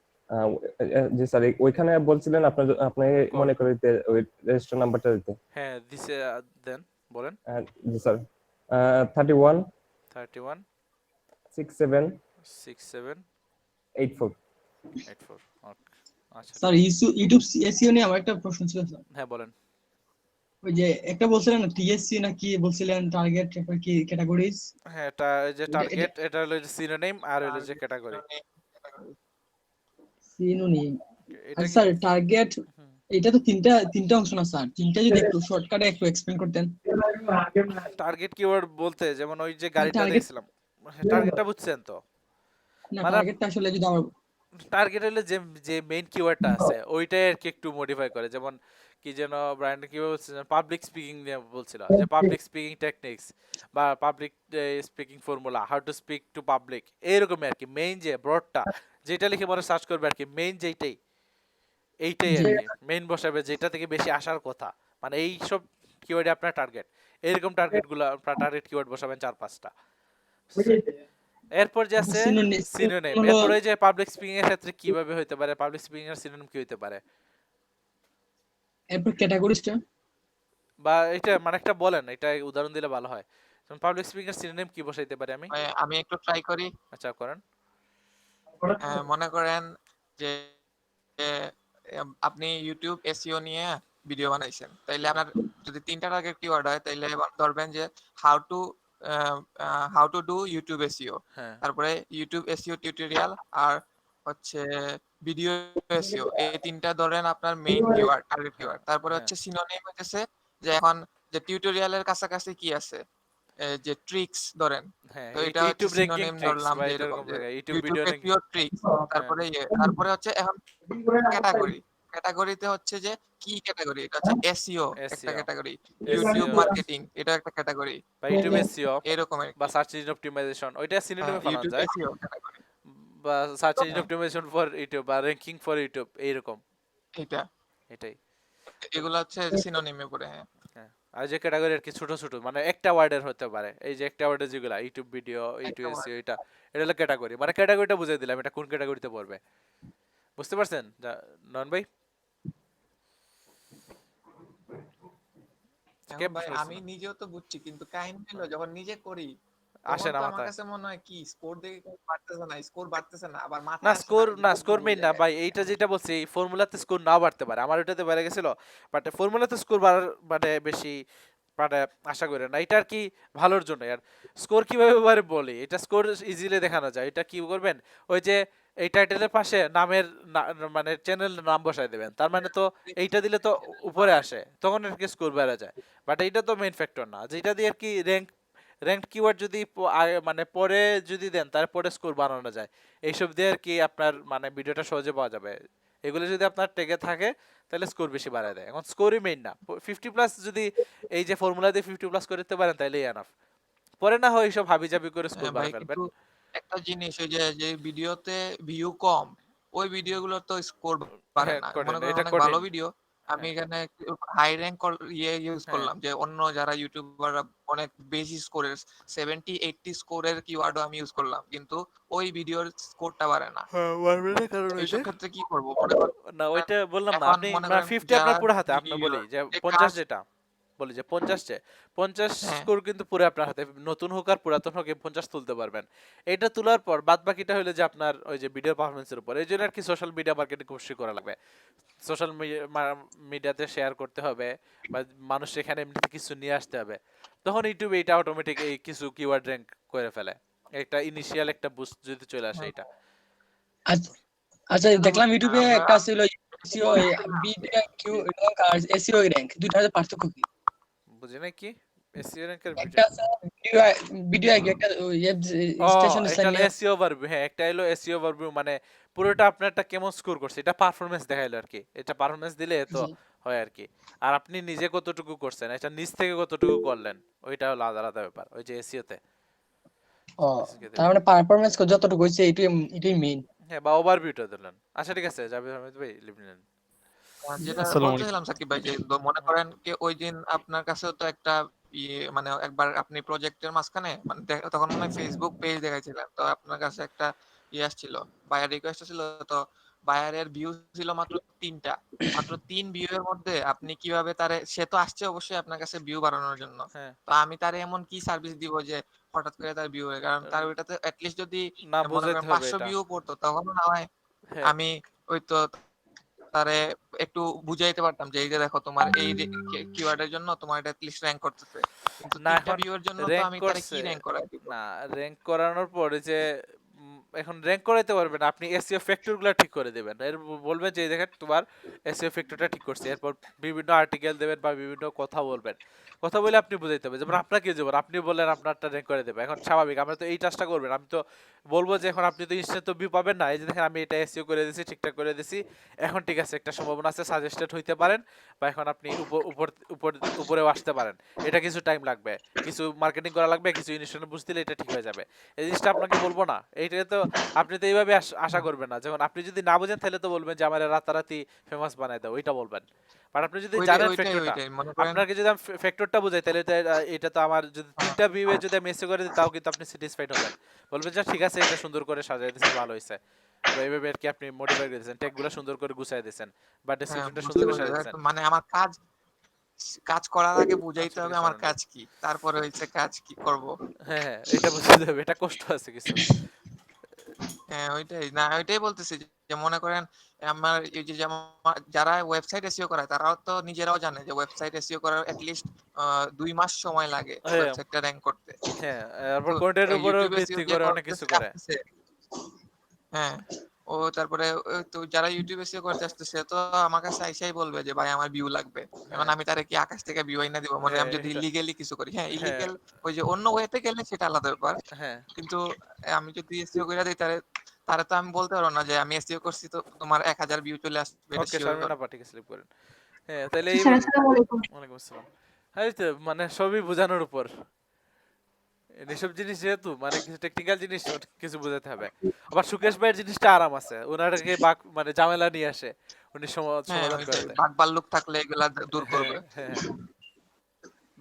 জি স্যার ওইখানে বলছিলেন আপনি মনে করে দিতে ওই রেজিস্টার নাম্বারটা দিতে। হ্যাঁ দিছে দেন বলেন। জি স্যার 31 31 67 67 84 84 ওকে আচ্ছা স্যার ইউটিউব এসইও নিয়ে আমার একটা প্রশ্ন ছিল স্যার। হ্যাঁ বলেন। ওই যে একটা বলছিলেন না টিএসসি না কি বলছিলেন টার্গেট কি ক্যাটাগরিজ? হ্যাঁ এটা এই যে টার্গেট এটা হলো যে সিনোনিম আর হলো যে ক্যাটাগরি। সিনোনিম। এটা আর স্যার টার্গেট এটা তো তিনটা অংশ না স্যার, তিনটা যদি একটু শর্টকাটে একটু এক্সপ্লেইন করতেন। টার্গেট কিওয়ার্ড বলতে যেমন ওই যে গাড়িটা টার্গেট দেখছিলাম টার্গেটটা বুঝছেন তো? না মানে টার্গেটটা আসলে যদি আমার টার্গেট হলো যে যে মেইন কিওয়ার্ডটা আছে ওইটাই আর কি একটু মডিফাই করে। যেমন কি যেন ব্র্যান্ড কি বলছিল পাবলিক স্পিকিং নিয়ে বলছিল যে পাবলিক স্পিকিং টেকনিক্স বা public speaking formula how to speak to public এইরকম আর কি। মেইন যে ব্রডটা যেটা লিখে পরে সার্চ করবে আর কি মেইন যেইটাই এইটাই আর কি মেইন বসাবে যেটা থেকে বেশি আসার কথা। মানে এই সব কিওয়ার্ডে আপনার টার্গেট এরকম টার্গেটগুলো আপনার টার্গেট কিওয়ার্ড বসাবেন 4-5টা। এরপর যে আছে সিনোনিম। এরপর ওই যে পাবলিক স্পিকিং এর ক্ষেত্রে কিভাবে হইতে পারে পাবলিক স্পিকিং এর সিনোনিম কি হইতে পারে? এরপর ক্যাটাগরিজটা বা এটা মানে একটা বলেন এটা উদাহরণ দিলে ভালো হয়। যেমন পাবলিক স্পিকিং এর সিনোনিম কি বসাইতে পারি আমি? আমি একটু ট্রাই করি। আচ্ছা করেন। মনে করেন যে আপনি ইউটিউব এসইও নিয়ে ভিডিও বানাইছেন, তাইলে আপনার যদি 3টা টার্গেট কিওয়ার্ড হয় তাইলে ধরবেন যে how to do YouTube SEO, তারপরে ইউটিউব এসইও টিউটোরিয়াল আর হচ্ছে ভিডিও এসইও, এই 3টা ধরেন আপনার মেইন কিওয়ার্ড টার্গেট কিওয়ার্ড। তারপরে হচ্ছে সিনোনিম হইতেছে যে এখন যে টিউটোরিয়ালের কাছাকাছি কি আছে যে ট্রিক্স ধরেন, তো এটা হচ্ছে সিনোনিম ধরলাম যে এরকম যে ইউটিউব এসইও ট্রিক্স। তারপরে তারপরে হচ্ছে এখন ক্যাটাগরি। ক্যাটাগরিতে হচ্ছে যে কি ক্যাটাগরি, এটা হচ্ছে এসইও একটা ক্যাটাগরি, ইউটিউব মার্কেটিং এটা একটা ক্যাটাগরি, বা ইউটিউব এসইও এরকম বা সার্চ ইঞ্জিন অপটিমাইজেশন ওইটা সিনোনিমে ফেলা ইউটিউব যায়। এসইও ক্যাটাগরি বা search engine optimisation for YouTube বা র‍্যাঙ্কিং ফর ইউটিউব এইরকম এটাই এগুলো হচ্ছে সিনোনিমে পড়ে। হ্যাঁ আর যে ক্যাটাগরি আর কি ছোট ছোট মানে একটা ওয়ার্ডের হতে পারে। এই যে একটা ওয়ার্ডের যেগুলা ইউটিউব ভিডিও ইউটিউব এসইও এটা হলো ক্যাটাগরি। মানে ক্যাটাগরিটা বুঝিয়ে দিলাম এটা কোন ক্যাটাগরিতে পড়বে। বুঝতে পারছেন নন ভাই? ভাই আমি নিজেও তো বুঝছি কিন্তু কাহিনী হলো যখন নিজে করি আসে না আমার মাথায়। কাছে মনে হয় কি স্কোর দেখে বাড়তেছে না আবার মাথায় না আসে স্কোর মেইন না ভাই। এইটা যেটা বলছি এই ফর্মুলাতে স্কোর নাও বাড়তে পারে। আমার ওটাতে বেড়ে গেছিল বাট ফর্মুলাতে স্কোর বাড়ার মানে বেশি মানে আশা করি না। এটা আর কি ভালোর জন্য। আর স্কোর কিভাবে এবারে বলি এটা স্কোর ইজিলি দেখানো যায়। এটা কি করবেন ওই যে এই টাইটেলের পাশে নামের মানে চ্যানেল নাম বসায় দেবেন। তার মানে তো এইটা দিলে তো উপরে আসে তখন আর কি স্কোর বেড়ে যায়। বাট এইটা তো মেইন ফ্যাক্টর না। যেটা দিয়ে আর কি র্যাঙ্কড কিওয়ার্ড যদি মানে পরে যদি দেন তারপরে স্কোর বানানো যায়। এইসব দিয়ে আর কি আপনার মানে ভিডিওটা সহজে পাওয়া যাবে। এগুলো যদি আপনার টেগে থাকে তাহলে স্কোর বেশি বাড়ায় দেয়। এখন স্কোরই মেইন না। 50+ যদি এই যে ফর্মুলা দিয়ে 50+ করে দিতে পারেন তাহলেই এনাফ। পরে না হয় এইসব হাবিজাবি করে স্কোর বাড়ায় ফেলবেন। একটা জিনিস ওই যে ভিডিওতে ভিউ কম ওই ভিডিওগুলো তো স্কোর বাড়ে না। মনে করেন অনেক ভালো ভিডিও আমি এখানে হাই র্যাঙ্ক ইউজ করলাম যে অন্য যারা ইউটিউবাররা অনেক বেশি স্কোরের 70-80 স্কোরের কিওয়ার্ডও আমি ইউজ করলাম কিন্তু ওই ভিডিওর স্কোরটা বাড়ে না। বাড়বে না কারণ এইসব ক্ষেত্রে কি করব? না ওইটা বললাম না আপনি 50 আপনার পুরো হাতে। আপনি বলি যে 50 যেটা বলি যে 50 স্কোর কিন্তু পুরো আপনার হাতে। নতুন হোক আর পুরাতন হোক 50 তুলতে পারবেন। এটা তোলার পর বাদ বাকিটা হলো যে আপনার ওই যে ভিডিও পারফরম্যান্সের উপর। এই জন্য আর কি সোশ্যাল মিডিয়া মার্কেটিং খুব করা লাগবে। সোশ্যাল মিডিয়াতে শেয়ার করতে হবে বা মানুষ এখানে এমনিতে কিছু নিয়ে আসতে হবে। তখন ইউটিউবে এটা অটোমেটিক এই কিছু কিওয়ার্ড র্যাঙ্ক করে ফেলে। একটা ইনিশিয়াল একটা বুস্ট যদি চলে আসে এটা। আচ্ছা দেখলাম ইউটিউবে একটা ছিল SEO B rank Q rank আর এসইও র্যাঙ্ক দুইটার পার্থক্য কি? বুঝি না কি এসইও র্যাঙ্কের একটা আছে ভিডিও ভিডিও আগে একটা ওয়েব ও স্টেশন এটা হলো স্থানীয় এসইও ওভারভিউ, হ্যাঁ একটা হলো এসইও ওভারভিউ মানে পুরোটা আপনারটা কেমন স্কোর করছে এটা পারফরম্যান্স দেখাইলো আর কি, এটা পারফরম্যান্স দিলে তো জি। হয় আর কি। আর আপনি নিজে কতটুকু করছেন এটা নিজ থেকে কতটুকু করলেন ওইটা হলো আলাদা আলাদা ব্যাপার ওই যে এসইও তে। ও তার মানে পারফরম্যান্স যতটুকু হইছে এটাই মেইন। হ্যাঁ বা ওভারভিউটা দিলেন। আচ্ছা ঠিক আছে জাবির আহমেদ ভাই লিভ নিলেন। যেটা আসসালামু আলাইকুম। বলতেছিলাম সাকিব ভাই যে মনে করেন কি ওই দিন আপনার কাছেও তো একটা মানে একবার আপনি প্রজেক্টের মাঝখানে মানে তখন মনে হয় ফেসবুক পেজ দেখাইছিলেন, তো আপনার কাছে একটা আসছিল বায়ার রিকোয়েস্ট ছিল, তো বায়ারের ভিউ ছিল মাত্র 3টা, মাত্র 3 ভিউ এর মধ্যে আপনি কিভাবে তারে, সে তো আসছে অবশ্যই আপনার কাছে ভিউ বাড়ানোর জন্য, হ্যাঁ তো আমি তারে এমন কি সার্ভিস দিব যে হঠাৎ করে তার ভিউ হয়, কারণ তার ওইটাতে অ্যাটলিস্ট যদি না মনে বুঝাইতে করেন হবে 500 এটা। ভিউ পড়তো তখন না হয় হ্যাঁ আমি ওই তো তারে একটু বুঝাইতে পারতাম যে এই যে দেখো তোমার এই কিওয়ার্ডের জন্য তোমার এটা লিস্ট র্যাঙ্ক করতেছে, কিন্তু না 3টা এখন ভিউয়ের জন্য তো র‍্যাঙ্ক আমি তারে কি করছে, র্যাঙ্ক করাই দিব? না র‍্যাঙ্ক করানোর পরে যে এখন র‍্যাঙ্ক করাইতে পারবেন না, আপনি এসইও ফ্যাক্টরগুলো ঠিক করে দেবেন, এর বলবেন যে এই দেখেন তোমার এসইও ফ্যাক্টরটা ঠিক করছে, এরপর বিভিন্ন আর্টিকেল দেবেন বা বিভিন্ন কথা বলবেন, কথা বলে আপনি বুঝাইতে হবে। যেমন আপনাকে যেমন আপনি বললেন আপনারটা র‍্যাঙ্ক করে দেবে, এখন স্বাভাবিক আমরা তো এই টাস্কটা করবেন, আমি তো বলবো যে এখন আপনি তো ইনস্ট্যান্ট তো ভিউ পাবেন না, এই যে দেখেন আমি এটা এসইও করে দিয়েছি ঠিকঠাক করে দিয়েছি, এখন ঠিক আছে একটা সম্ভাবনা আছে সাজেস্টেড হইতে পারেন বা এখন আপনি উপরেও আসতে পারেন, এটা কিছু টাইম লাগবে, কিছু মার্কেটিং করা লাগবে, কিছু ইনস্ট্যান্ট বুঝতে দিলে এটা ঠিক হয়ে যাবে, এই জিনিসটা আপনাকে বলবো না, এইটা তো আপনি তো এইভাবে আশা করবেন না, যেমন আপনি যদি না বুঝেন তাহলে তো বলবেন যে আমার রাতারাতি ফেমাস বানাই দাও, ওইটা বলবেন। বাট আপনি যদি জানেন ফ্যাক্টরটা, মনে করেন আপনাকে যদি আমি ফ্যাক্টরটা বুঝাই তাহলে তো এটা তো আমার যদি 3টা ভিউয়ে যদি আমি এসে করে দিই তাও কিন্তু আপনি স্যাটিসফাইড হবেন, বলবেন যে ঠিক আছে এটা সুন্দর করে সাজিয়ে দিয়েছেন ভালো হয়েছে, বা এইভাবে আর কি আপনি মোটিভেট করে দিয়েছেন, ট্যাগগুলো সুন্দর করে গুছিয়ে দিয়েছেন বা ডেসক্রিপশনটা সুন্দর করে সাজিয়ে দিয়েছেন। মানে আমার কাজ করার আগে বুঝাইতে আচ্ছা, হবে ঠিক আছে, আমার সরেন। কাজ কি, তারপরে হইছে কাজ কি করব। হ্যাঁ হ্যাঁ এটা বুঝতে হবে, এটা কষ্ট আছে কিছু। হ্যাঁ ওইটাই না, ওইটাই বলতেছি যে মনে করেন আমার এই যে যেমন যারা ওয়েবসাইট এসইও করায় তারাও তো নিজেরাও জানে যে ওয়েবসাইট এসইও করার অ্যাটলিস্ট 2 মাস সময় লাগে হ্যাঁ ওয়েবসাইটটা র‍্যাঙ্ক করতে। হ্যাঁ তো তারপর কন্টেন্টের উপরে ইউটিউবে ভিত্তি করে অনেক কিছু করে। হ্যাঁ ও তারপরে তো যারা ইউটিউবে এসে করতে আসতেছে তো আমার কাছে আইসাই বলবে যে ভাই আমার ভিউ লাগবে, এখন আমি তারে কি আকাশ থেকে ভিউ আইনা দিব? মানে আমি যদি ইলিগালি কিছু করি, হ্যাঁ ইলিগাল ওই যে অন্য ওয়েতে গেলে সেটা আলাদা ব্যাপার, হ্যাঁ কিন্তু আমি যদি এসইও কইরা দেই তারে তারে তো আমি বলতে পারবো না যে আমি এসইও করছি তো তোমার 1000 ভিউ চলে আসবে, এটা ওকে শিওর শারমিন আপা ঠিক আছে স্লিপ করেন। হ্যাঁ তাহলে স্যার এইভাবে। আসসালামু আলাইকুম। ওয়ালাইকুম আসসালাম। হ্যাঁ তো মানে সবই বোঝানোর উপর, এসব জিনিস যেহেতু মানে কিছু টেকনিক্যাল জিনিস কিছু বোঝাতে হবে। আবার সুকেশ ভাইয়ের জিনিসটা আরাম আছে, ওনারকে মানে ঝামেলা নিয়ে আসে, উনি সমাধান করে দেয়। বাঘ ভাল্লুক থাকলে এগুলা দূর করবে। হ্যাঁ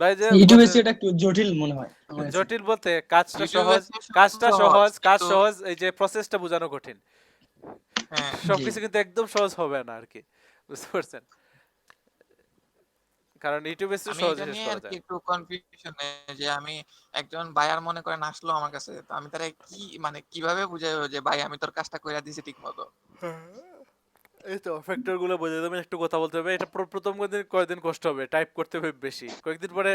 ভাই যে ইউটিউবে এটা একটু জটিল মনে হয় আমার কাছে। জটিল বলতে কাজটা ইউটিউবে সহজ, কাজ কিন্তু সহজ, এই যে প্রসেসটা বোঝানো কঠিন। হ্যাঁ সবকিছু কিন্তু একদম সহজ হবে না আর কি, বুঝতে পারছেন? কারণ ইউটিউবে আমি সহজ এটা শেষ নিয়ে করা আর কি যায়। একটু কনফিউশনে যে আমি একজন বায়ার মনে করেন আসলো আমার কাছে, তো আমি তারে কি মানে কিভাবে বুঝাইবো যে ভাই আমি তোর কাজটা কইরা দিছি ঠিকমতো? এই তো ফ্যাক্টর গুলো বোঝা যাবে, একটু কথা বলতে হবে, এটা প্রথম কয়েকদিন কষ্ট হবে, টাইপ করতে হবে বেশি, কয়েকদিন পরে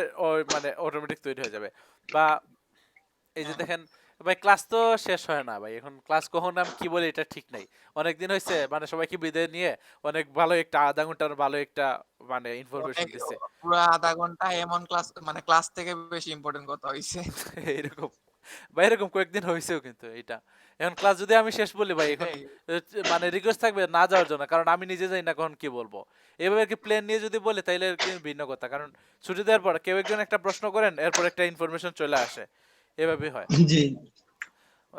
মানে অটোমেটিক তৈরি হয়ে যাবে। বা এই যে দেখেন ভাই ক্লাস তো শেষ হয় না ভাই, এখন ক্লাস কখন আমি কি বলি এটা ঠিক নাই, অনেকদিন হয়েছে মানে সবাইকে বিদায় নিয়ে অনেক ভালো একটা আধা ঘন্টার ভালো একটা মানে ইনফরমেশন দিচ্ছে পুরো আধা ঘন্টা এমন ক্লাস, মানে ক্লাস থেকে বেশি ইম্পর্টেন্ট কথা হইছে। এইরকম ভাই, এরকম কয়েকদিন হয়েছেও কিন্তু এটা। এখন ক্লাস যদি আমি শেষ বলি ভাই এখন মানে রিকোয়েস্ট থাকবে না যাওয়ার জন্য, কারণ আমি নিজে জানি না কখন কি বলবো। এভাবে কি প্ল্যান নিয়ে যদি বলে তাইলে ভিন্ন কথা, কারণ ছুটি দেওয়ার পর কেউ একজন একটা প্রশ্ন করেন এরপর একটা ইনফরমেশন চলে আসে, এভাবে হয়। জি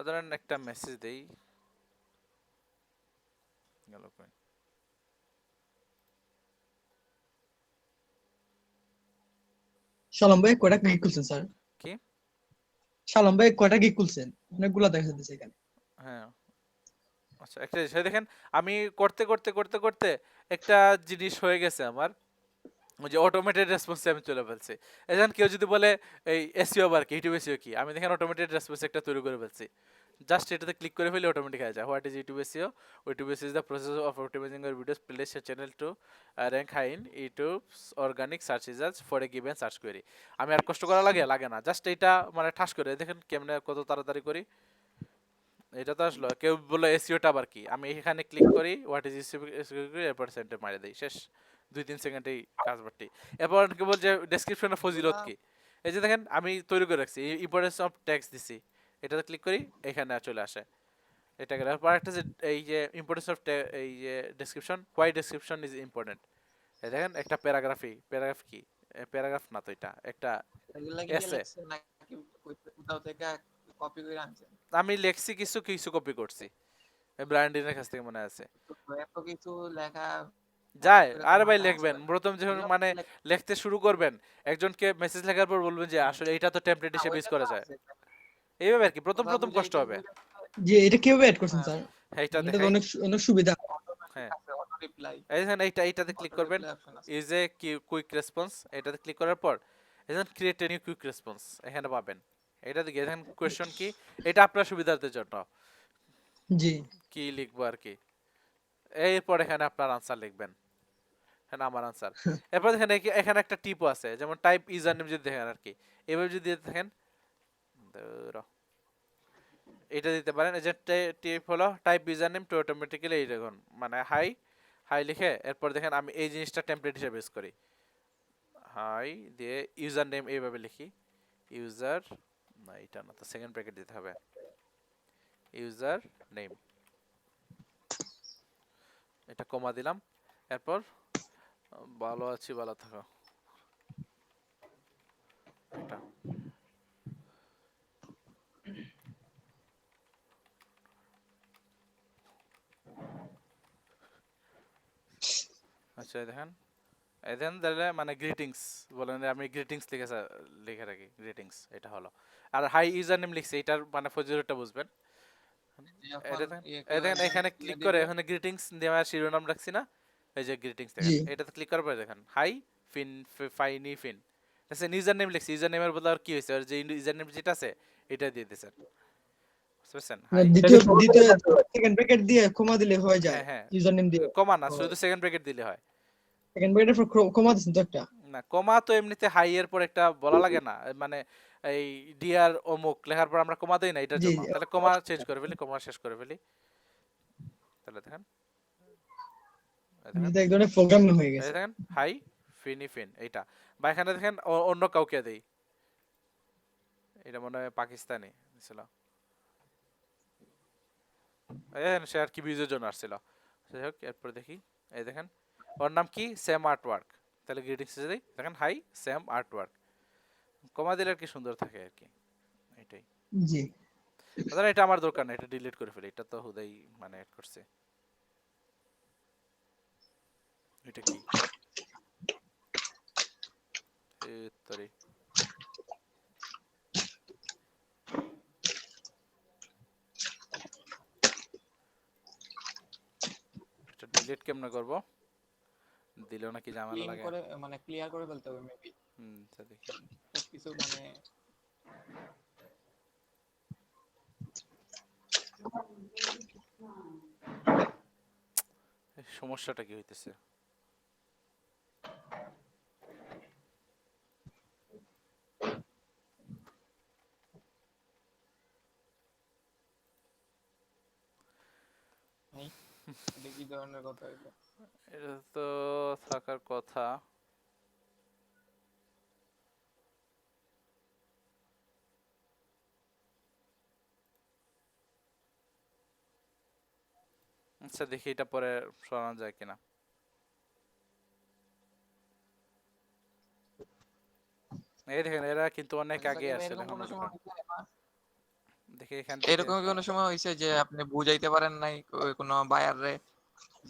ধরেন একটা মেসেজ দেই, গেল কই? শালম ভাই কয়টা গিগ খুলছেন স্যার? কি শালম ভাই কয়টা গিগ খুলছেন? অনেকগুলা দেখা যাচ্ছে এখানে। হ্যাঁ আচ্ছা একটা জিনিস দেখেন, আমি করতে করতে করতে করতে একটা জিনিস হয়ে গেছে আমার, ওই যে অটোমেটেড রেসপন্সে আমি চলে ফেলছি। এখন কেউ যদি বলে এই এসইও বার কি, ইউটিউব এসইও কি, আমি দেখেন অটোমেটেড রেসপন্স একটা তৈরি করে ফেলছি, জাস্ট এটাতে ক্লিক করে ফেলে অটোমেটিক হয়ে যায়। What is YouTube SEO? YouTube SEO is the process of optimising your videos place a channel to rank high in YouTube's organic search results for a given search query. আমি আর কষ্ট করা লাগে না, জাস্ট এটা মানে ঠাস করে দেখেন কেমনে কত তাড়াতাড়ি করি। এটা তো আসলো কেউ বলে এসইওটা আবার কি, আমি এখানে ক্লিক করি হোয়াট ইজ এসইও এরপর সেন্টার মারি দেই, শেষ 2-3 সেকেন্ডেই কাজ বাটি। এরপর কি বল যে ডেসক্রিপশনে ফজিলত কি, এই যে দেখেন আমি তৈরি করে রাখছি ইম্পর্টেন্স অফ টেক্সট দিছি, এটাতে ক্লিক করি এখানে চলে আসে। এটা গেল আর একটা যে এই যে ইম্পর্টেন্স অফ এই যে description, why description is important. এই দেখেন একটা প্যারাগ্রাফ কি প্যারাগ্রাফ না তো এটা একটা এগুলা কি এসে। লেখছেন নাকি কোথাও থেকে কপি করে আনছেন? আমি লেখছি কিছু কপি করছি ব্র্যান্ডিনের কাছ থেকে মনে আছে। তো এত কিছু লেখা যায় করে আরে তো ভাই মাথায় লিখবেন আসবে। প্রথম যখন এরকম মানে লেখ- লিখতে শুরু করবেন, একজনকে মেসেজ লেখার পর বলবেন যে আসলে এটা তো টেমপ্লেট না, হিসেবে ইউজ ওইটা করা তো যায়, আছে। এইভাবে আর কি প্রথম কথা প্রথম কষ্ট বুঝাইতে হবে। জি, এটা কিভাবে অ্যাড করছেন স্যার? হ্যাঁ এটা এটা তো দেখাই, অনেক অনেক সুবিধা। হ্যাঁ অটো রিপ্লাই, এই দেখেন এইটাতে ক্লিক করবেন, অপশন আছে। ইজ এ কুইক রেসপন্স, এটাতে ক্লিক করার পর এখানে create a new quick response এখানে পাবেন। এটা দেখে দেখেন কোয়েশ্চন কি, এটা আপনার সুবিধার্থের জন্য জি কি লিখবো আর কি। এরপর এখানে আপনার আনসার লিখবেন, হ্যাঁ আমার আনসার। এরপর দেখেন এখানে একটা টিপও আছে, যেমন টাইপ ইউজার নেম যদি দেখেন আর কি, এভাবে যদি দেখেন এটা দিতে পারেন। এই যে টিপ হলো type user name to automatically এই দেখুন মানে হাই লিখে এরপর দেখেন আমি এই জিনিসটা টেমপ্লেট হিসেবে ইউজ করি, হাই দিয়ে ইউজার নেম এইভাবে লিখি, ইউজার না এটা না তো সেকেন্ড ব্র্যাকেট দিতে হবে, ইউজার নেম এটা কমা দিলাম। এরপর ভালো আছি ভালো থাকো এটা আচ্ছা দেখেন দিলে মানে গ্রিটিংস বলেন আমি গ্রিটিংস লিখে রাখি গ্রিটিংস এটা হলো। আর হাই ইউজার নেম লিখছি এটার মানে ফজিলতটা বুঝবেন। এটা দেখেন এখানে ক্লিক করে এখানে গ্রিটিংস দেওয়ার শিরোনাম রাখছি না, এই যে গ্রিটিংস দেখেন এটাতে ক্লিক করার পরে দেখেন হাই ফাইনি ফিন আচ্ছা ইউজার নেম লিখছি, ইউজার নেমের বদলে আর কি হয়েছে আর যে ইউজার নেম যেটা আছে এটা দিয়ে দিয়েছেন বুঝছেন। দ্বিতীয় সেকেন্ড ব্র্যাকেট দিয়ে কমা দিলে হয়ে যায়, হ্যাঁ ইউজার নেম দিয়ে কমা না শুধু সেকেন্ড ব্র্যাকেট দিলে হয়। সেকেন্ড ব্র্যাকেটের পর কমা দিছেন তো একটা? না কমা তো এমনিতে হাই এর পর একটা বলা লাগে না, মানে এই ডিআর অমুক লেখার পর আমরা কমা দেই না এটার জন্য, তাহলে কমা চেঞ্জ করে ফেলি, কমা শেষ করে ফেলি, তাহলে দেখেন এটা এক ধরনের প্রোগ্রামিং হয়ে গেছে। দেখেন হাই ফিন এইটা বা এখানে দেখেন অন্য কাউকে দেই, এটা মনে হয় পাকিস্তানি ছিল, সে আর কি বিউজের জন্য আসছিল। যাই হোক এরপর দেখি এই দেখেন ওর নাম কি সেম আর্ট ওয়ার্ক, তাহলে গ্রিটিংস দিই দেখেন হাই সেম আর্ট ওয়ার্ক, কমা দিলে আর কি সুন্দর থাকে আর কি এটাই। জি দাদা এটা আমার দরকার না, এটা ডিলিট করে ফেলি, এটা তো হুদাই মানে অ্যাড করছে। এটা কি সরি এটা ডিলিট কেমনে করব, দিলেও নাকি ঝামেলা ক্লিন লাগে করে মানে ক্লিয়ার করে ফেলতে হবে মেবি। আচ্ছা দেখি কিছু মানে সমস্যাটা কি হইতেছে। এটা কি ধরনের কথা এটা? এটা তো থাকার কথা, আচ্ছা দেখি এটা পরে সরানো যায় কিনা। এই দেখেন এরা কিন্তু অনেক আগে আসলে এরকম কোনো সময় হয়েছে না? দেখি এখান এরকম কি কোনো সময় হয়েছে যে আপনি বুঝাইতে পারেন নাই কোনো বায়ারে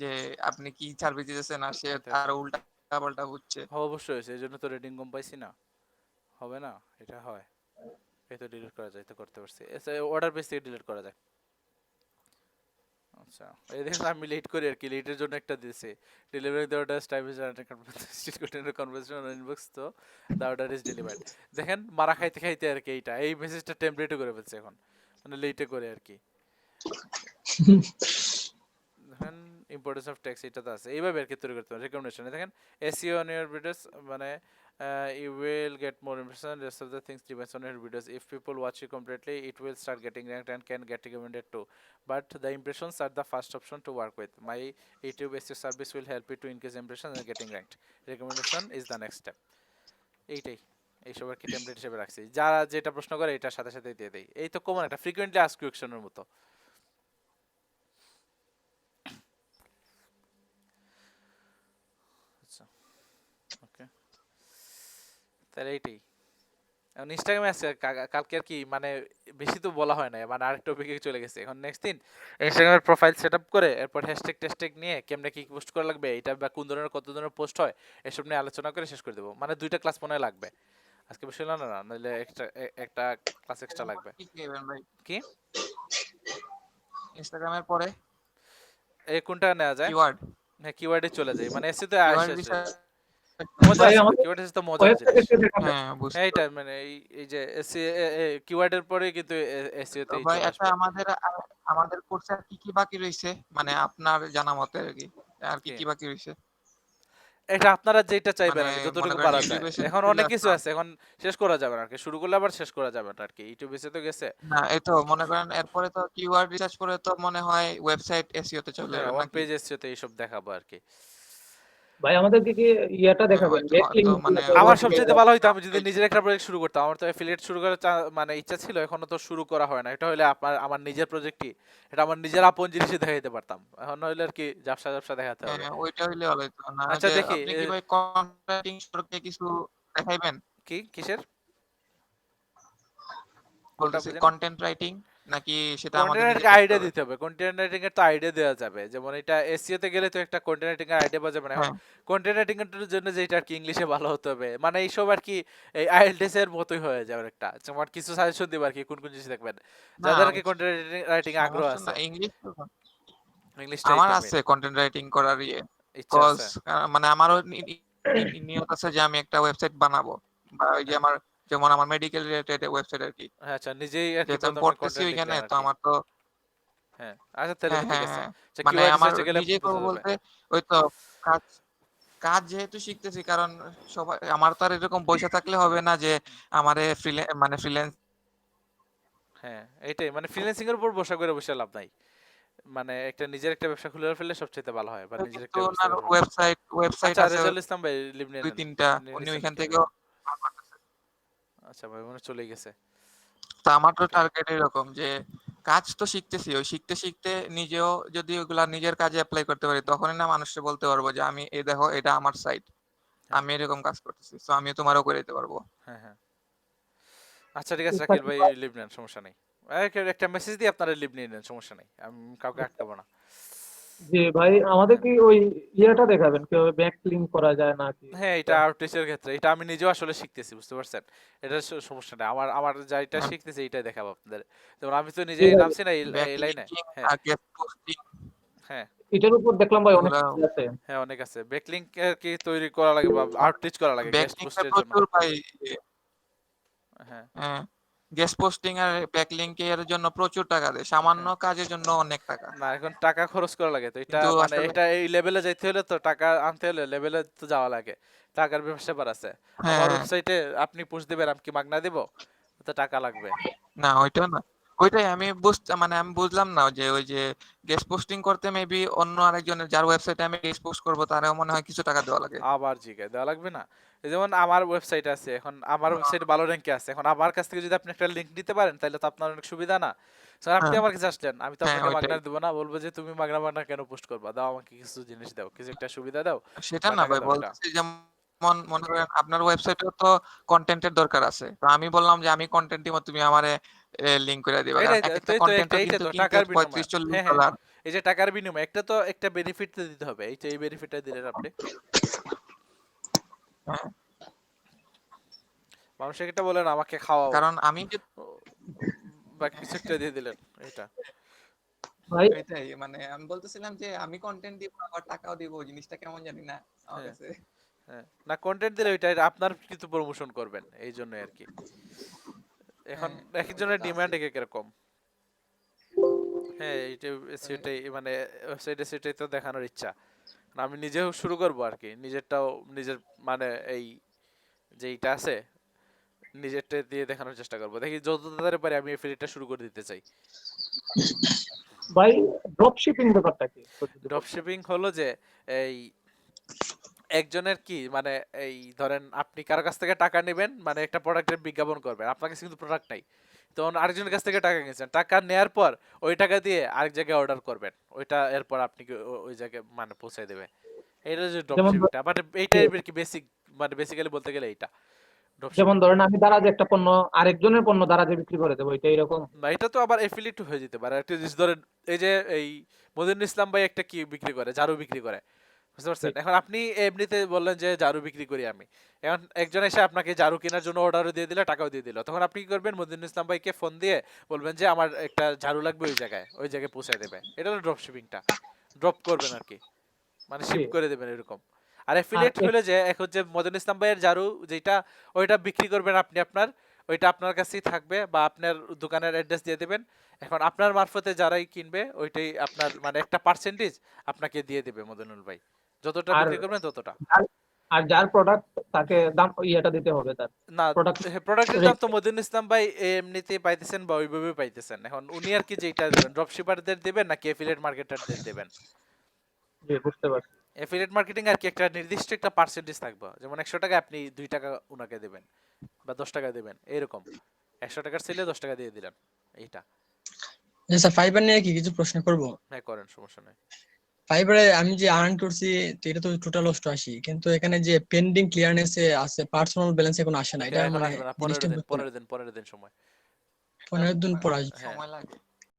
যে আপনি কি সার্ভিস দিতেছেন আর সে তার উল্টা পাল্টা বুঝছে? অবশ্যই হয়েছে, এই জন্য তো রেটিং কম পাইছি না, হবে না এটা হয়, এই তো ডিলিট করা যায়, তো করতে পারছি অর্ডার বেস থেকে ডিলিট করা যায়। আচ্ছা এই দেখেন আমি লেট করি আর কি, লেটের জন্য একটা দিয়েছি delivery the order time is conversation on inbox, তো দ্য অর্ডার ইজ ডেলিভার্ড। দেখেন মারা খাইতে খাইতে আর কি এইটা এই মেসেজটা টেমপ্লেটে করে ফেলছে এখন, মানে লেটে করে আর কি। দেখেন ইম্পর্টেন্স অফ টেক্সট এটা তো আছে, এইভাবে আর কি তৈরি করতে হবে রেকমেন্ডেশন। দেখেন এসইও অন ইওর ভিডিওস মানে You will get more impression. Rest of the things depends on your videos. If people watch you completely, it will start getting ranked and can get recommended too. But the impressions are the first option to work with. My YouTube SEO service will help you to increase impressions and getting ranked. Recommendation is the next step. এইটাই এইসব আর কি template হিসেবে রাখছি, যারা যেটা প্রশ্ন করে এটার সাথে সাথে দিয়ে দেই। এই তো কমন একটা ফ্রিকোয়েন্টলি আস্ক কোয়েশ্চেনের মতো। আচ্ছা ওকে, তাহলে এইটাই। এখন ইনস্টাগ্রামে আছে কালকে আর কি মানে বেশি তো বলা হয় না, মানে আরেক টপিকে চলে গেছে। এখন নেক্সট দিন ইনস্টাগ্রামের প্রোফাইল সেট আপ করে এরপর হ্যাশট্যাগ ট্যাশট্যাগ নিয়ে কেমনে কি পোস্ট করা লাগবে, এটা বা কোন ধরনের কত ধরনের পোস্ট হয় এসব নিয়ে আলোচনা করে শেষ করে দেবো। মানে 2টা ক্লাস মনে হয় লাগবে আজকে, বসে না না নাহলে একটা ক্লাস এক্সট্রা লাগবে। কি নেবেন ভাই? কি ইনস্টাগ্রামের পরে এই কোনটা নেওয়া যায়? কিওয়ার্ড। হ্যাঁ কিওয়ার্ডে চলে যায়, মানে এসে তো কিওয়ার্ড আসে বিষয় মজা ভাই আছে, আমাদের কিওয়ার্ড এসে তো মজা আছে। হ্যাঁ বুঝতে এইটা মানে এই যে কিওয়ার্ডের পরে কিন্তু এসইও তে তো ভাই আচ্ছা আমাদের কোর্সে আর কি কি বাকি রইছে, মানে আপনার জানা মতে আর কি কি? কি বাকি রইছে? এটা আপনারা যেটা চাইবেন মানে আর কি, মনে যতটুকু করেন পারা যায়। ইউটিউবে এসে এখন চলে অনেক কিছু আসলাম। আছে, এখন শেষ করা যাবে না আর কি, শুরু করলে আবার শেষ করা যাবে না আর কি। ইউটিউবে এসে তো গেছে। না এই তো মনে করেন এরপরে তো কিওয়ার্ড রিসার্চ করে তো মনে হয় ওয়েবসাইট এসইও তে চলে হ্যাঁ যাবে ওয়ান নাকি? পেজ এসইও তে এইসব দেখাবো আর কি। ভাই আমাদেরকে কি ইয়াটা দেখাবেন, হয়তো ব্যাকলিংক তো মানে আমার সবচেয়ে ভালো হইতো আমি যদি নিজের একটা প্রজেক্ট শুরু করতাম। আমার তো অ্যাফিলিয়েট শুরু করার মানে ইচ্ছা ছিল, এখনো তো শুরু করা হয় না। এটা হলে আমার নিজের প্রজেক্টই, এটা আমার নিজের আপন জিনিসই দেখাইতে পারতাম। এখন হইলে আর কি ঝাপসা ঝাপসা দেখাতে হবে। হ্যাঁ ওইটা হইলে ভালো হতো না। আচ্ছা যে দেখি আপনি কি ভাই কন্টেন্ট সম্পর্কে কিছু দেখাইবেন? কি কিসের বলতেছি কন্টেন্ট রাইটিং নাকি সেটা আমাদের কন্টেন্ট নিজে রাইটিং করতে আইডিয়া হবে? দিতে হবে। কন্টেন্ট রাইটিং এর তো আইডিয়া দেওয়া যাবে, যেমন এটা এসইও তে গেলে তো একটা কন্টেন্ট রাইটিং এর আইডিয়া পাওয়া যাবে না। এখন হ্যাঁ কন্টেন্ট রাইটিং এর জন্য যেটা আর কি ইংলিশে ভালো হতে হবে, মানে এইসব আর কি এই আইএলটিএস এর মতোই হয়ে যাবে একটা। যেমন কিছু সাজেশন দিব আর কি, কোন কোন জিনিস দেখবেন না যাদের আর কি কন্টেন্ট রাইটিং আগ্রহ সমস্যা আছে। না, ইংলিশ তো ইংলিশটাই আমার তো আছে কন্টেন্ট রাইটিং করার ইচ্ছা কজ আছে। মানে আমারও নিয়ত আছে যে আমি একটা ওয়েবসাইট বানাবো, বা ওই যে আমার যেমন আমার মেডিকেল রিলেটেড ওয়েবসাইট আর কি, হ্যাঁ আচ্ছা নিজেই আর কি যেহেতু আমি প্রথমে পড়তেছি কন্টেন্ট ওইখানে লিখলেন আর তো কি। আমার তো হ্যাঁ আচ্ছা তাহলে তো ঠিক আছে। আচ্ছা মানে কিওয়ার্ড আমার রিসার্চে গেলে নিজেই করবো বোঝা যাবে। বলতে ওই তো কাজ কাজ যেহেতু শিখতেছি, কারণ সবাই আমার তো আর এরকম বসে থাকলে হবে না যে আমারে ফ্রিল্যান্স হ্যাঁ এইটাই, মানে ফ্রিল্যান্সিং এর উপর বসে লাভ নাই। মানে একটা নিজের একটা ব্যবসা খুলে ফেললে সবচেয়ে ভালো হয়, বা নিজের একটা কিন্তু ব্যবস্থা ওনার করে ফেললে। ওয়েবসাইট আচ্ছা আছে রেজাউল ইসলাম ভাই লিভ নিয়ে দুই নেন, তিনটা, নিয়ে উনি নিছেন ওইখান কি? থেকেও। আচ্ছা ভাই মনে হয় চলেই গেছে। তো আমার তো টার্গেট এরকম যে কাজ তো শিখতেছি, ওই শিখতে শিখতে নিজেও যদি ওগুলা নিজের কাজে অ্যাপ্লাই করতে পারি, তখনই না মানুষকে বলতে পারবো যে আমি এই দেখো এটা আমার সাইট, আমি এরকম কাজ করতেছি, তো আমি তোমারও করে দিতে পারবো। হ্যাঁ হ্যাঁ আচ্ছা ঠিক আছে শাকিল ভাই লিভ নেন, সমস্যা নেই। একটা মেসেজ দিয়ে আপনারা লিভ নিয়ে নেন, সমস্যা নেই, আমি কাউকে আটকাবো না। জি ভাই আমাদের কি ওই ইয়েটা দেখাবেন কিভাবে ব্যাকলিংক করা যায় নাকি? হ্যাঁ এটা আউটরিচের ক্ষেত্রে এটা আমি নিজেও আসলে শিখতেছি, বুঝতে পারছেন? এটা সমস্যা নেই, আমার যেটা শিখতেছি এইটাই দেখাবো আপনাদের। যেমন আমি তো নিজেই নামছি না এই লাইনে। হ্যাঁ হ্যাঁ এটার উপর দেখলাম ভাই অনেক কিছু আছে। হ্যাঁ অনেক আছে, ব্যাকলিংক কি তৈরি করা লাগে বা আউটরিচ করা লাগে গেস্ট পোস্টের জন্য। প্রচুর ভাই। হ্যাঁ হ্যাঁ গেস্ট পোস্টিং আর ব্যাকলিংক এর জন্য প্রচুর টাকা দেয়, সামান্য কাজের জন্য অনেক টাকা। না এখন টাকা খরচ করা লাগে, তো এটা কিন্তু মানে আসলে এটা এই লেভেলে যাইতে হলে তো টাকা আনতে হলে লেভেলে তো যাওয়া লাগে, টাকার ব্যাপার আছে। আমার হ্যাঁ ওয়েবসাইটে আপনি পোস্ট দিবেন, আমি কি মাগনা দেব? তো টাকা লাগবে। না ওইটা না, ওইটাই আমি আমি বুঝলাম না যে ওই যে গেস্ট পোস্টিং করতে মেবি অন্য আরেকজনের যার ওয়েবসাইটে আমি গেস্ট পোস্ট করবো তারও মনে হয় কিছু টাকা দেওয়া লাগে। আবার জিজ্ঞাসা দেওয়া লাগবে না? এই যেমন আমার ওয়েবসাইট আছে, এখন আমার ওয়েবসাইট ভালো র্যাঙ্কে আছে, এখন আমার কাছ থেকে যদি আপনি একটা লিংক নিতে পারেন তাহলে তো আপনার অনেক সুবিধা না? স্যার আপনি আমার কাছে আসলেন, আমি তো আপনাকে মাগনা দেবো না, বলবো যে তুমি মাগনা কেন পোস্ট করবা, দাও আমাকে কিছু জিনিস দাও, কিছু একটা সুবিধা দাও। সেটা না ভাই, বলতেছি যেমন মনে করেন আপনার ওয়েবসাইটে তো কন্টেন্টের দরকার আছে, তো আমি বললাম যে আমি কন্টেন্ট দিব, তুমি আমারে লিংক করে দিবা, কারণ একটা কন্টেন্ট কিন্তু টাকার বিনিময়ে। 35-40 হ্যাঁ ডলার। এই যে টাকার বিনিময়ে একটা তো একটা বেনিফিট তো দিতে হবে, এই বেনিফিটটা দিলেন আপনি, মানুষকে একটা বলেন আমাকে খাওয়াও, কারণ আমি বা কিছু একটা দিয়ে দিলেন, এটা ভাই এটাই মানে আমি বলতেছিলাম যে আমি কন্টেন্ট দিব আবার টাকাও দিব, জিনিসটা কেমন জানি না আমার কাছে। হ্যাঁ না কন্টেন্ট দিলে ওইটা আপনার কিছু প্রমোশন করবেন, এই জন্য আর কি। এখন এক একজনের ডিমান্ড এক এক রকম। হ্যাঁ সেটাই মানে ওয়েবসাইটে সেটাই তো দেখানোর ইচ্ছা। আমি নিজেও শুরু করবো আর কি, নিজেরটাও নিজের মানে এই যে এইটা আছে নিজেরটা দিয়ে দেখানোর চেষ্টা করবো, দেখি যত তাড়াতাড়ি পারি আমি এফিলিয়েটটা শুরু করে দিতে চাই। ভাই ড্রপ শিপিং ব্যাপারটা কি? ড্রপ শিপিং হলো যে এই একজনের কি মানে এই ধরেন আপনি কারো কাছ থেকে টাকা নেবেন, মানে একটা প্রোডাক্টের বিজ্ঞাপন করবেন, আপনার কাছে কিন্তু প্রোডাক্ট নাই, তখন আরেকজনের কাছ থেকে টাকা নিয়েছেন, টাকা নেয়ার পর ওই টাকা দিয়ে আরেক জায়গায় অর্ডার করবেন, ওইটা এরপর আপনি ওই জায়গায় মানে পৌঁছে দেবে। এটা যে ড্রপ শিপিংটা, বাট এইটাই কি বেসিক, মানে বেসিক্যালি বলতে গেলে এইটা যেমন ধরেন আমি দারাজে একটা পণ্য আরেকজনের পণ্য দারাজে বিক্রি করে দেবো, এটা এরকম না। এটা তো আবার এফিলিয়েট হয়ে যেতে পারে। একটা জিনিস ধরেন এই যে এই মদিনুল ইসলাম ভাই একটা কি বিক্রি করে, ঝাড়ু বিক্রি করে, বুঝতে পারছেন? এখন আপনি এমনিতে বললেন যে ঝাড়ু বিক্রি করি আমি, এখন একজন এসে আপনাকে ঝাড়ু কেনার জন্য অর্ডারও দিয়ে দিল, টাকাও দিয়ে দিল, তখন আপনি কি করবেন? মদিনুল ইসলাম ভাইকে ফোন দিয়ে বলবেন যে আমার একটা ঝাড়ু লাগবে, ওই জায়গায় পৌঁছে দেবে। এটা হলো ড্রপ শিপিংটা, ড্রপ করবেন আর কি, মানে শিপ করে দেবেন এরকম। আর এফিলিয়েট হলে যে এখন যে মদিনুল ইসলাম ভাইয়ের ঝাড়ু যেটা ওইটা বিক্রি করবেন আপনি, ওইটা আপনার কাছেই থাকবে, বা আপনার দোকানের অ্যাড্রেস দিয়ে দেবেন। এখন আপনার মারফতে যারাই কিনবে ওইটাই আপনার মানে একটা পার্সেন্টেজ আপনাকে দিয়ে দেবে মদিনুল ভাই, যতটা বিক্রি করবেন ততটা। আর যার প্রোডাক্ট তাকে দাম ইয়েটা দিতে হবে তার না, প্রোডাক্টের দাম তো মদিনুল ইসলাম ভাই এমনিতেই পাইতেছেন বা ওইভাবে পাইতেছেন। এখন উনি আর কি যেটা দেবেন, ড্রপ শিপারদের দেবেন নাকি এফিলিয়েট মার্কেটারদের দেবেন? জি বুঝতে পারছি। এফিলিয়েট মার্কেটিং আর কি একটা নির্দিষ্ট একটা পার্সেন্টেজ থাকবে, যেমন 100 টাকা আপনি 2 টাকা উনাকে দেবেন বা 10 টাকা দেবেন, এরকম 100 টাকার সেলে 10 টাকা দিয়ে দিলেন। এইটা স্যার ফাইবার নিয়ে কি কিছু প্রশ্ন করব? হ্যাঁ করেন, সমস্যা নাই। ফাইবারে আমি যে আর্ন করছি তো এটা তো টোটাল 88, কিন্তু এখানে যে পেন্ডিং ক্লিয়ারেন্স এ আছে, পার্সোনাল ব্যালেন্স এখন আসে না, এটা মানে 15 দিন সময় 15 দিন পর আসবে। সময় লাগে।